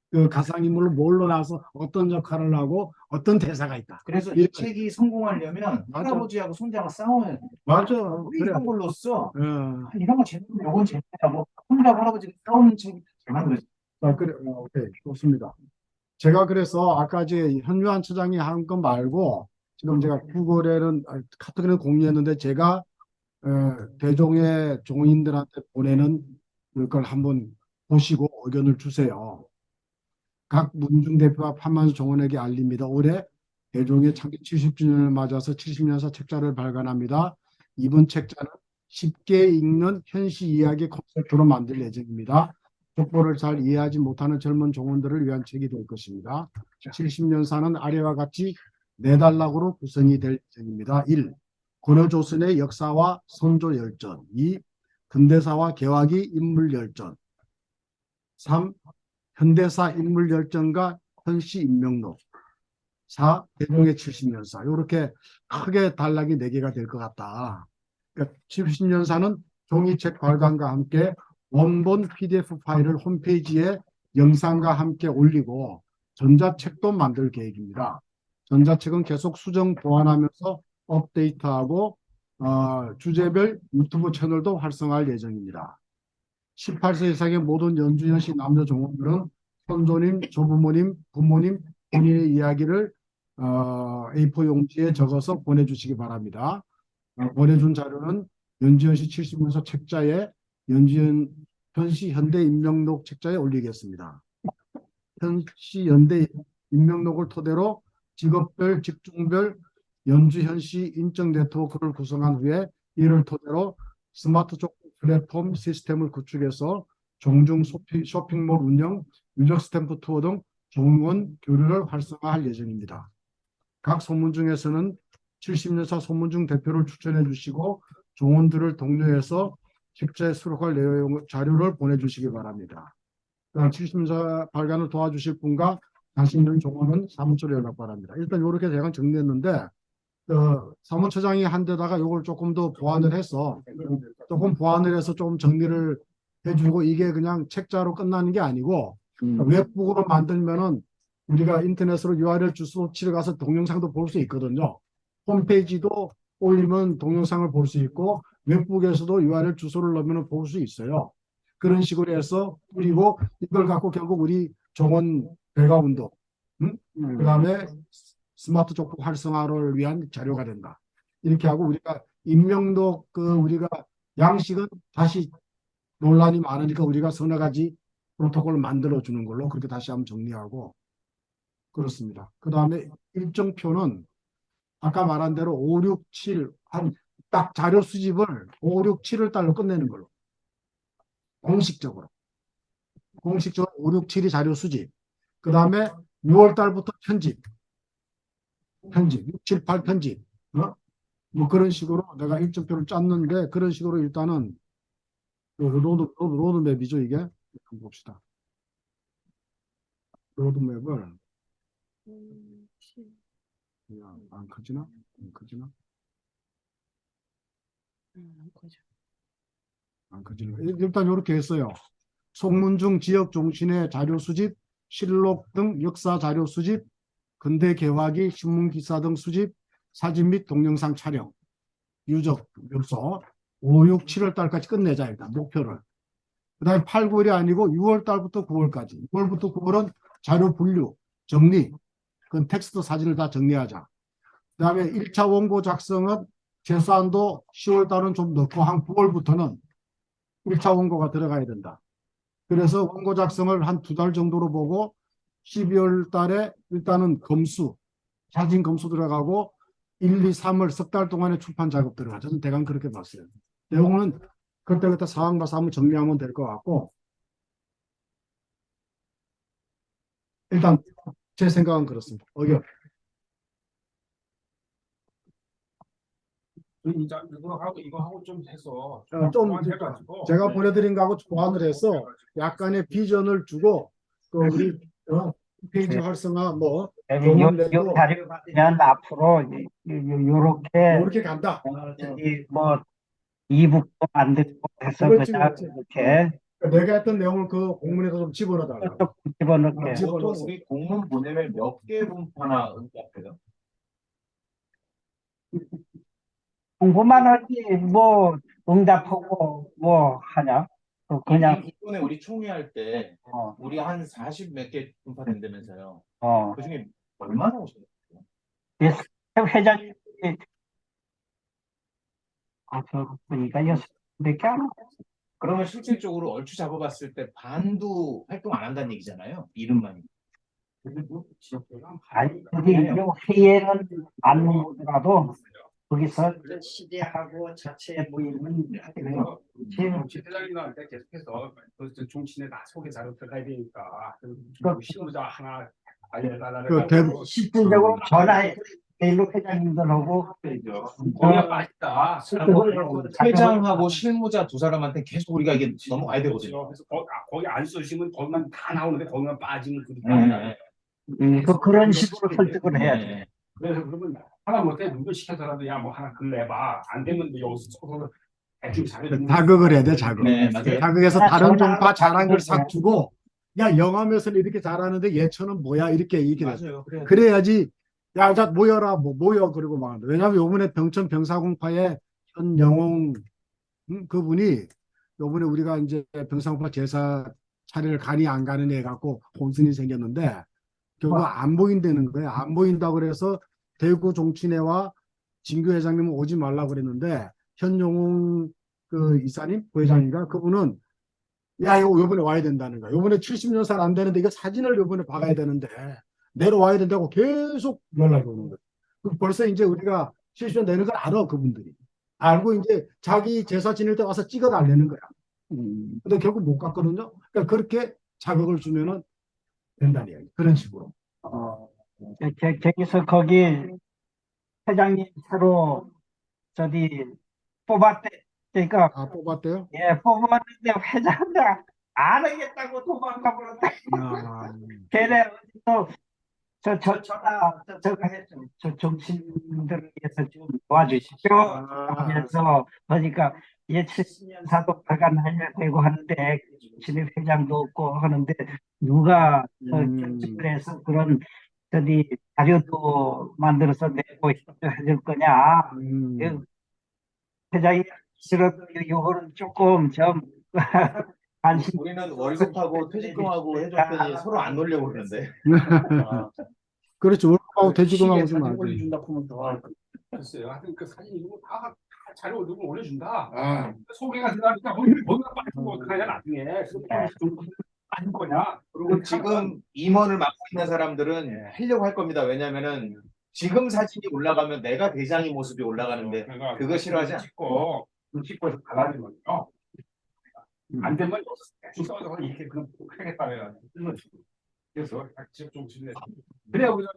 그 가상인물로 뭘로 나와서 어떤 역할을 하고 어떤 대사가 있다. 그래서 이 이렇게. 책이 성공하려면 맞아. 할아버지하고 손자가 싸워야 돼. 맞아. 왜 그래. 이런 걸로 써? 어. 이런 거 재밌고 이건 재밌다. 뭐 손자하고 할아버지가 싸우는 책이 잘 만들어져. 그래. 오케이. 좋습니다. 제가 그래서 아까 이제 현유한 처장이 한 거 말고 지금 제가 구글에는 카톡에는 공유했는데 제가 대종의 종인들한테 보내는 그걸 한번 보시고 의견을 주세요. 각 문중 대표와 판만수 종원에게 알립니다. 올해 대종의 창립 70주년을 맞아서 70년사 책자를 발간합니다. 이번 책자는 쉽게 읽는 현시 이야기 콘셉트로 만들 예정입니다. 족보를 잘 이해하지 못하는 젊은 종원들을 위한 책이 될 것입니다. 70년사는 아래와 같이 4단락으로 구성이 될 예정입니다. 1. 고려조선의 역사와 선조 열전. 2. 근대사와 개화기 인물 열전. 3. 현대사 인물 열전과 현시 인명록. 4. 대종의 70년사. 이렇게 크게 단락이 4개가 될 것 같다. 그러니까 70년사는 종이책 발간과 함께 원본 PDF 파일을 홈페이지에 영상과 함께 올리고 전자책도 만들 계획입니다. 전자책은 계속 수정 보완하면서 업데이트하고 주제별 유튜브 채널도 활성화할 예정입니다. 18세 이상의 모든 연주연시 남녀 종업들은 선조님, 조부모님, 부모님 본인의 이야기를 A4 용지에 적어서 보내주시기 바랍니다. 보내준 자료는 연주연시 70년서 책자에 현시 현대 인명록 책자에 올리겠습니다. 현시 현대 인명록을 토대로 직업별, 직종별 연주 현시 인적 네트워크를 구성한 후에 이를 토대로 스마트 쪽 플랫폼 시스템을 구축해서 종중 쇼핑몰 운영, 유적 스탬프 투어 등 종원 교류를 활성화할 예정입니다. 각 소문 중에서는 70년사 소문중 대표를 추천해 주시고 종원들을 독려해서 책자에 수록할 내용 자료를 보내주시기 바랍니다. 70년사 발간을 도와주실 분과 관심 있는 종원은 사무처로 연락 바랍니다. 일단 이렇게 제가 정리했는데 사무처장이 한 데다가 이걸 조금 더 보완을 해서 좀 정리를 해주고 이게 그냥 책자로 끝나는 게 아니고 웹북으로 만들면은 우리가 인터넷으로 URL 주소 치러 가서 동영상도 볼 수 있거든요. 홈페이지도 올리면 동영상을 볼 수 있고 웹북에서도 URL 주소를 넣으면 볼 수 있어요. 그런 식으로 해서 그리고 이걸 갖고 결국 우리 종원 배가운동 그다음에 스마트 족보 활성화를 위한 자료가 된다. 이렇게 하고 우리가 임명록 우리가 양식은 다시 논란이 많으니까 우리가 서너 가지 프로토콜을 만들어 주는 걸로 그렇게 다시 한번 정리하고 그렇습니다. 그다음에 일정표는 아까 말한 대로 5, 6, 7 한 딱 자료 수집을 5, 6, 7월 달로 끝내는 걸로 공식적으로 5, 6, 7이 자료 수집. 그다음에 6월 달부터 편집 6, 7, 8 편집. 뭐 그런 식으로 내가 일정표를 짰는데 그런 식으로 일단은 로드맵이죠 이게. 한번 봅시다. 로드맵을 안 커지나? 안 커지나? 그죠. 안 커지나? 일단 이렇게 했어요. 송문중 지역 중심의 자료 수집, 실록 등 역사 자료 수집, 근대 개화기, 신문 기사 등 수집, 사진 및 동영상 촬영, 유적 묘소 5, 6, 7월 달까지 끝내자 일단 목표를. 그다음에 8, 9월이 아니고 6월 달부터 9월까지. 6월부터 9월은 자료 분류, 정리, 그 텍스트 사진을 다 정리하자. 그다음에 1차 원고 작성은 최소한도 10월 달은 좀 넣고 한 9월부터는 1차 원고가 들어가야 된다. 그래서 원고 작성을 한 2달 정도로 보고 12월 달에 일단은 검수, 사진 검수 들어가고 1, 2, 3월 석 달 동안의 출판 작업 들어가죠. 저는 대강 그렇게 봤어요. 내용은 그때그때 상황 봐서 한번 정리하면 될 것 같고 일단 제 생각은 그렇습니다. 이거 하고 좀 해서 좀 해가지고 제가 보내드린 거하고 보완을 해서 약간의 비전을 주고 또 우리 페이지 활성화 뭐 요 자료 받으면 앞으로 요렇게 이렇게 간다. 저기 뭐 이북도 만들고 해서 그렇지, 그냥 그렇지. 이렇게 내가 했던 내용을 그 공문에도 좀 집어넣어달라. 쭉 집어넣게. 보통 우리 공문 보내면 몇 개 분파나 응답해요? 공부만 하지 뭐 응답하고 뭐 하냐? 그냥 이번에 우리 총회할 때 어, 우리 한 40 몇 개 분파된다면서요. 어. 그 중에 얼마나 오셨어요? 회장님이 저 보니까 6몇 개 안 그러면 실질적으로 얼추 잡아봤을 때 반도 활동 안 한다는 얘기잖아요. 이름만이. 아니, 여기 회의에는 안 오더라도 거기서 시대하고 자체 모임은 지회장님한테 계속해서 그 종친에 다 소개 자료 들어가야 되니까 실무자 하나 알려달라고 실질적으로 전화해 메일로 회장님들하고 거기가 빠졌다. 회장하고 실무자 두 사람한테 계속 우리가 이게 넘어가야 되거든요. 그래서 거기 안 쓰시면 거기만 다 나오는데 거기만 빠지면 그런 식으로 설득을 해야 돼. 그래서 그러면 하나 못해 누구 시켜서라도 야 뭐 하나 글내봐 안 되면 뭐 여기서 서로 대충 잘해주면 자극을 해야 돼, 자극. 네, 맞아요. 자극해서 아, 다른 전화- 종파 잘한 걸 싹 주고 야 영암에서는 이렇게 잘하는데 얘처럼 뭐야 이렇게 얘기를 해. 맞아요. 그래. 그래야지 야 자 모여라 뭐 모여 그리고 막 왜냐하면 요번에 병천 병사공파의 현영홍 그분이 요번에 우리가 이제 병사공파 제사 차례를 가니 안 가는 애 갖고 혼선이 생겼는데 결국 안 보인다는 거예요. 안 보인다고 그래서 대구 종친회와 진교 회장님은 오지 말라고 그랬는데 현용웅 그 이사님 부회장인가 그분은 야 이거 요번에 와야 된다는 거야. 요번에 70년산 안 되는데 이거 사진을 요번에 박아야 되는데 내려와야 된다고 계속 연락이 오는 거예요. 벌써 이제 우리가 70년 되는 걸 알아 그분들이. 알고 이제 자기 제사 지낼 때 와서 찍어 달라는 거야. 근데 결국 못 갔거든요. 그러니까 그렇게 자극을 주면은 된다는 이야기. 그런 식으로. 저기서 거기 회장님 새로 저기 뽑았대. 그러니까 아 뽑았대요? 예 뽑았는데 회장들 안 하겠다고 도망가 버렸다. 아, 걔네 어디서 저거 했죠. 저 정신들을 위해서 좀 도와주십시오 하면서 그러니까 얘 70년사도 발간하려야 되고 하는데 진입 회장도 없고 하는데 누가 결정을 해서 그런 저기 자료도 만들어서 내고 해줄 거냐. 회장이 싫어도 요거는 조금 좀 관심 우리는 월급하고 퇴직금하고 해줬더니 서로 안 놀려고 그러는데. 그렇죠. 월급하고 퇴직금하고 좀 사진 하지. 올려준다 그러면 더 글쎄요. 하여튼 그 사진 이런 거다 자료 누구 올려준다. 아, 소개가 들어가니까 거기가 빠지면 어떡하냐 나중에. 좀 아닌 거냐. 그리고 지금 임원을 맡고 있는 사람들은 하려고 할 겁니다. 왜냐면은 지금 사진이 올라가면 내가 대장의 모습이 올라가는데 그거 싫어하지 않아? 찍고 해서 달라진 거죠. 안 되면 대충 써서 이렇게 그냥 하겠다 해가지고 그래서 지역 정치인에 그래야 우리가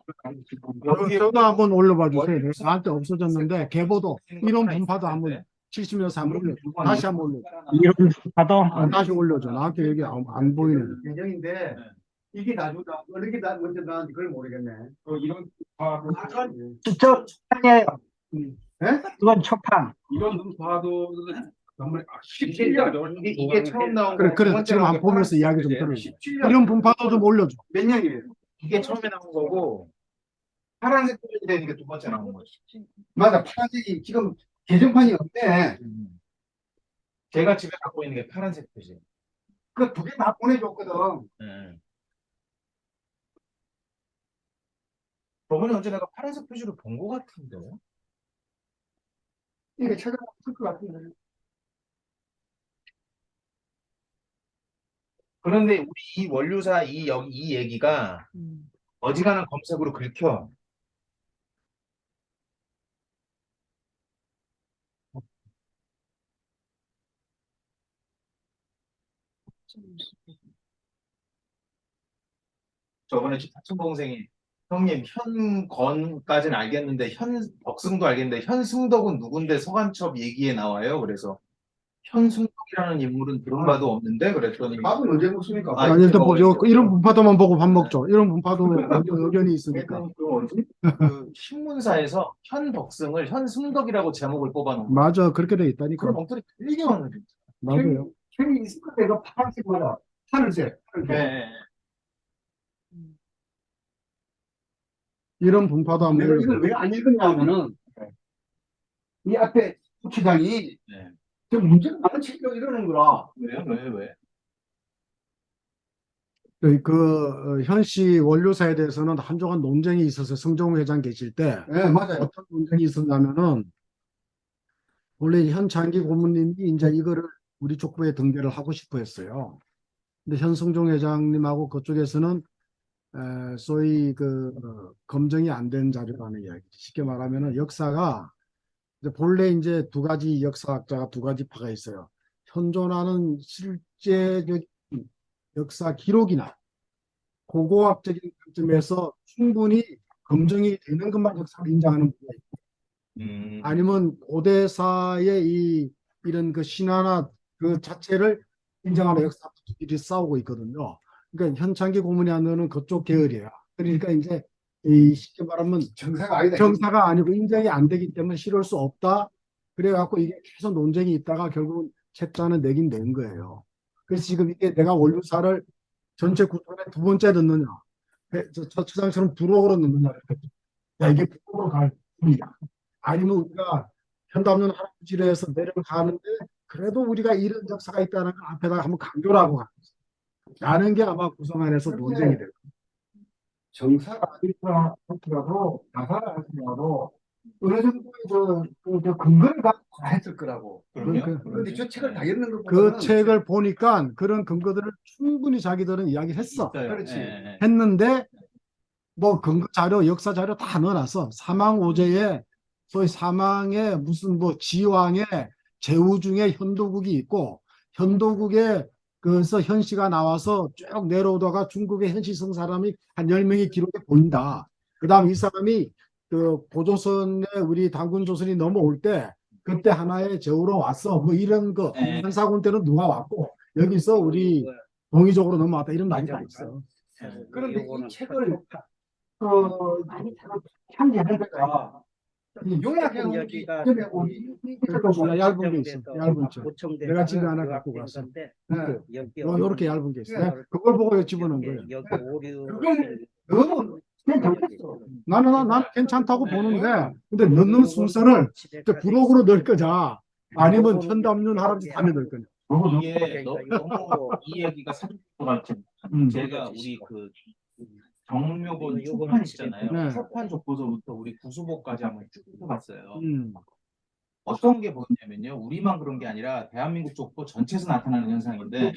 저도 한번 올려봐 주세요. 나한테 없어졌는데 계보도 이런 분파도 한번 70년에서 한번 올려. 다시 한번 올려. 이런 파도 다시 올려줘. 나한테 여기 안 보이네. 개정인데 이게 나중에 어느 게 먼저 나왔는지 그걸 모르겠네. 이런 저 초판이에요. 예? 이건 초판. 이런 눈파도 정말 17년이죠. 이게 처음 나온 그래, 거. 그래. 두 번째 지금 나온 안 게 보면서 이야기 좀 파란색이지. 들어줘. 이런 분파도 좀 올려줘. 몇 년이에요? 이게 처음에 나온 거고 파란색 표현이 되는 게 두 번째 나온 거지. 맞아, 파란색이 지금 개정판이 없네. 제가 집에 갖고 있는 게 파란색 표시. 그 두 개 다 보내줬거든. 저번에 언제 내가 파란색 표시를 본 것 같은데. 이게 찾아봤을 것 같은데. 그런데 우리 이 원류사 이 얘기가 어지간한 검색으로 긁혀. 저번에 사촌 동생이 형님 현건까지는 알겠는데 현덕승도 알겠는데 현승덕은 누군데 서간첩 얘기에 나와요. 그래서 현승덕이라는 인물은 들은 바도 없는데 그랬더니 밥은 언제 먹습니까? 아, 일단 이거 뭐 이거 이런 분파도만 보고 밥 먹죠. 이런 분파도 의견이 있으니까. 그 신문사에서 현덕승을 현승덕이라고 제목을 뽑아놓은 거야. 맞아, 그렇게 돼 있다니까. 그런 엉터리 틀리게 왔는데. 맞아요. 형이 있을 때가 파란색 뭐야? 하늘색. 네. 이런 분파도 한번 내가 올려줘. 이걸 왜 안 읽었냐면은 이 앞에 부처장이 네. 저 문제가 많은 책이라고 이러는 거라. 왜? 현씨 원료사에 대해서는 한동안 논쟁이 있어서 성종 회장 계실 때 네, 맞아요. 어떤 논쟁이 있었냐면은 원래 현창기 고문님이 이제 이거를 우리 족보에 등재를 하고 싶어 했어요. 근데 현성종 회장님하고 그쪽에서는 소위 검증이 안 된 자료라는 이야기. 쉽게 말하면은 역사가 이제 본래 이제 두 가지 역사학자가 두 가지 파가 있어요. 현존하는 실제적 역사 기록이나 고고학적인 관점에서 충분히 검증이 되는 것만 역사를 인정하는 분야 있고, 아니면 고대사의 이런 그 신화나 그 자체를 인정하는 역사들이 싸우고 있거든요. 그러니까 현창기 고문이 하는 그쪽 계열이에요. 그러니까 이제 쉽게 말하면 정사가 아니다. 정사가 아니고 인정이 안 되기 때문에 실을 수 없다. 그래갖고 이게 계속 논쟁이 있다가 결국은 책자는 내긴 낸 거예요. 그래서 지금 이게 내가 원류사를 전체 구조에 두 번째 넣느냐, 저 처장처럼 부록으로 넣느냐. 야, 이게 부록으로 갈 뿐이야. 아니면 우리가 현담년 할아버지로 해서 내려가는데 그래도 우리가 이런 역사가 있다는 걸 앞에다가 한번 강조를 하고 가는 라는 게 아마 구성안에서 논쟁이 될 거예요. 정사가 아니더라도 나사를 하더라도 어느 정도의 저 근거를 갖고 했을 거라고. 그런데 저 책을 다 읽는 거 그 보면은 책을 보니까 그런 근거들을 충분히 자기들은 이야기했어. 그렇지. 했는데 뭐 근거 자료, 역사 자료 다 넣어놨어. 사망 오제에 소위 사망에 무슨 뭐 지왕에 제후 중에 현도국이 있고 현도국에 그래서 현씨가 나와서 쭉 내려오다가 중국의 현씨 쓴 사람이 한 10명이 기록에 보인다. 그 다음 이 사람이 그 고조선에 우리 단군 조선이 넘어올 때 그때 하나의 제후로 왔어. 뭐 이런 거 한사군 때는 누가 왔고 여기서 우리 동의적으로 넘어왔다. 이런 말이 다 있어. 그런데 이 책을 편집할 때가 요약해 놓은 게 얇은 게 있어. 얇은 책. 내가 집에 하나 갖고 갔어. 이렇게 얇은 게 있어. 내가 그걸 보고 집어넣은 거예요. 그건 너무 괜찮겠어. 나는 괜찮다고 보는데 근데 넣는 순서를 부록으로 넣을 거냐 아니면 현담륜 할아버지 다음에 넣을 거냐. 이게 너무 이 얘기가 사실 것 같은 제가 우리 그 정묘본 초판 있잖아요. 네. 초판 족보서부터 우리 구수보까지 한번 쭉 해봤어요. 어떤 게 보이냐면요. 우리만 그런 게 아니라 대한민국 족보 전체에서 나타나는 현상인데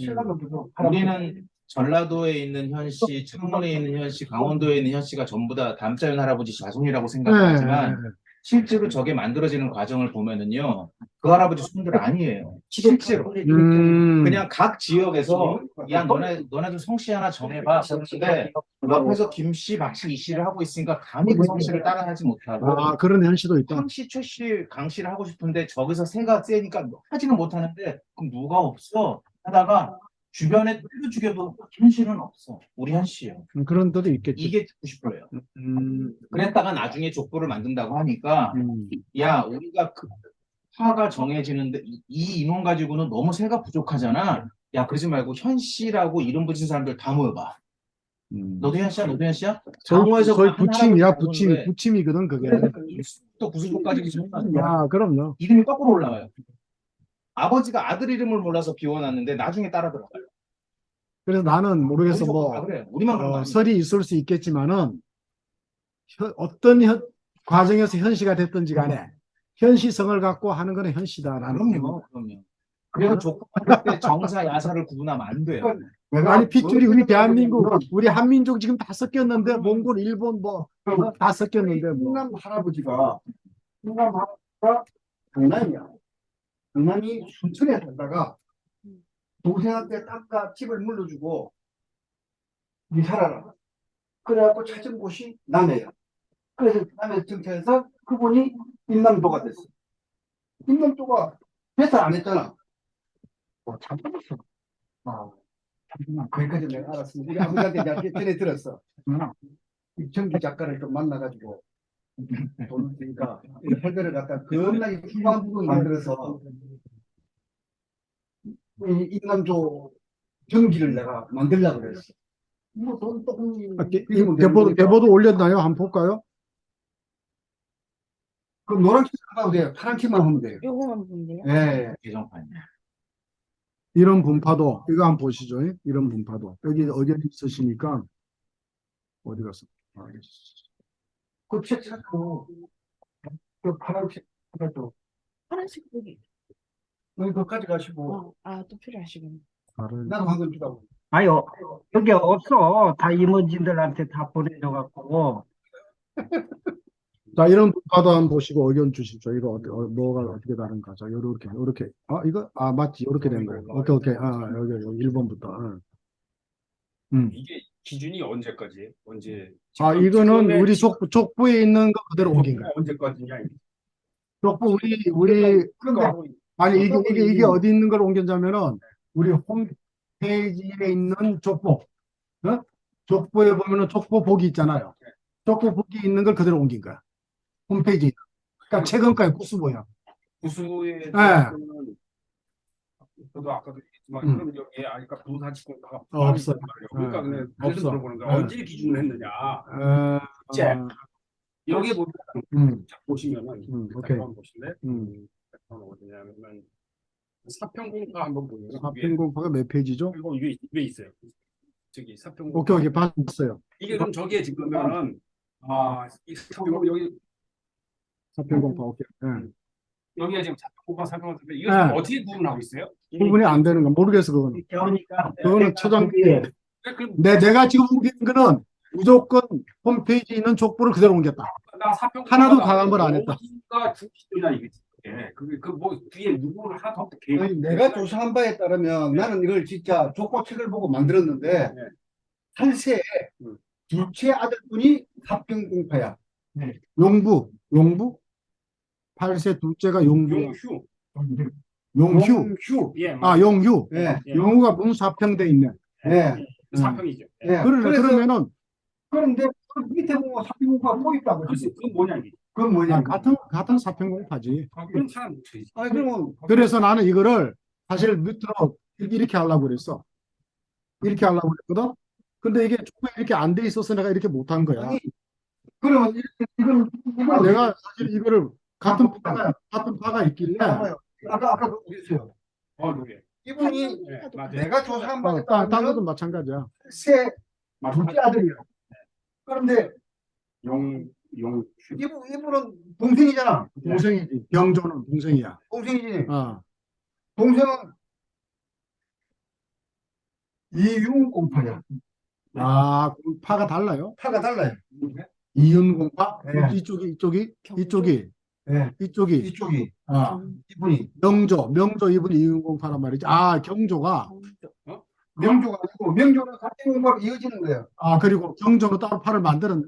우리는 전라도에 있는 현씨, 창원에 있는 현씨, 강원도에 있는 현씨가 전부 다 담자연 할아버지 자손이라고 생각하지만 실제로 저게 만들어지는 과정을 보면은요. 그 할아버지 손들 아니에요. 실제로. 그냥 각 지역에서 야 너네들 성씨 하나 정해봐. 그런데 옆에서 김씨, 박씨, 이씨를 하고 있으니까 감히 그 성씨를 따라하지 못하고 아, 그런 현씨도 있다. 황씨, 최씨, 강씨를 하고 싶은데 저기서 새가 세니까 하지는 못하는데 그럼 누가 없어? 하다가 주변에 때려 죽여도 현실은 없어. 우리 현씨예요. 그런 데도 있겠지. 이게 90%예요. 그랬다가 나중에 족보를 만든다고 하니까 야 우리가 그 화가 정해지는데 이 인원 가지고는 너무 새가 부족하잖아. 야 그러지 말고 현씨라고 이름 붙인 사람들 다 모여봐. 너도 현씨야? 너도 현씨야? 강호에서 거의 한 부침이야, 할아버지 부침. 나오는데 부침이거든, 그게. 또 구수조까지 아, 그럼요. 이름이 거꾸로 올라와요. 아버지가 아들 이름을 몰라서 비워놨는데 나중에 따라 들어가요. 그래서 나는 모르겠어, 우리 뭐, 족보가 그래요. 우리만 그런 거 아니에요. 설이 있을 수 있겠지만은, 어떤 과정에서 현씨가 됐든지 간에, 현씨성을 갖고 하는 거는 현씨다라는. 그럼요. 그래서 족보 만들 때 정사, 야사를 구분하면 안 돼요. 아니, 핏줄이 우리 대한민국, 우리 한민족 지금 다 섞였는데, 몽골, 일본 뭐, 다 섞였는데, 뭐. 충남 할아버지가 강남이야. 강남이 순천에 살다가 동생한테 땅과 집을 물려주고 니 살아라. 그래갖고 찾은 곳이 남해야. 그래서 남해 정착해서 그분이 인남도가 됐어. 인남도가 배설 안 했잖아. 잘못했어. 잠깐만, 거기까지 내가 알았습니다. 우리 아버지한테 내가 전에 들었어. 정기 작가를 좀 만나가지고 돈을 쓰니까 혈배를 갖다 겁나게 훌륭한 부분을 만들어서 이 인남조 전기를 내가 만들려고 그랬어. 뭐돈 조금 대보도 올렸나요? 한번 볼까요? 그 노란 키 안 가도 돼요. 파란 키만 하면 돼요. 요거만 보면 돼요? 예. 개정판이야. 이런 분파도, 이거 한번 보시죠. 이런 분파도. 여기 어디 있으시니까, 어디 갔어? 그 책 찾고 그 파란 책 가지고 파란색 여기. 여기 거기까지 가시고 또 필요하시군요. 나도 한건 주라고. 아유, 여기 없어. 다 임원진들한테 다 보내줘갖고. 자, 이런 분파도 한번 보시고 의견 주십시오. 이거 뭐가 어떻게 다른가. 자, 요렇게. 이거? 맞지. 요렇게 된 거예요. 오케이. 여기 1번부터. 이게 기준이 언제까지예요? 언제? 이거는 지금의 우리 족부에 있는 거 그대로 옮긴 거야. 언제까지냐? 족부, 우리, 그러니까 아니, 이게 어디 있는 걸 옮겼냐면은, 우리 홈페이지에 있는 족보. 족보에 보면은 족보 보기 있잖아요. 족보 보기 있는 걸 그대로 옮긴 거야. 홈페이지에. 그러니까 최근까지 구수보야. 구수의 네. 대학교는 저도 아까도 얘기했지만 그럼 여기에 아까 부사직공사가 없어요. 그러니까 네. 그래서 없어. 물어보는 거야. 네. 언제 기준을 했느냐? 이제, 여기 보시면은 오케이. 잠깐 보실래? 어디냐면 사평공사 한번 보세요. 사평공파가 몇 페이지죠? 그리고 이게 왜 있어요? 저기 사평공사. 오케이, 봤어요. 이게 그럼 저기에 지금은 이 사평공 여기 사평공파, 오케이. 네. 여기에 지금 사평공사 이거 네. 지금 어떻게 구분하고 있어요? 구분이 안 되는 거 모르겠어, 그거는. 그러니까 그거는 초장기에. 그럼 내가 지금 옮기는 거는 무조건 홈페이지에 있는 족보를 그대로 옮겼다. 나 사평공사 하나도 강한 걸 안 했다. 어디가 주기냐 이게. 그뭐 뒤에 누구를 하나 더 아니, 내가 조사한 바에 따르면 나는 이걸 진짜 족보책을 보고 만들었는데 네. 8세 둘째 아들분이 합병공파야. 용부? 8세 둘째가 용부. 용휴. 용휴. 예. 용휴. 예. 예. 용후가 문사평돼 있네. 예. 사평이죠. 예. 그러면은, 그런데 그 밑에 보면 합병공파 또 있다고. 그래서 그건 뭐냐 이게. 그건 뭐냐? 같은 사평공파지. 그럼 사람 못해. 아니 그러면 그래서 나는 이거를 사실 밑으로 이렇게 하려고 그랬어. 이렇게 하려고 그랬거든. 근데 이게 조금 이렇게 안 돼 있어서 내가 이렇게 못한 거야. 아니, 그러면 이건 내가 사실 이거를 같은 파가 있길래 아까도 그랬어요. 그게. 이분이 네, 맞아요. 내가 조사한 바에 딴 것도 따르면 마찬가지야. 세 둘째 아들이에요. 그런데 용 이분은 동생이잖아. 동생이지. 병조는 동생이야. 동생이지. 어. 동생은 이윤공파야. 아, 파가 달라요? 파가 달라요. 이윤공파? 네. 이쪽이. 네. 이쪽이 아, 이분이 명조 이분이 이윤공파란 말이지. 아, 경조가. 명조가 아니고 명조는 사대공파로 이어지는 거예요. 아, 그리고 경조로 따로 파를 만들었네.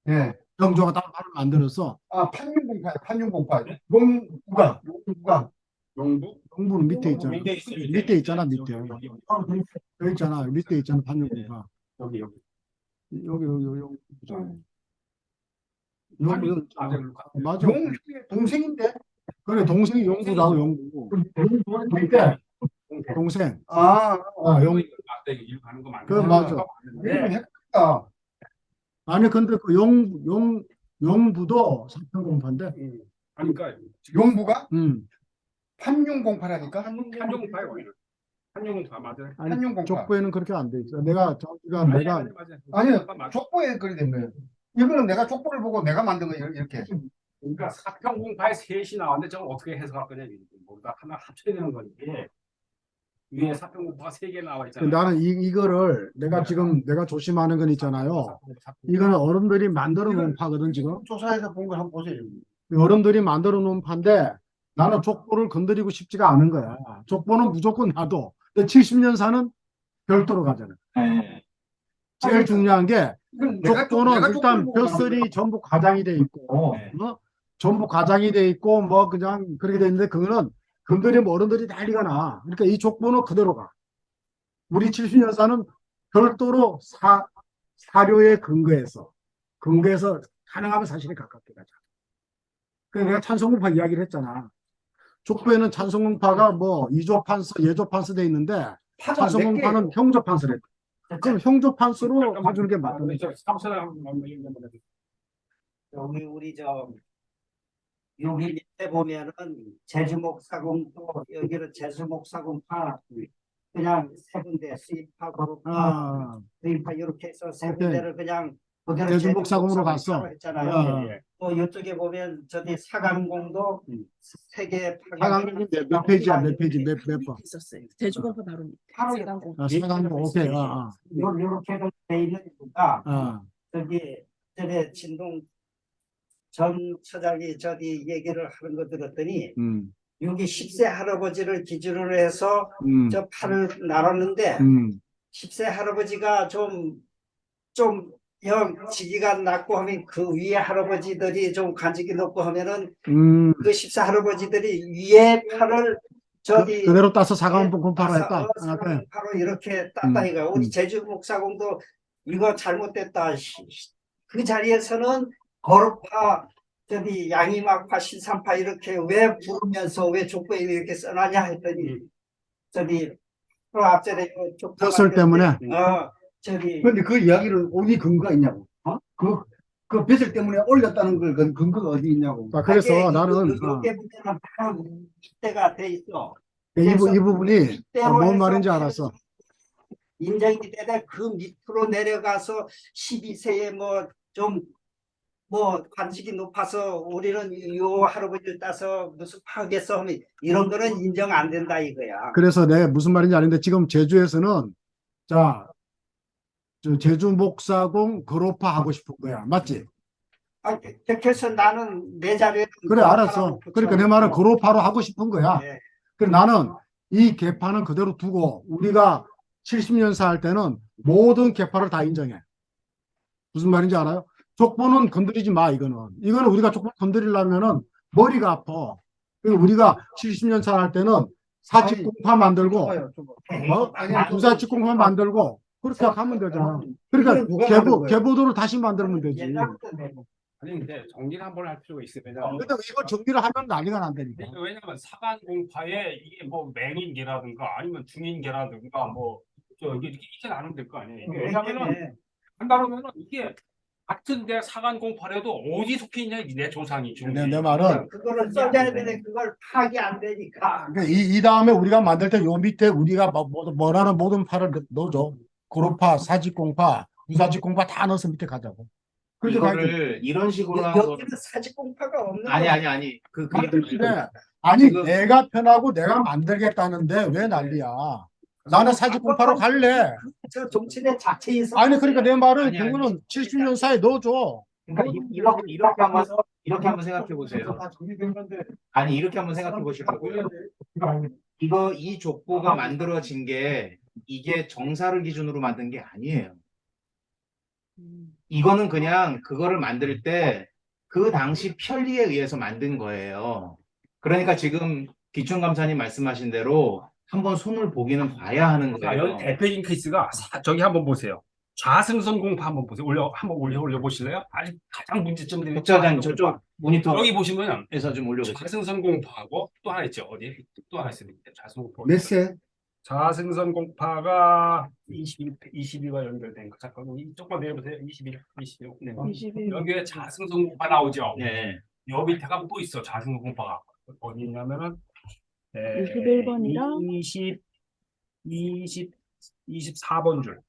네. 경조가 따로 파를 만들어서. 아, 판윤공파야. 판윤공파. 용부가 용부? 공부는 밑에 있잖아. 밑에 있어요. 밑에 있잖아, 밑에. 여기. 여기 있잖아. 밑에 있잖아, 판유공파. 여기. 여기. 맞아. 용의 동생인데. 그래, 동생이 용부라고, 용부고. 그러니까 동생. 아, 용. 맞다. 이거 일 가는 거 맞네. 그 맞아. 이름 헷갈렸다. 아니, 근데 그 용부도 사평공파인데. 그러니까 용부가 판윤공파라니까. 한용파요. 한용파 맞아요. 아니, 판윤공파. 족보에는 그렇게 안 돼 있어. 내가 맞아요. 아니요, 족보에 그리 된 거예요. 이거는 내가 족보를 보고 내가 만든 거예요, 이렇게. 그러니까 사평공파에 셋이 나왔는데 저걸 어떻게 해석할 거냐 모르다 하나 합쳐야 되는 거지. 위에 사평공파가 세 개 나와 있잖아요. 나는 이거를 내가 조심하는 건 있잖아요. 이거는 어른들이 만들어 놓은 파거든, 지금. 조사해서 본 걸 한번 보세요. 어른들이 만들어 놓은 파인데 나는 족보를 건드리고 싶지가 않은 거야. 족보는 무조건 놔둬. 근데 70년사는 별도로 가잖아. 제일 중요한 게 이건 족보는 내가 일단 족보를 보고 벼슬이 전부 가장이 돼 있고 전부 가장이 돼 있고 뭐 그냥 그렇게 돼 있는데 그거는 건드리면 어른들이 난리가 나. 그러니까 이 족보는 그대로 가. 우리 70년사는 별도로 사료에 근거해서 가능하면 사실에 가깝게 가자. 그래서 내가 찬성공파 이야기를 했잖아. 족보에는 찬성공파가 뭐 이조판서, 예조판서 돼 있는데 파가 몇 찬성공파는 형조판서래. 그럼 형조판서로 가주는 게 맞다. 여기 우리 여기 밑에 보면은 제주목사공도 여기는 제주목사공파 그냥 세 군데 수입파 그룹파 수입파 이렇게 해서 세 군데를 그냥 그대로 제주목사공으로 갔어. 했잖아요. 또 이쪽에 보면 저기 사강공도 세개 사강공이 몇 페이지야? 몇 페이지? 몇 번? 있었어요. 제주공파 바로 밑에. 바로 사강공. 사강공 오케이. 이렇게 돼 있는 이유가 저기 전에 진동 전 처장이 저기 얘기를 하는 거 들었더니 여기 10세 할아버지를 기준으로 해서 저 팔을 나눴는데 10세 할아버지가 좀 지기가 낮고 하면 그 위에 할아버지들이 좀 간직이 높고 하면은 그 10세 할아버지들이 위에 팔을 저기 그대로 따서 사강공 공파로 했다. 바로 이렇게 땄다 이거. 우리 제주 목사공도 이거 잘못됐다. 그 자리에서는 거룩파 저기 양이막파 신산파 이렇게 왜 부르면서 왜 족보에 이렇게 써놨냐 했더니 저기 그 앞전에 벼슬 때문에. 저기 근데 그 이야기를 어디 근거가 있냐고. 그 벼슬 때문에 올렸다는 걸 근거가 어디 있냐고. 그래서 나는 여기 보면은 다 때가 돼 있어. 이 부분이 뭔 말인지 알았어. 인정이 되다 그 밑으로 내려가서 12세에 뭐 관직이 높아서 우리는 요 할아버지를 따서 무슨 파겠어 하면 이런 거는 인정 안 된다 이거야. 그래서 내가 무슨 말인지 아는데 지금 제주에서는 제주 목사공 거로파 하고 싶은 거야. 맞지? 그래서 나는 내 자리에 그래 알았어. 그러니까 내 말은 거로파로 하고 싶은 거야. 네. 그래 나는 이 계파는 그대로 두고 우리가 70년사 할 때는 모든 계파를 다 인정해. 무슨 말인지 알아요? 족보는 건드리지 마. 이거는 우리가 족보 건드리려면은 머리가 아파. 그리고 우리가 70년사 할 때는 사직공파 만들고 부사직공파 만들고 그렇게 하면 되잖아. 그러니까 계보도를 다시 만들면 되지. 아니 근데 정리를 한번 할 필요가 있어요. 왜냐면 근데 이걸 정리를 하면 난리가 난다니까. 왜냐면 사관공파에 이게 뭐 맹인계라든가 아니면 중인계라든가 뭐 이렇게 나누면 될 거 아니에요. 왜냐면은 한다면은 이게 같은데 사간 공파래도 어디 속해 있냐 내 조상이 내 말은 그거를 써야 되는데 그걸 파악이 안 되니까. 그러니까 이 다음에 우리가 만들 때 요 밑에 우리가 뭐라는 모든 파를 넣어줘. 그룹파, 사직공파, 무사직공파 다 넣어서 밑에 가자고. 그렇게 가야 돼. 이거를 이런 식으로 하는 거 여기는 사직공파가 없는 아니 그 아니 지금- 내가 편하고 내가 만들겠다는데 왜 난리야? 나는 사직공파로 갈래. 저 정치의 자체에서. 아니 그러니까 내 말은 아니, 아니. 그거는 70년 사이에 넣어줘. 그러니까 이렇게 한번 생각해 보세요. 아니 이렇게 한번 생각해 보시라고요. 이 족보가 만들어진 게 이게 정사를 기준으로 만든 게 아니에요. 이거는 그냥 그거를 만들 때 그 당시 편리에 의해서 만든 거예요. 그러니까 지금 기춘감사님 말씀하신 대로 한번 손을 보기는 봐야 하는 과연 거예요. 대표적인 케이스가 저기 한번 보세요. 좌승선 공파 한번 보세요. 한번 올려 보실래요? 아직 가장 문제점들이 국장님 저쪽 모니터에서 여기 보시면 좀 올려보세요. 좌승선 공파하고 또 하나 있죠. 어디? 또 하나 있어요. 좌승선 공파. 몇 세? 좌승선 공파가 22가 연결된 거. 잠깐 이쪽만 내려보세요. 21. 네. 21. 여기에 좌승선 공파 나오죠. 네. 여 밑에가 또 있어. 좌승선 공파가 어디 있냐면은 21번이랑 24번 줄.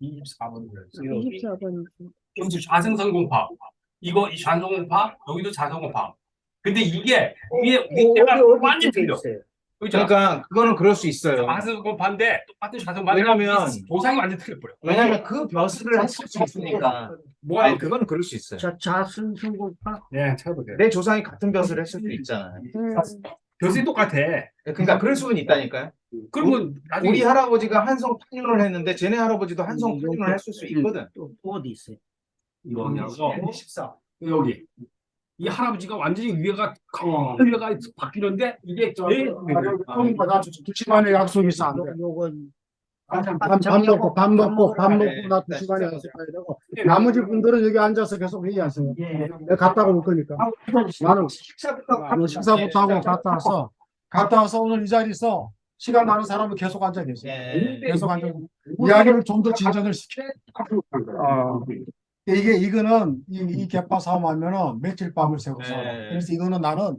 24번 줄. 24번. 여기 좌승선 공파. 이거 이 좌승선 공파, 여기도 좌승선 공파. 근데 이게 우리 때가 완전 틀려. 그렇죠? 그러니까 그거는 그럴 수 있어요. 좌승선 공파인데 똑같은 좌승선 왜냐면 조상이 완전 틀려버려. 왜냐면 그 벼슬을 했을 수 있으니까. 아니 그거는 그럴 수 있어요. 좌순순공파. 예, 찾아보세요. 내 조상이 같은 벼슬을 했을 수 있잖아요. 교수이 똑같아. 그러니까 그럴 수는 있다니까요. 그러면 나중에 우리 할아버지가 한성 8년을 했는데 쟤네 할아버지가 한성 8년을 했을 수 있거든. 또 어디 있어요? 이거냐고 14. 여기 이 할아버지가 완전히 위에가 바뀌는데 이게 제일 나 2시간에 약속이 있어. 안 돼. 요건 밥 먹고 네. 나 2시간에 약속 가야 되고 나머지 분들은 여기 앉아서 계속 얘기하세요. 내가 갔다가 올 거니까. 나는 식사부터 하고 갔다 와서 오늘 이 자리 있어. 시간 나는 사람은 계속 앉아 계세요. 계속 앉아. 이야기를 좀 더 진전을 시켜. 이거는 이 개파 싸움하면은 며칠 밤을 새고 싸워. 네. 그래서 이거는 나는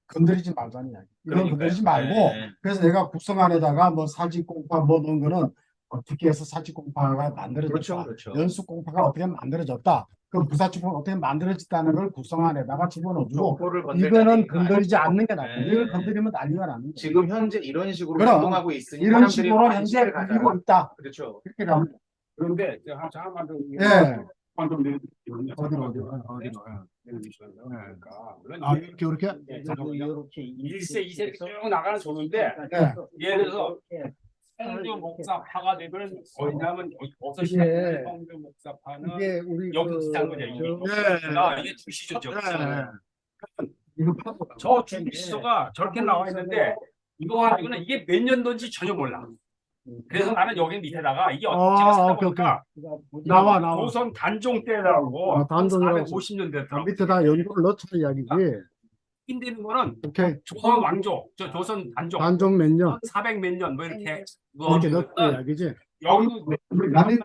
건드리지 말자는 이야기. 이건 그러니까요. 건드리지 말고 네. 그래서 내가 국성안에다가 뭐 사직공파 뭐 넣은 거는 어떻게 해서 사직공파가 만들어졌다. 그렇죠. 연수공파가 어떻게 만들어졌다. 그 부사직공파가 어떻게 만들어졌다는 걸 국성안에다가 집어넣어주고 이거는 건드리지 않는 게 낫다. 네. 이걸 건드리면 난리가 나는 거야. 지금 현재 이런 식으로 그럼 활동하고 있으니 이런 사람들이 식으로 현재 관심을 가져요. 이기고 있다. 그렇죠. 그렇게 가면 그런데 잠깐만 좀 예. 방금 내려주시면요. 어디로. 그러니까 물론 아 이렇게 이렇게 1세, 2세 쭉 나가는 조는데 네. 예를 들어서 성주 목사파가 되면 어디냐면 6시간 성주 목사파는 이게 우리 여기 비슷한 거죠. 이게. 네. 이게 주시조죠. 이거 저 주시조가 저렇게 나와 있는데 이거 가지고는 이게 몇 년도인지 전혀 몰라. 그래서 나는 여기 밑에다가 이게 제가 찾아보니까 나와. 조선 단종 때라고 단종이라고 450년대 밑에다 연도를 넣자 이야기지. 힘드는 거는 오케이. 조선 왕조, 조선 단종 단종 몇 년? 400 몇 년 뭐 이렇게 이렇게 넣자 이야기지. 여기도 나는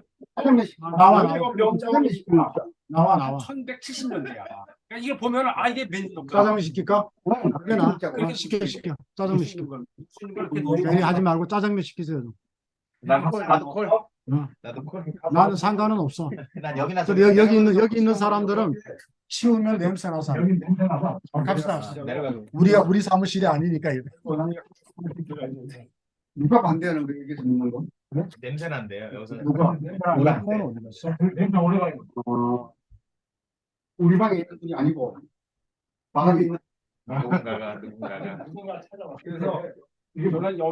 나와. 1170년대야. 그러니까 이걸 보면 이게 몇 년도인가? 짜장면 시킬까? 그게 나. 시켜. 짜장면 시켜. 괜히 하지 말고 짜장면 시키세요. 나도 콜. 응. 나도 콜. 나는 상관은 없어. 난 여기나 그래서 여기 있는 사람들은 치우면 냄새 나서. 갑시다. 내려가고. 우리 사무실이 아니니까. 누가 반대하는 거예요? 이게 듣는 거? 냄새 난대요. 여기서 누가? 어디 갔어? 우리 방에 있는 분이 아니고 방에 있는 누군가가 그래서 저는 여기